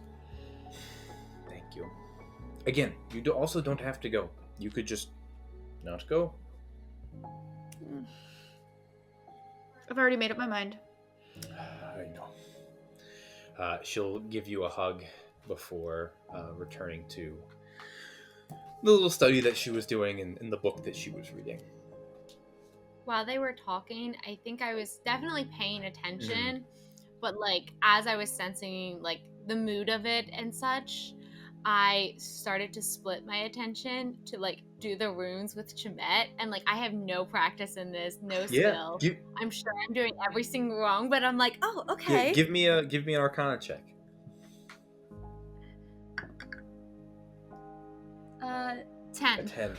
Speaker 1: Thank you. Again, you also don't have to go. You could just not go.
Speaker 2: I've already made up my mind.
Speaker 1: I know. She'll give you a hug before returning to the little study that she was doing in the book that she was reading.
Speaker 4: While they were talking, I think I was definitely paying attention, but like as I was sensing like the mood of it and such, I started to split my attention to like do the runes with Chimet, and like I have no practice in this, no skill. I'm sure I'm doing everything wrong, but I'm like, oh, okay.
Speaker 1: Yeah, give me an Arcana check.
Speaker 4: 10.
Speaker 1: 10.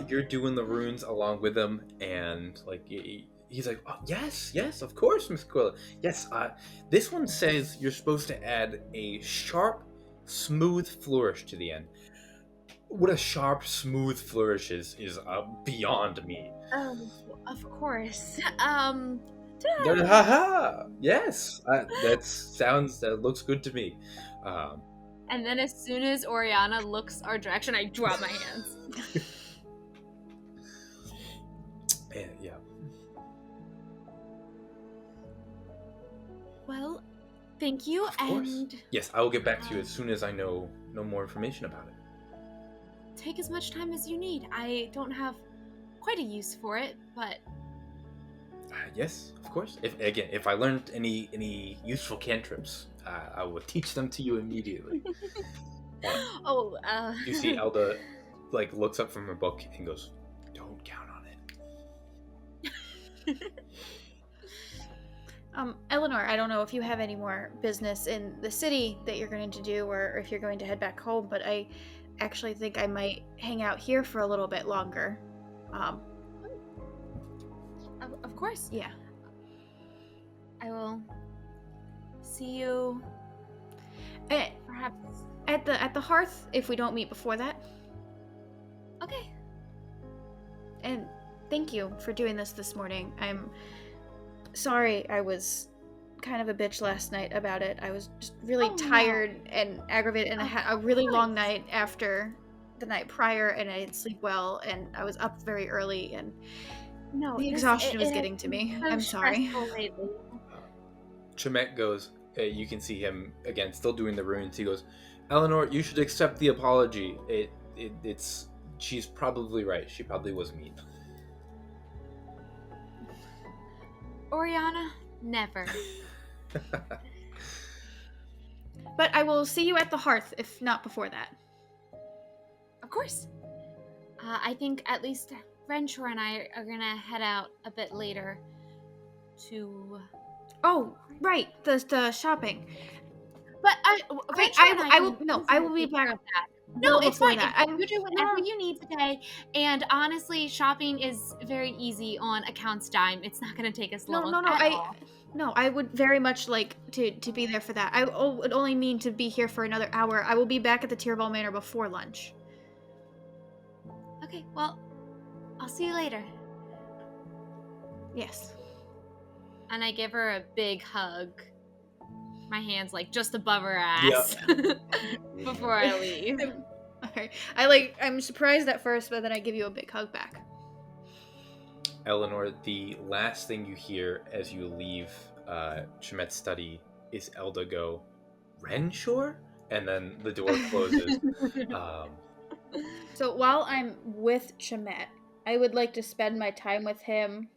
Speaker 1: You're doing the runes along with him, and like he's like, oh, yes, of course, Miss Quilla. Yes, this one says you're supposed to add a sharp, smooth flourish to the end. What a sharp, smooth flourish is beyond me.
Speaker 4: Oh, of course.
Speaker 1: Haha! Yes, that looks good to me.
Speaker 4: And then as soon as Orianna looks our direction, I drop my hands.
Speaker 1: And, yeah.
Speaker 4: Well, thank you,
Speaker 1: Of course.
Speaker 4: and...
Speaker 1: Yes, I will get back to you as soon as I know more information about it.
Speaker 4: Take as much time as you need. I don't have quite a use for it, but...
Speaker 1: Yes, of course. If I learned any useful cantrips, I will teach them to you immediately. You see Elda looks up from her book and goes, "Don't count on it."
Speaker 2: Eleanor, I don't know if you have any more business in the city that you're going to do, or if you're going to head back home, but I actually think I might hang out here for a little bit longer.
Speaker 4: Of course.
Speaker 2: Yeah.
Speaker 4: I will see you perhaps
Speaker 2: at the hearth if we don't meet before that.
Speaker 4: Okay.
Speaker 2: And thank you for doing this morning. I'm sorry I was kind of a bitch last night about it. I was just really tired and aggravated, and I had a really long night after the night prior, and I didn't sleep well, and I was up very early, and the exhaustion was getting to me. I'm sorry.
Speaker 1: Tremet goes, you can see him again, still doing the runes. He goes, "Eleanor, you should accept the apology. She's probably right. She probably was mean."
Speaker 4: Orianna, never.
Speaker 2: But I will see you at the hearth, if not before that.
Speaker 4: Of course. I think at least Renshor and I are gonna head out a bit later to...
Speaker 2: Oh, right, the shopping.
Speaker 4: But
Speaker 2: I will be back.
Speaker 4: No, it's fine.
Speaker 2: That.
Speaker 4: You do whatever you need today. And honestly, shopping is very easy on account's dime. It's not going to take us long.
Speaker 2: No, I would very much like to be there for that. I would only mean to be here for another hour. I will be back at the Tyrval Manor before lunch.
Speaker 4: Okay, well, I'll see you later.
Speaker 2: Yes.
Speaker 4: And I give her a big hug. My hand's just above her ass. Yep. Before I leave.
Speaker 2: Okay. I'm surprised at first, but then I give you a big hug back.
Speaker 1: Eleanor, the last thing you hear as you leave Tremet's study is Elda go, "Renshor?" And then the door closes.
Speaker 2: So while I'm with Tremet, I would like to spend my time with him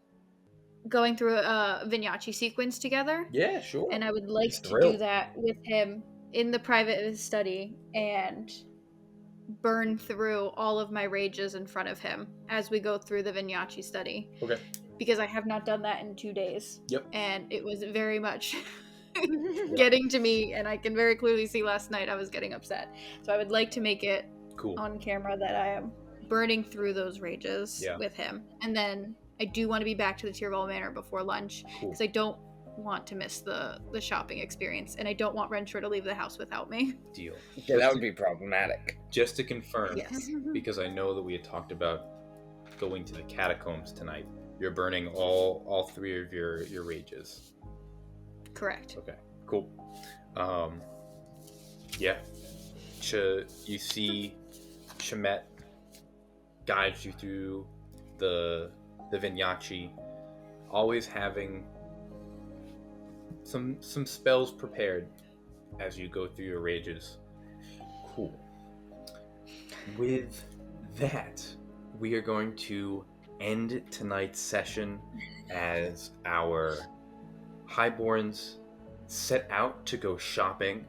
Speaker 2: going through a Vignacci sequence together.
Speaker 1: Yeah, sure.
Speaker 2: And I would like to do that with him in the private of his study and burn through all of my rages in front of him as we go through the Vignacci study.
Speaker 1: Okay.
Speaker 2: Because I have not done that in 2 days.
Speaker 1: Yep.
Speaker 2: And it was very much getting to me, and I can very clearly see last night I was getting upset. So I would like to make it on camera that I am burning through those rages with him. And then I do want to be back to the Tyrval Manor before lunch because I don't want to miss the shopping experience, and I don't want Renshor to leave the house without me.
Speaker 1: Deal.
Speaker 3: Yeah, that would be problematic.
Speaker 1: Just to confirm,
Speaker 2: yes.
Speaker 1: Because I know that we had talked about going to the catacombs tonight. You're burning all 3 of your rages.
Speaker 2: Correct.
Speaker 1: Okay, cool. Yeah. You see Tremet guides you through the Vignacci, always having some spells prepared as you go through your rages. Cool. With that, we are going to end tonight's session as our highborns set out to go shopping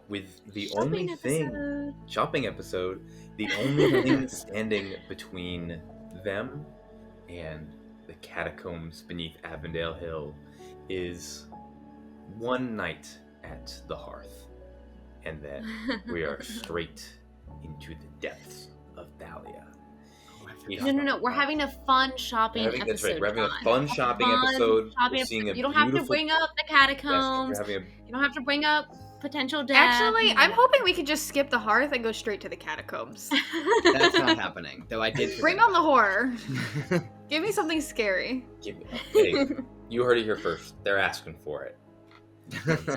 Speaker 1: with the only thing standing between them and the catacombs beneath Avondale Hill is one night at the hearth, and then we are straight into the depths of Thalia.
Speaker 4: No. We're having a fun shopping episode.
Speaker 1: That's right. We're having a fun shopping episode.
Speaker 4: You don't have to bring up the catacombs. You don't have to bring up potential death.
Speaker 2: Actually, I'm hoping we could just skip the hearth and go straight to the catacombs.
Speaker 3: That's not happening, though I did.
Speaker 2: Bring on the horror. Give me something scary.
Speaker 1: Hey, you heard it here first. They're asking for it.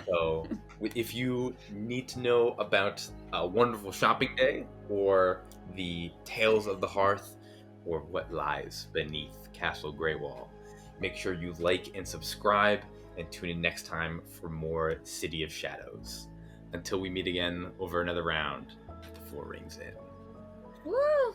Speaker 1: So, if you need to know about a wonderful shopping day, or the tales of the hearth, or what lies beneath Castle Greywall, make sure you like and subscribe, and tune in next time for more City of Shadows. Until we meet again over another round, the 4 rings in.
Speaker 4: Woo!